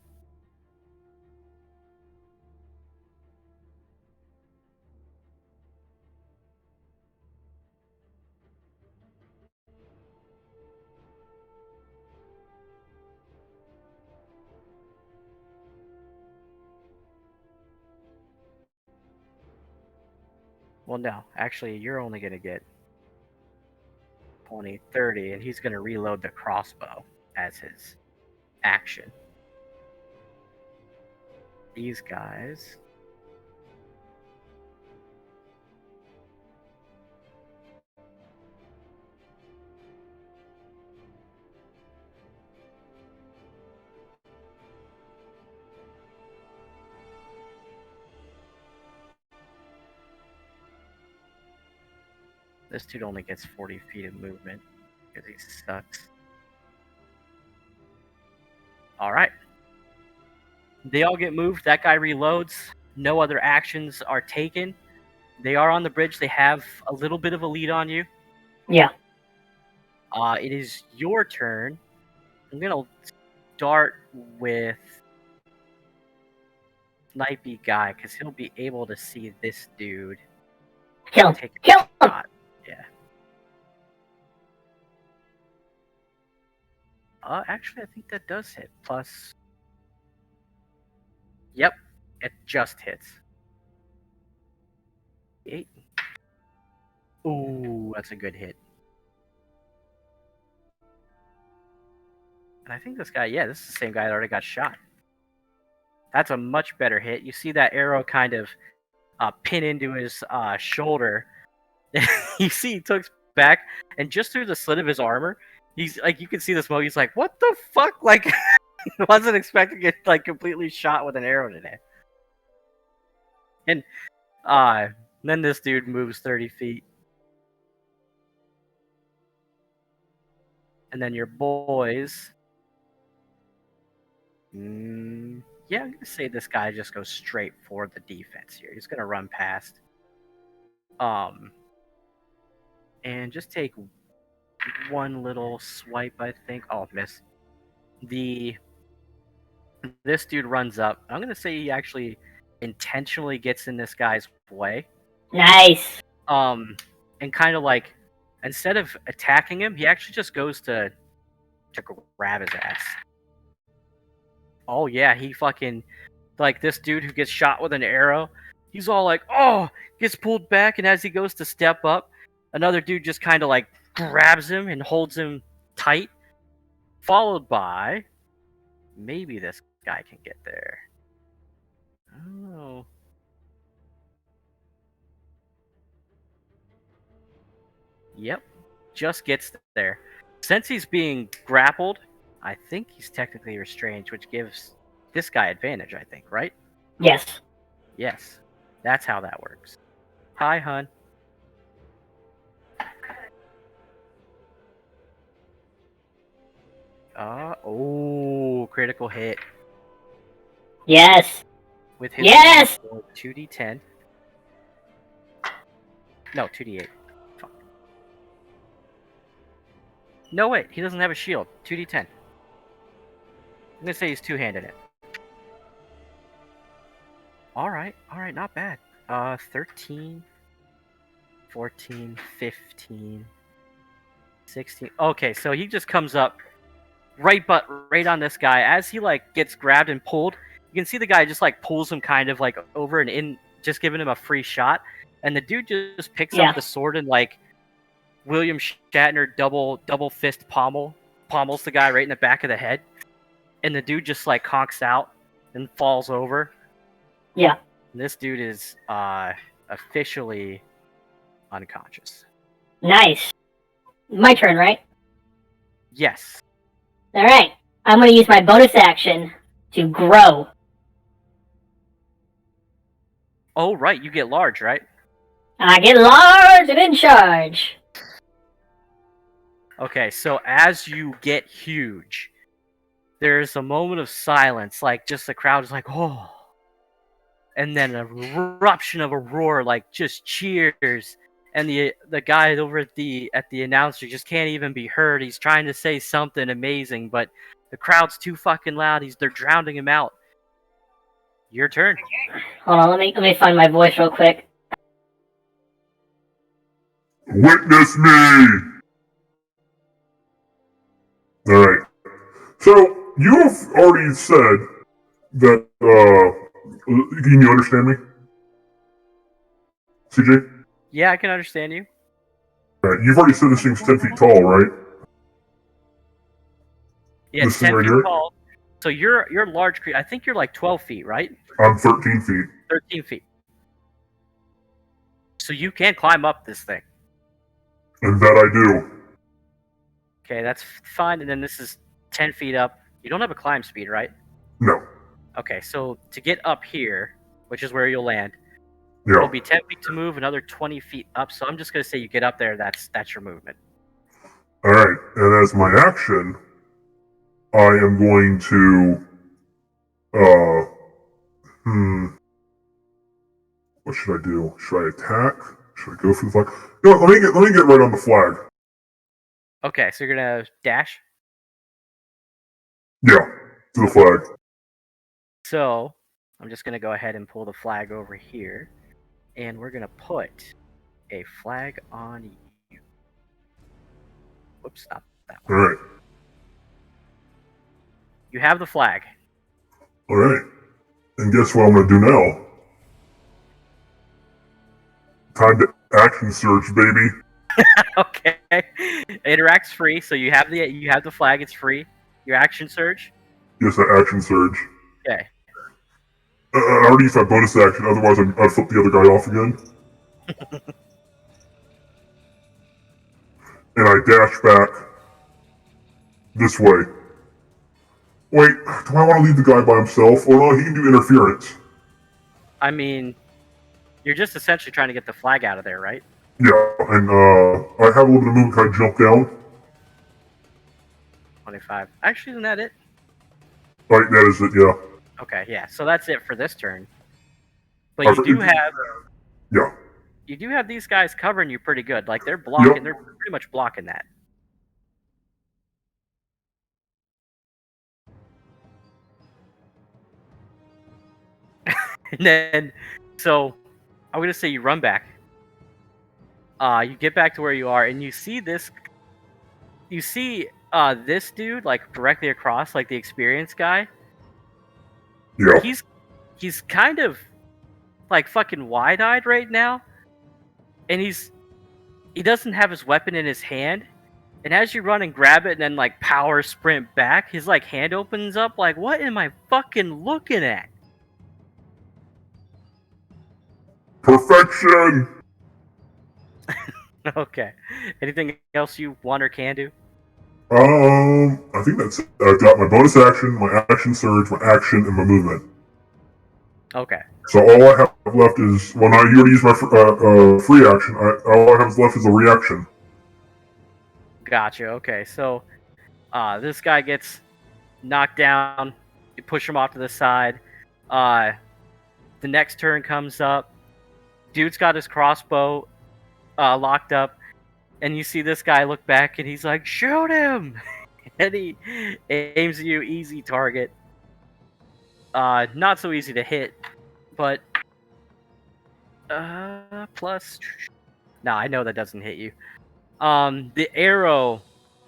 Well, no, actually, you're only gonna get 20, 30, and he's gonna reload the crossbow as his action. These guys. This dude only gets 40 feet of movement because he sucks. All right. They all get moved. That guy reloads. No other actions are taken. They are on the bridge. They have a little bit of a lead on you. Yeah. It is your turn. I'm gonna start with Snipey guy because he'll be able to see this dude. Kill him. Take a Kill him. shot. Yeah. Actually, I think that does hit. Plus. Yep, it just hits. 8. Ooh, that's a good hit. And I think this guy, yeah, this is the same guy that already got shot. That's a much better hit. You see that arrow kind of pin into his shoulder. You see he took back, and just through the slit of his armor, he's like, you can see the smoke. He's like, what the fuck? Like, wasn't expecting to get like completely shot with an arrow today. And then this dude moves 30 feet. And then your boys. Yeah, I'm gonna say this guy just goes straight for the defense here. He's gonna run past. And just take one little swipe, I think. Oh, miss. This dude runs up. I'm gonna say he actually intentionally gets in this guy's way. Nice. And kind of like, instead of attacking him, he actually just goes to grab his ass. Oh yeah, he fucking, like, this dude who gets shot with an arrow, he's all like, oh, gets pulled back, and as he goes to step up, another dude just kind of like grabs him and holds him tight, followed by, maybe this guy can get there. Oh. Yep, just gets there. Since he's being grappled, I think he's technically restrained, which gives this guy advantage, I think, right? Yes. Yes, that's how that works. Hi, hun. Oh, critical hit. Yes. With his Yes! 2d10. No, 2d8. Fuck. No, wait, he doesn't have a shield. 2d10. I'm gonna say he's two-handed it. Alright, not bad. 13, 14, 15, 16. Okay, so he just comes up right on this guy. As he like gets grabbed and pulled, you can see the guy just like pulls him kind of like over and in, just giving him a free shot. And the dude just picks up the sword and like William Shatner double fist pummels the guy right in the back of the head. And the dude just like conks out and falls over. Yeah. And this dude is officially unconscious. Nice. My turn, right? Yes. Alright. I'm going to use my bonus action to grow. Oh, right. You get large, right? I get large and in charge. Okay, so as you get huge, there's a moment of silence. Like, just the crowd is like, oh. And then an eruption of a roar, like, just cheers. And the guy over at the announcer just can't even be heard. He's trying to say something amazing, but the crowd's too fucking loud. They're drowning him out. Your turn. Hold on, let me find my voice real quick. Witness me! Alright. So, you've already said that, can you understand me? CJ? Yeah, I can understand you. Alright, you've already said this thing's 10 feet tall, right? Yeah, This 10 thing right feet here? tall. So you're large creature. I think you're like 12 feet, right? I'm 13 feet. 13 feet. So you can climb up this thing. And that I do. Okay, that's fine. And then this is 10 feet up. You don't have a climb speed, right? No. Okay, so to get up here, which is where you'll land, It'll Yeah. be 10 feet to move, another 20 feet up. So I'm just gonna say you get up there. That's your movement. All right. And as my action, I am going to. What should I do? Should I attack? Should I go for the flag? No, let me get right on the flag. Okay, so you're gonna dash. Yeah, to the flag. So I'm just gonna go ahead and pull the flag over here, and we're gonna put a flag on you. Whoops, not that All one. right. You have the flag. All right. And guess what I'm gonna do now? Time to action surge, baby. Okay. Interact's free, so you have the flag. It's free. Your action surge. Yes, that action surge. Okay. I already used my bonus action, otherwise I'd flip the other guy off again. And I dash back this way. Wait, do I want to leave the guy by himself? Or no, he can do interference. I mean, you're just essentially trying to get the flag out of there, right? Yeah, and I have a little bit of movement. Can I jump down? 25. Actually, isn't that it? Right, that is it, yeah. Okay, yeah. So that's it for this turn. But you do have Yeah. you do have these guys covering you pretty good. Like they're blocking. Yep. They're pretty much blocking that. And then, so I'm gonna say you run back. You get back to where you are, and you see this. You see this dude like directly across, like the experienced guy. Yeah. He's kind of like fucking wide-eyed right now, and he doesn't have his weapon in his hand. And as you run and grab it, and then like power sprint back, his like hand opens up. Like, what am I fucking looking at? Perfection! Okay. Anything else you want or can do? I think that's it. I've got my bonus action, my action surge, my action, and my movement. Okay. So all I have left is, well, now you already used my free action. All I have left is a reaction. Gotcha. Okay. So, this guy gets knocked down. You push him off to the side. The next turn comes up. Dude's got his crossbow locked up, and you see this guy look back, and he's like, "Shoot him!" And he aims at you, easy target. Not so easy to hit, but plus. No, I know that doesn't hit you. The arrow,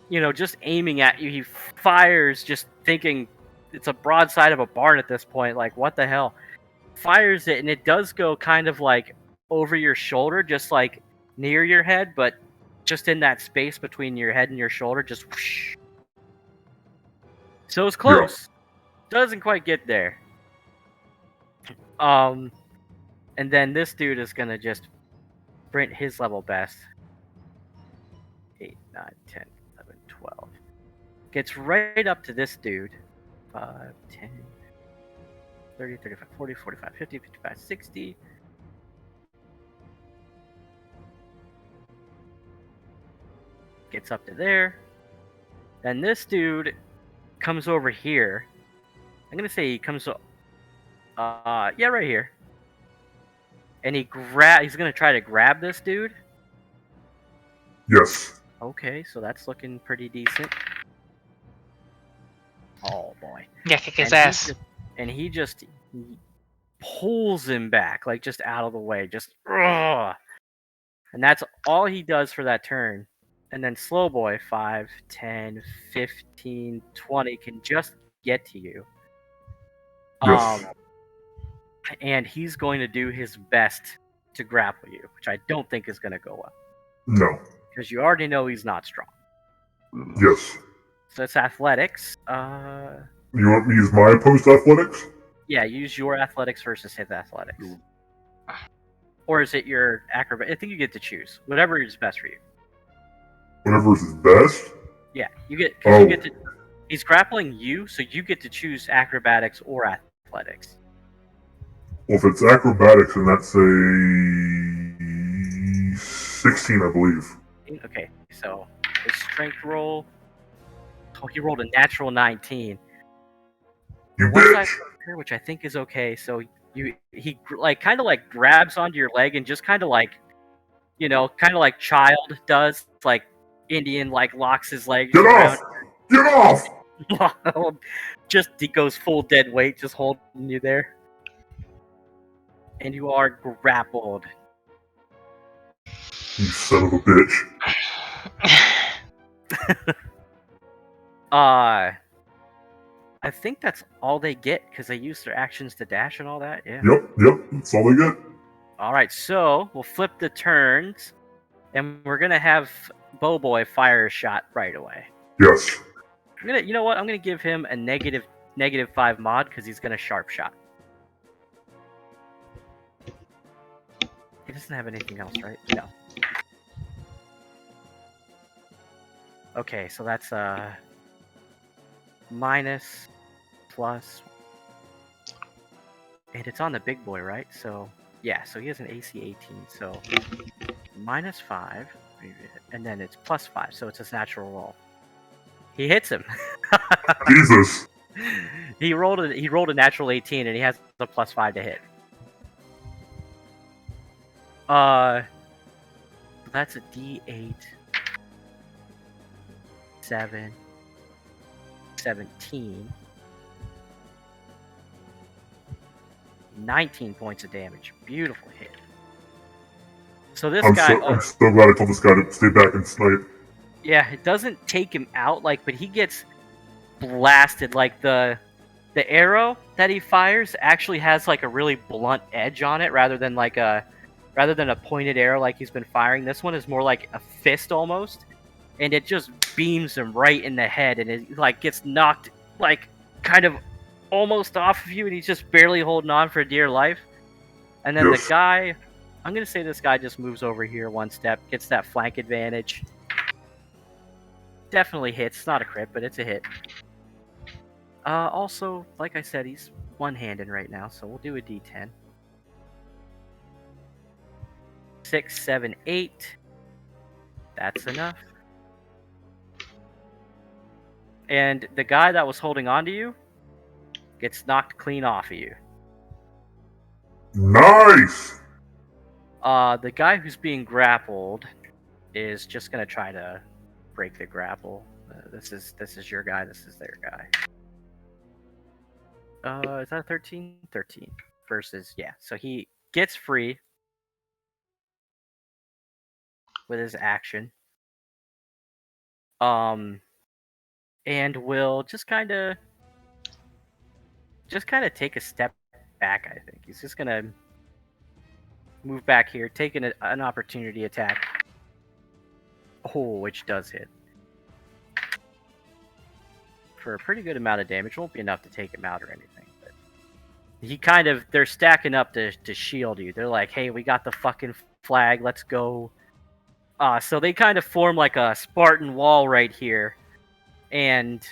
just aiming at you, he fires, just thinking it's a broadside of a barn at this point. Like, what the hell? Fires it, and it does go kind of like over your shoulder, just like near your head, but just in that space between your head and your shoulder, just whoosh. So it's close. Doesn't quite get there. And then this dude is gonna just sprint his level best. 8, 9, 10, 11, 12. Gets right up to this dude. 5, 10, 30, 35, 40, 45, 50, 55, 60. Gets up to there. Then this dude comes over here. I'm gonna say he comes right here. And he's gonna try to grab this dude. Yes. Okay, so that's looking pretty decent. Oh boy. Yeah, kick his And ass. he just pulls him back, like just out of the way, just ugh. And that's all he does for that turn. And then Slow Boy, 5, 10, 15, 20 can just get to you. Yes. And he's going to do his best to grapple you, which I don't think is going to go well. No. Because you already know he's not strong. Yes. So it's athletics. You want me to use my opposed athletics? Yeah, use your athletics versus his athletics. Or is it your acrobat? I think you get to choose. Whatever is best for you. Whatever is best? Yeah, you get to. He's grappling you, so you get to choose acrobatics or athletics. Well, if it's acrobatics, then that's a 16, I believe. Okay, so his strength roll. Oh, he rolled a natural 19. You One side bitch! here, which I think is okay. So he like kind of like grabs onto your leg and just kind of like, you know, kind of like child does, like Indian like locks his legs Get around. off! Get off! Just he goes full dead weight, just holding you there, and you are grappled. You son of a bitch. I think that's all they get because they use their actions to dash and all that. Yeah. Yep, that's all they get. All right, so we'll flip the turns, and we're gonna have Bowboy fire a shot right away. Yes. You know what? I'm gonna give him a -5 mod because he's gonna sharp shot. He doesn't have anything else, right? No. Okay, so that's minus, plus, and it's on the big boy, right? So yeah, so he has an AC 18, so -5, and then it's +5, so it's his natural roll. He hits him. Jesus. He rolled a natural 18, and he has a +5 to hit. That's a D8, 7, 17, 19 points of damage. Beautiful hit. So this guy, I'm so glad I told this guy to stay back and snipe. yeah, it doesn't take him out, like, but he gets blasted. Like the arrow that he fires actually has like a really blunt edge on it, rather than a pointed arrow like he's been firing. This one is more like a fist almost, and it just beams him right in the head, and it like gets knocked like kind of almost off of you, and he's just barely holding on for dear life. And then Yes. the guy, I'm gonna say this guy just moves over here one step, gets that flank advantage. Definitely hits. It's not a crit, but it's a hit. Also, like I said, he's one-handed right now, so we'll do a D10. 6, 7, 8. That's enough. And the guy that was holding on to you gets knocked clean off of you. Nice! The guy who's being grappled is just gonna try to break the grapple. This is your guy. This is their guy. Is that a 13? 13 versus, yeah. So he gets free with his action. And will just kind of take a step back. I think he's just gonna move back here, take an opportunity attack. Oh, which does hit for a pretty good amount of damage. Won't be enough to take him out or anything, but they're stacking up to shield you. They're like, hey, we got the fucking flag, let's go. So they kind of form like a Spartan wall right here, and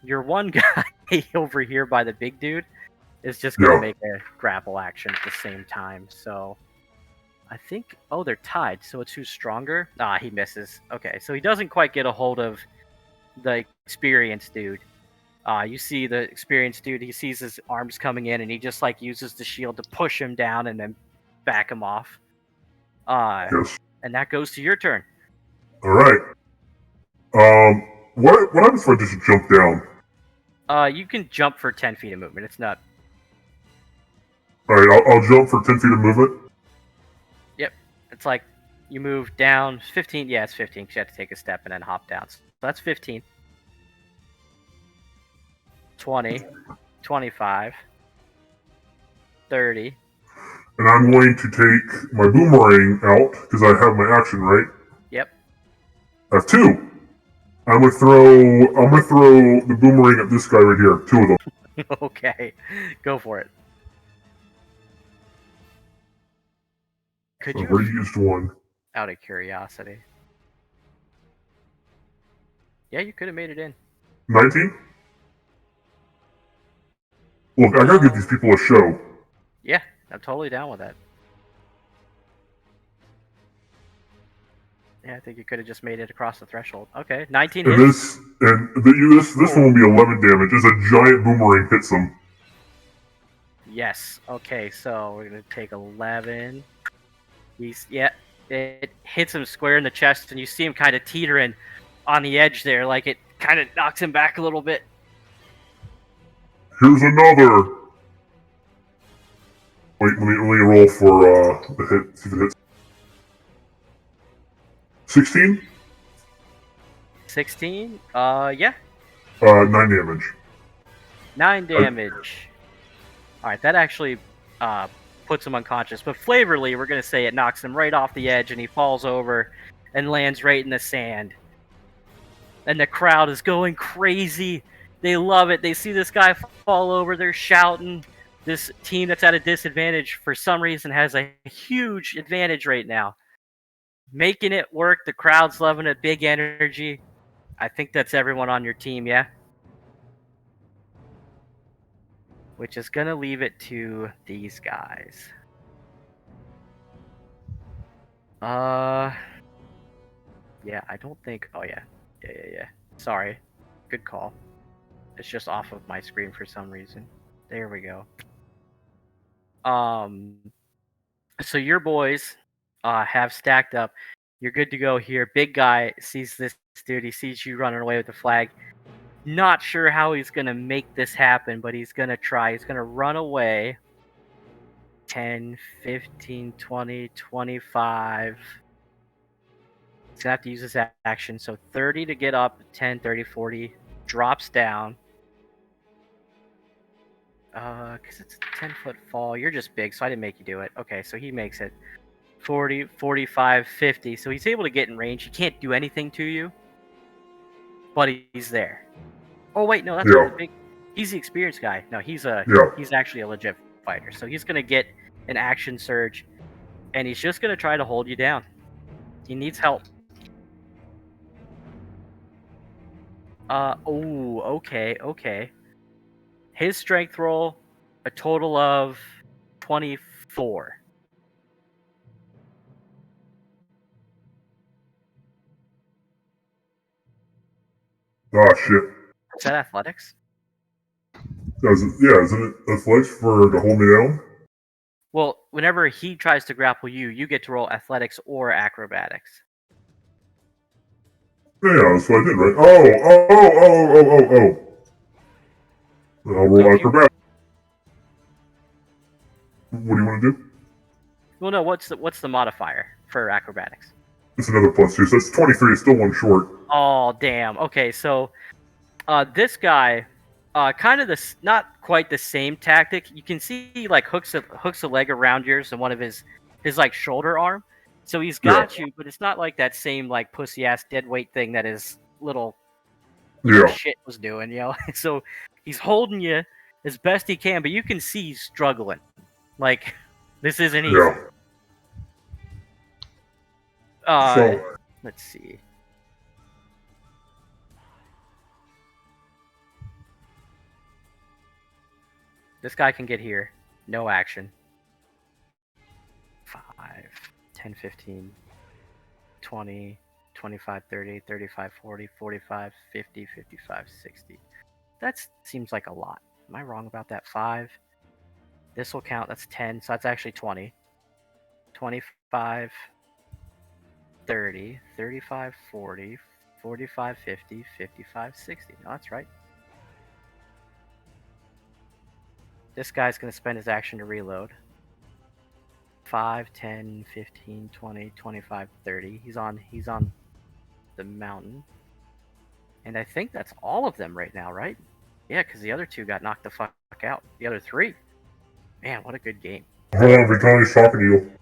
your one guy over here by the big dude is just gonna make a grapple action at the same time. So I think, oh, they're tied, so it's who's stronger. He misses. Okay, so he doesn't quite get a hold of the experienced dude. You see the experienced dude, he sees his arms coming in, and he just like uses the shield to push him down and then back him off. Yes. And that goes to your turn. Alright. What happens if I just jump down? You can jump for 10 feet of movement. It's not... Alright, I'll jump for 10 feet of movement? Yep. It's like you move down 15. Yeah, it's 15 because you have to take a step and then hop down. So that's 15. 20. 25. 30. And I'm going to take my boomerang out, because I have my action, right? Yep. I have 2. I'm gonna throw the boomerang at this guy right here. 2 of them. Okay. Go for it. Could you already used 1. Out of curiosity. Yeah, you could have made it in. 19? Look, I gotta give these people a show. Yeah, I'm totally down with that. Yeah, I think you could have just made it across the threshold. Okay, 19 And hits. this one will be 11 damage as a giant boomerang hits him. Yes. Okay, so we're gonna take 11. It hits him square in the chest, and you see him kind of teetering on the edge there, like it kind of knocks him back a little bit. Here's another. Wait, let me roll for the hit. See if it hits. 16? 16. Yeah. 9 damage. 9 damage. All right, that actually puts him unconscious. But flavorly, we're gonna say it knocks him right off the edge, and he falls over and lands right in the sand. And the crowd is going crazy. They love it. They see this guy fall over. They're shouting. This team that's at a disadvantage for some reason has a huge advantage right now. Making it work. The crowd's loving it. Big energy. I think that's everyone on your team, yeah? Which is going to leave it to these guys. Yeah, I don't think... Oh, yeah. Yeah. Sorry. Good call. It's just off of my screen for some reason. There we go. So your boys have stacked up. You're good to go here. Big guy sees this dude. He sees you running away with the flag. Not sure how he's going to make this happen, but he's going to try. He's going to run away. 10, 15, 20, 25. He's going to have to use his action. So 30 to get up, 10, 30, 40. Drops down. Because it's a 10-foot fall. You're just big, so I didn't make you do it. Okay, so he makes it. 40, 45, 50. So he's able to get in range. He can't do anything to you, but he's there. Oh, wait, no, that's not the big... He's the experienced guy. No, he's actually a legit fighter. So he's going to get an action surge, and he's just going to try to hold you down. He needs help. Okay. His strength roll, a total of 24. Ah, shit. Is that athletics? Isn't it athletics to hold me down? Well, whenever he tries to grapple you, you get to roll athletics or acrobatics. Yeah, that's what I did, right? Oh. I'll roll acrobatics. What do you want to do? Well, no. What's the modifier for acrobatics? It's another +2, so that's 23. It's still one short. Oh, damn. Okay, so this guy, kind of not quite the same tactic. You can see he like hooks a leg around yours and one of his like shoulder arm. So he's got you, but it's not like that same like pussy ass dead weight thing that his little shit was doing, you know. So he's holding you as best he can, but you can see he's struggling. Like, this isn't easy. Let's see. This guy can get here. No action. 5, 10, 15, 20, 25, 30, 35, 40, 45, 50, 55, 60. That seems like a lot. Am I wrong about that? 5. This will count. That's 10. So that's actually 20. 25, 30, 35, 40, 45, 50, 55, 60. No, that's right. This guy's going to spend his action to reload. 5, 10, 15, 20, 25, 30. He's on the mountain. And I think that's all of them right now, right? Yeah, because the other 2 got knocked the fuck out. The other 3. Man, what a good game. Hold on, Victoria's talking to you.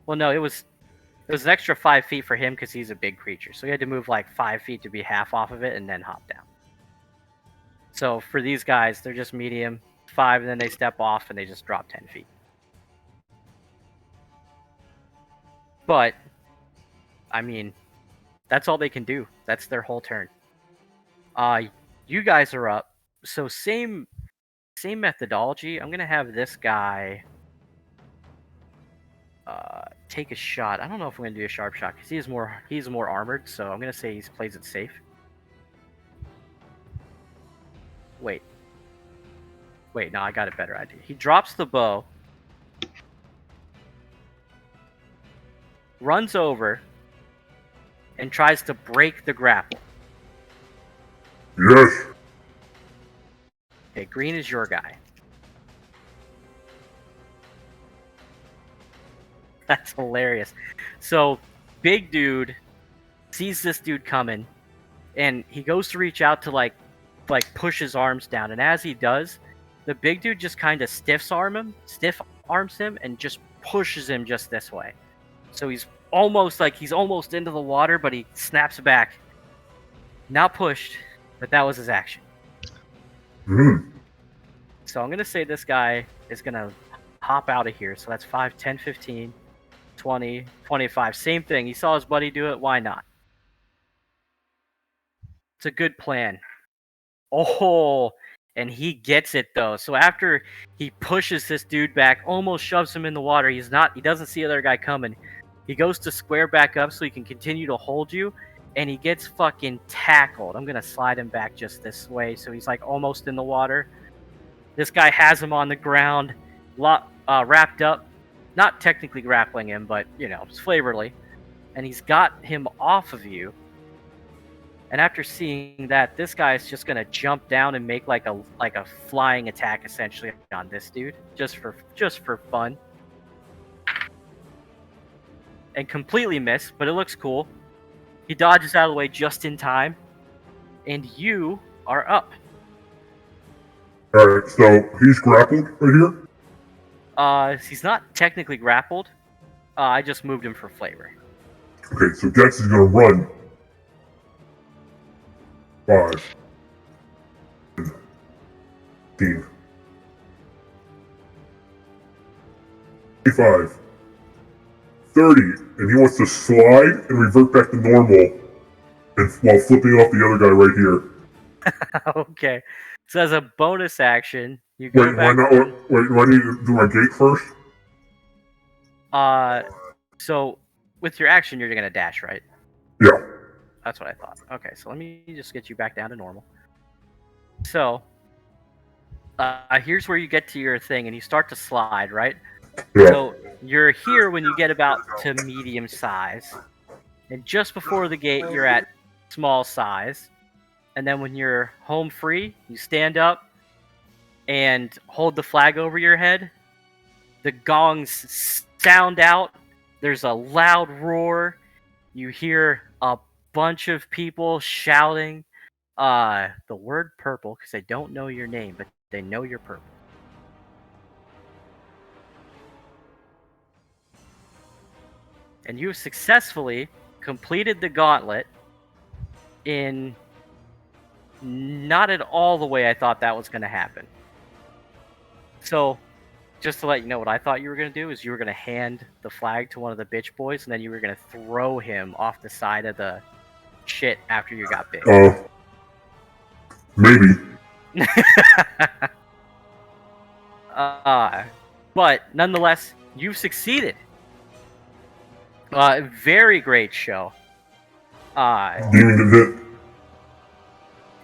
Well, no, it was an extra 5 feet for him because he's a big creature. So he had to move like 5 feet to be half off of it and then hop down. So for these guys, they're just medium 5, and then they step off and they just drop 10 feet. But, I mean, that's all they can do. That's their whole turn. You guys are up. So same same methodology. I'm gonna have this guy take a shot. I don't know if I'm gonna do a sharp shot because he's more armored. So I'm gonna say he plays it safe. Wait, no, I got a better idea. He drops the bow, runs over, and tries to break the grapple. Yes. Okay, green is your guy. That's hilarious. So, big dude sees this dude coming, and he goes to reach out to like push his arms down, and as he does, the big dude just kind of stiff arms him, and just pushes him just this way. So he's almost into the water, but he snaps back. Not pushed, but that was his action. Mm. So I'm gonna say this guy is gonna hop out of here. So that's 5, 10, 15, 20, 25. Same thing. He saw his buddy do it. Why not? It's a good plan. Oh, and he gets it though. So after he pushes this dude back, almost shoves him in the water, he doesn't see the other guy coming. He goes to square back up so he can continue to hold you, and he gets fucking tackled. I'm gonna slide him back just this way so he's like almost in the water. This guy has him on the ground, wrapped up. Not technically grappling him, but it's flavorly. And he's got him off of you. And after seeing that, this guy is just gonna jump down and make like a flying attack essentially on this dude, just for fun. And completely miss, but it looks cool. He dodges out of the way just in time, and you are up. Alright, so he's grappled right here? He's not technically grappled. I just moved him for flavor. Okay, so Gex is gonna run. 5, 10, 25, 30, and he wants to slide and revert back to normal, and while flipping off the other guy right here. Okay, so as a bonus action, you go Wait, back. why not? Wait, do I need to do my gate first? So with your action, you're gonna dash, right? Yeah. That's what I thought. Okay, so let me just get you back down to normal. So, here's where you get to your thing, and you start to slide, right? Yeah. So you're here when you get about to medium size, and just before the gate, you're at small size. And then when you're home free, you stand up and hold the flag over your head. The gongs sound out. There's a loud roar. You hear a bunch of people shouting the word purple because they don't know your name, but they know you're purple. And you have successfully completed the gauntlet in not at all the way I thought that was going to happen. So, just to let you know what I thought you were going to do is you were going to hand the flag to one of the bitch boys, and then you were going to throw him off the side of the shit after you got big. Maybe. But nonetheless, you've succeeded. Very great show.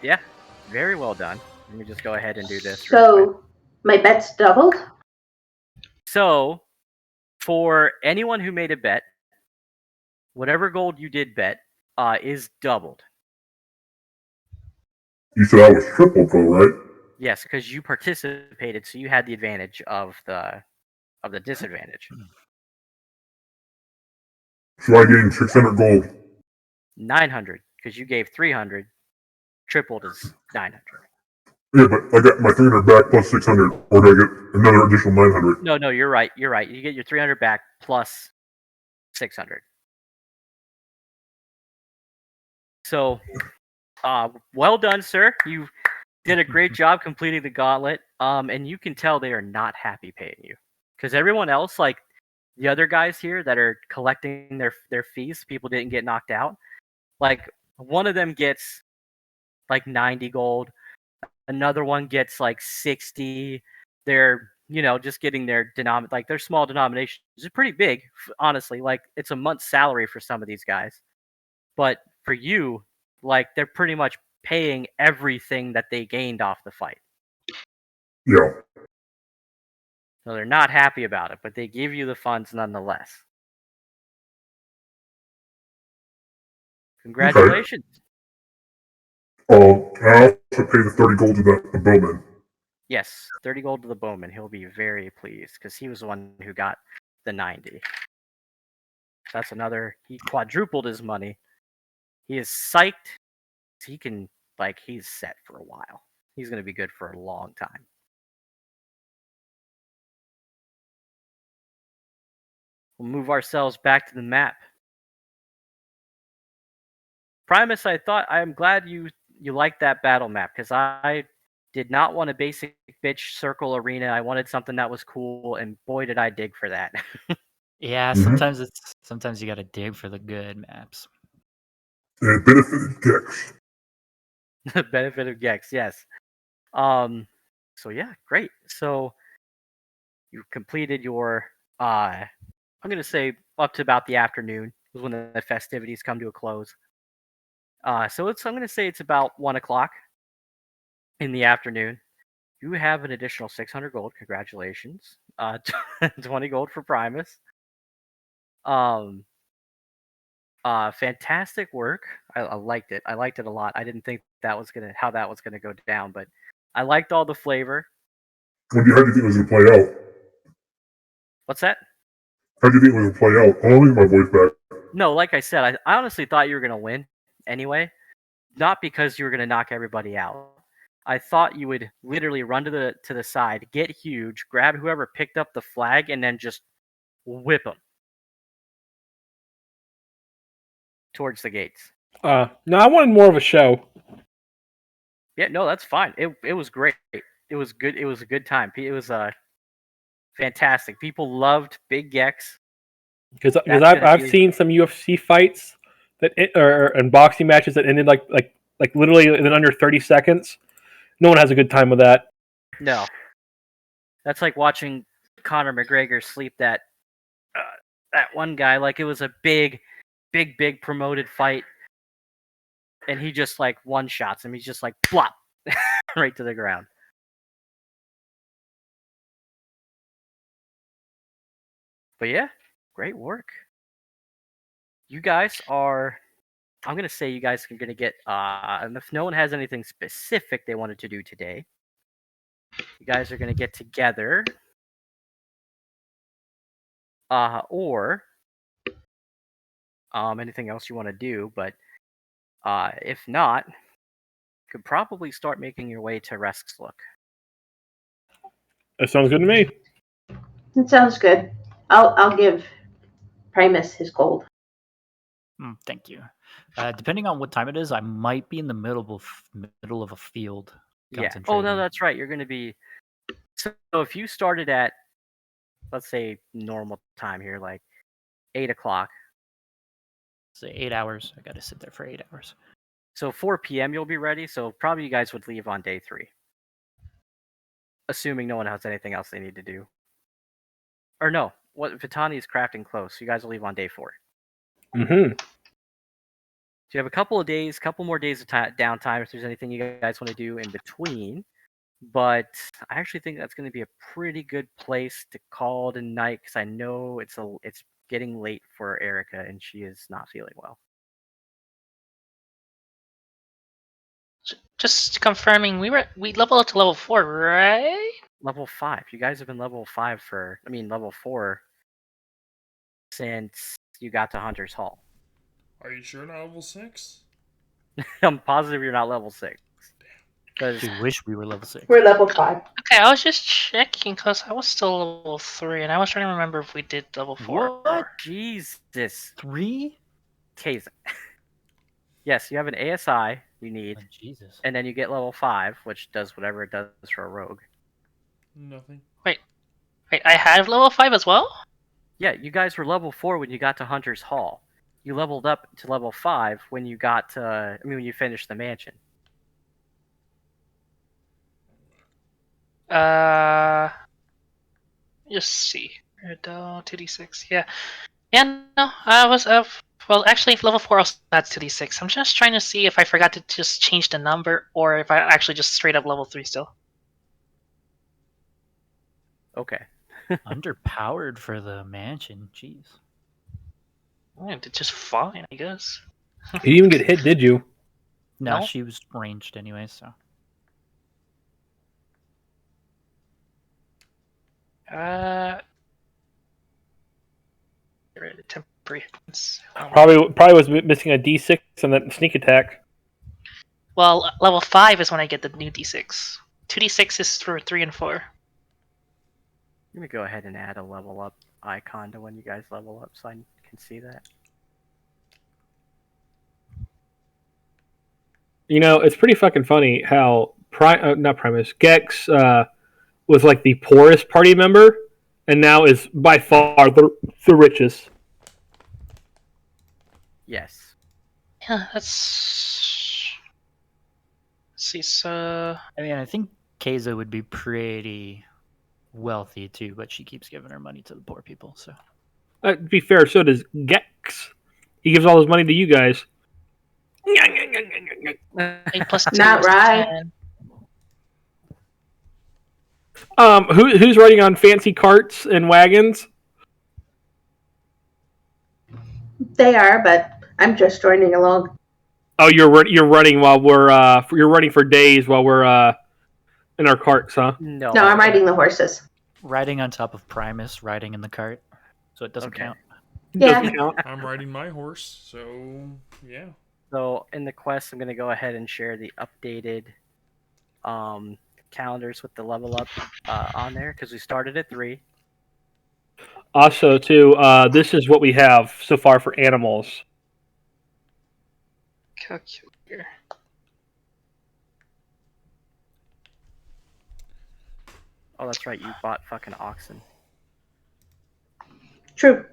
Yeah, very well done. Let me just go ahead and do this. So, my bet's doubled? So, for anyone who made a bet, whatever gold you did bet is doubled. You said I was tripled though, right? Yes, because you participated, so you had the advantage of the disadvantage. So I gained 600 gold. 900, because you gave 300. Tripled is 900. Yeah, but I got my 300 back plus 600, or do I get another additional 900? No, you're right. You're right. You get your 300 back plus 600. So, well done, sir. You did a great job completing the gauntlet. And you can tell they are not happy paying you, because everyone else, like the other guys here that are collecting their fees, people didn't get knocked out. Like one of them gets like 90 gold. Another one gets like 60. They're just getting their their small denominations. It's pretty big, honestly. Like it's a month's salary for some of these guys. But for you, like they're pretty much paying everything that they gained off the fight. Yeah. So they're not happy about it, but they give you the funds nonetheless. Congratulations. I also pay the 30 gold to the bowman. Yes, 30 gold to the bowman. He'll be very pleased because he was the one who got the 90. That's another. He quadrupled his money. He is psyched. He can, he's set for a while. He's going to be good for a long time. We'll move ourselves back to the map. Primus, I'm glad you liked that battle map because I did not want a basic bitch circle arena. I wanted something that was cool, and boy did I dig for that. Yeah, sometimes you got to dig for the good maps. And it benefited Gex. The benefit of Gex, yes. So yeah, great. So you completed your I'm gonna say up to about the afternoon is when the festivities come to a close. So I'm gonna say it's about 1 o'clock in the afternoon. You have an additional 600 gold. Congratulations. 20 gold for Primus. Fantastic work. I liked it. I liked it a lot. I didn't think how that was gonna go down, but I liked all the flavor. How do you think it was going to play out? What's that? How do you think it was going to play out? I'll leave my voice back. No, like I said, I honestly thought you were gonna win anyway. Not because you were gonna knock everybody out. I thought you would literally run to the side, get huge, grab whoever picked up the flag, and then just whip them towards the gates. No, I wanted more of a show. Yeah, no, that's fine. It was great. It was good. It was a good time. It was fantastic. People loved Big Gex. Because I've seen some UFC fights and boxing matches that ended like literally in under 30 seconds. No one has a good time with that. No, that's like watching Conor McGregor sleep that one guy. Like it was a big promoted fight, and he just like one shots him. He's just like plop right to the ground. But yeah, great work. You guys are. I'm gonna say you guys are gonna get. And if no one has anything specific they wanted to do today, you guys are gonna get together. Or anything else you want to do, but if not, you could probably start making your way to Resksluk. That sounds good to me. It sounds good. I'll give Primus his gold. Thank you. Depending on what time it is, I might be in the middle of a field. Yeah. Oh no, that's right. You're going to be. So if you started at, let's say, normal time here, like 8 o'clock. Say 8 hours. I got to sit there for 8 hours. So 4 p.m. you'll be ready. So probably you guys would leave on day 3, assuming no one has anything else they need to do. Or no, what Vitani is crafting close. So you guys will leave on day 4. Mm-hmm. So you have a couple more days of downtime if there's anything you guys want to do in between. But I actually think that's going to be a pretty good place to call it a night because I know it's getting late for Erica and she is not feeling well. Just confirming, we leveled up to level 4, right? Level 5. You guys have been level 4 since you got to Hunter's Hall. Are you sure not level 6? I'm positive you're not level 6. I wish we were level 6. We're level 5. Okay, I was just checking because I was still level 3, and I was trying to remember if we did level 4. What? Jesus. 3? Kazan. Yes, you have an ASI you need. Oh, Jesus. And then you get level 5, which does whatever it does for a rogue. Nothing. Wait, I had level 5 as well? Yeah, you guys were level 4 when you got to Hunter's Hall. You leveled up to level 5 when you got to, when you finished the mansion. Just see. 2d6. Yeah. Yeah. No, I was. Well, actually, level 4 also adds 2d6. I'm just trying to see if I forgot to just change the number, or if I actually just straight up level 3 still. Okay. Underpowered for the mansion. Jeez. I did just fine, I guess. You didn't even get hit, did you? No, No. she was ranged anyway, so. Get rid of the temporary hits. Probably was missing a D6 on that sneak attack. Well, level 5 is when I get the new d6. 2d6 is for 3 and 4. Let me go ahead and add a level up icon to when you guys level up so I can see that. You know, it's pretty fucking funny how not Primus Gex was like the poorest party member, and now is by far the richest. Yes. Yeah, that's. Let's see, so. I mean, I think Keiza would be pretty wealthy too, but she keeps giving her money to the poor people, so. To be fair, so does Gex. He gives all his money to you guys. 8 plus 2 Not is right. 10. Who's riding on fancy carts and wagons? They are, but I'm just joining along. Oh, you're running while we're you're running for days while we're in our carts, huh? No. No, I'm riding the horses. Riding on top of Primus, riding in the cart, so it doesn't Okay. count. Yeah. Doesn't count. I'm riding my horse, so yeah. So in the quest, I'm going to go ahead and share the updated calendars with the level up on there because we started at 3. Also, too, this is what we have so far for animals. Calculator. Oh, that's right. You bought fucking oxen. True.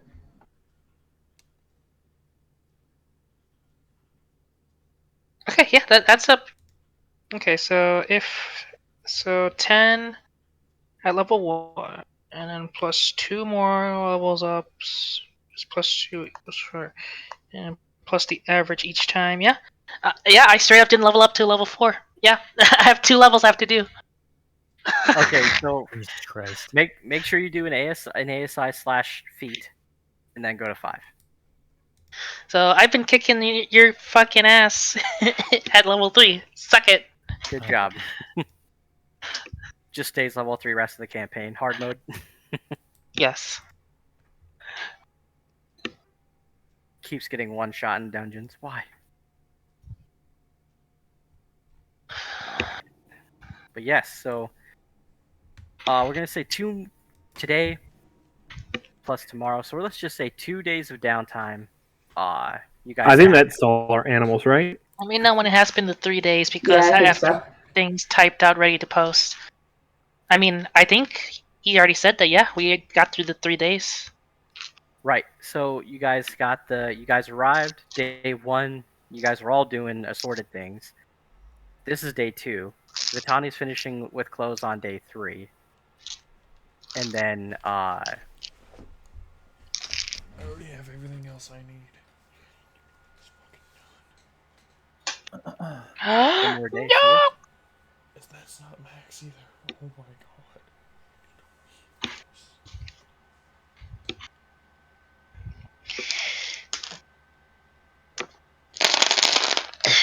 Okay, yeah, that's up. Okay, so 10 at level 1, and then plus 2 more levels up, plus 2 equals 4, and plus the average each time, yeah? Yeah, I straight up didn't level up to level 4. Yeah, I have 2 levels I have to do. Okay, so Jesus Christ. make sure you do an ASI/feat, and then go to 5. So I've been kicking your fucking ass at level 3. Suck it. Good job. Just stays level 3 rest of the campaign. Hard mode. Yes. Keeps getting one shot in dungeons. Why? But yes, so we're gonna say 2 today plus tomorrow. So let's just say 2 days of downtime. You guys. I think that's all our animals, right? Let me know when it has been the 3 days because Yeah, I I think have so. things typed out ready to post. I mean, I think he already said that. Yeah, we got through the 3 days. Right. So you guys arrived day 1. You guys were all doing assorted things. This is day 2. Vitani's finishing with clothes on day 3. And then I already have everything else I need. one more day. No! That's not max either. Oh my god.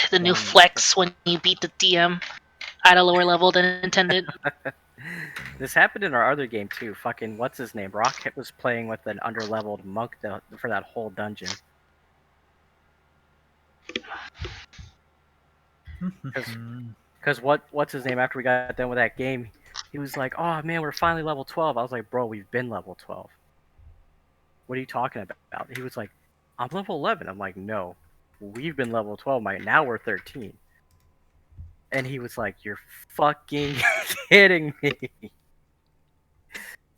The new flex when you beat the DM at a lower level than intended. This happened in our other game too. Fucking what's his name? Rocket was playing with an underleveled monk for that whole dungeon. Because what's his name? After we got done with that game, he was like, "Oh man, we're finally level 12." I was like, "Bro, we've been level 12. What are you talking about?" He was like, "I'm level 11." I'm like, "No, we've been level 12. Now we're 13." And he was like, "You're fucking kidding me."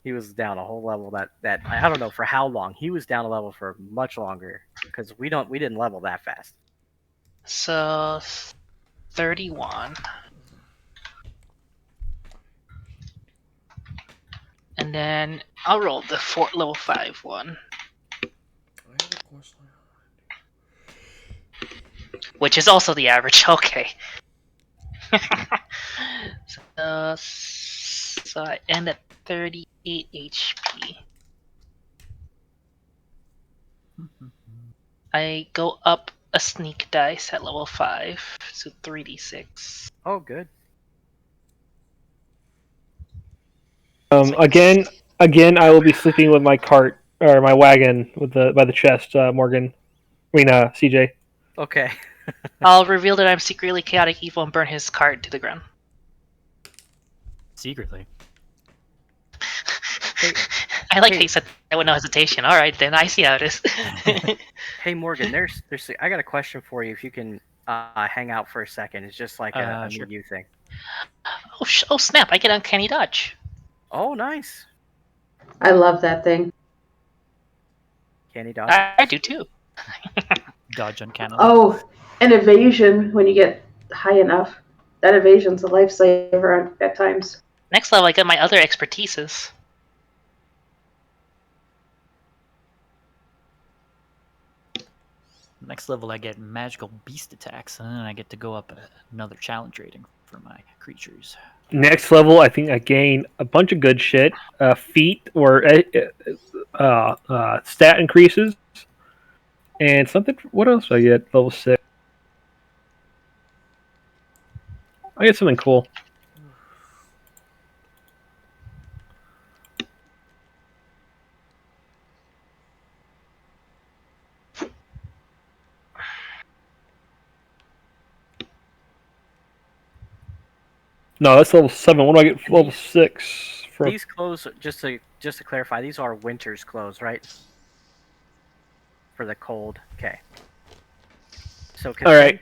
He was down a whole level that I don't know for how long. He was down a level for much longer because we didn't level that fast. So 31. And then I'll roll the level 5 one, I have a quest line. which is also the average. Okay. So I end at 38 HP. I go up a sneak dice at level 5, so 3d6. Oh, good. Again, I will be sleeping with my cart or my wagon with by the chest. Morgan, CJ. Okay. I'll reveal that I'm secretly chaotic evil and burn his card to the ground. Secretly. I like how you said that with no hesitation. All right, then I see how it is. Hey Morgan, there's I got a question for you. If you can hang out for a second, it's just like a Sure. new thing. Oh snap! I get uncanny dodge. Oh, nice. I love that thing. Candy dodge. I do too. Dodge uncannily. Oh, and evasion when you get high enough. That evasion's a lifesaver at times. Next level, I get my other expertises. Next level, I get magical beast attacks, and then I get to go up another challenge rating for my creatures. Next level, I think I gain a bunch of good shit. Feat or stat increases, and something. What else do I get? Level 6. I get something cool. No, that's level 7. What do I get for level 6? These clothes, just to clarify, these are winter's clothes, right? For the cold. Okay. So all right.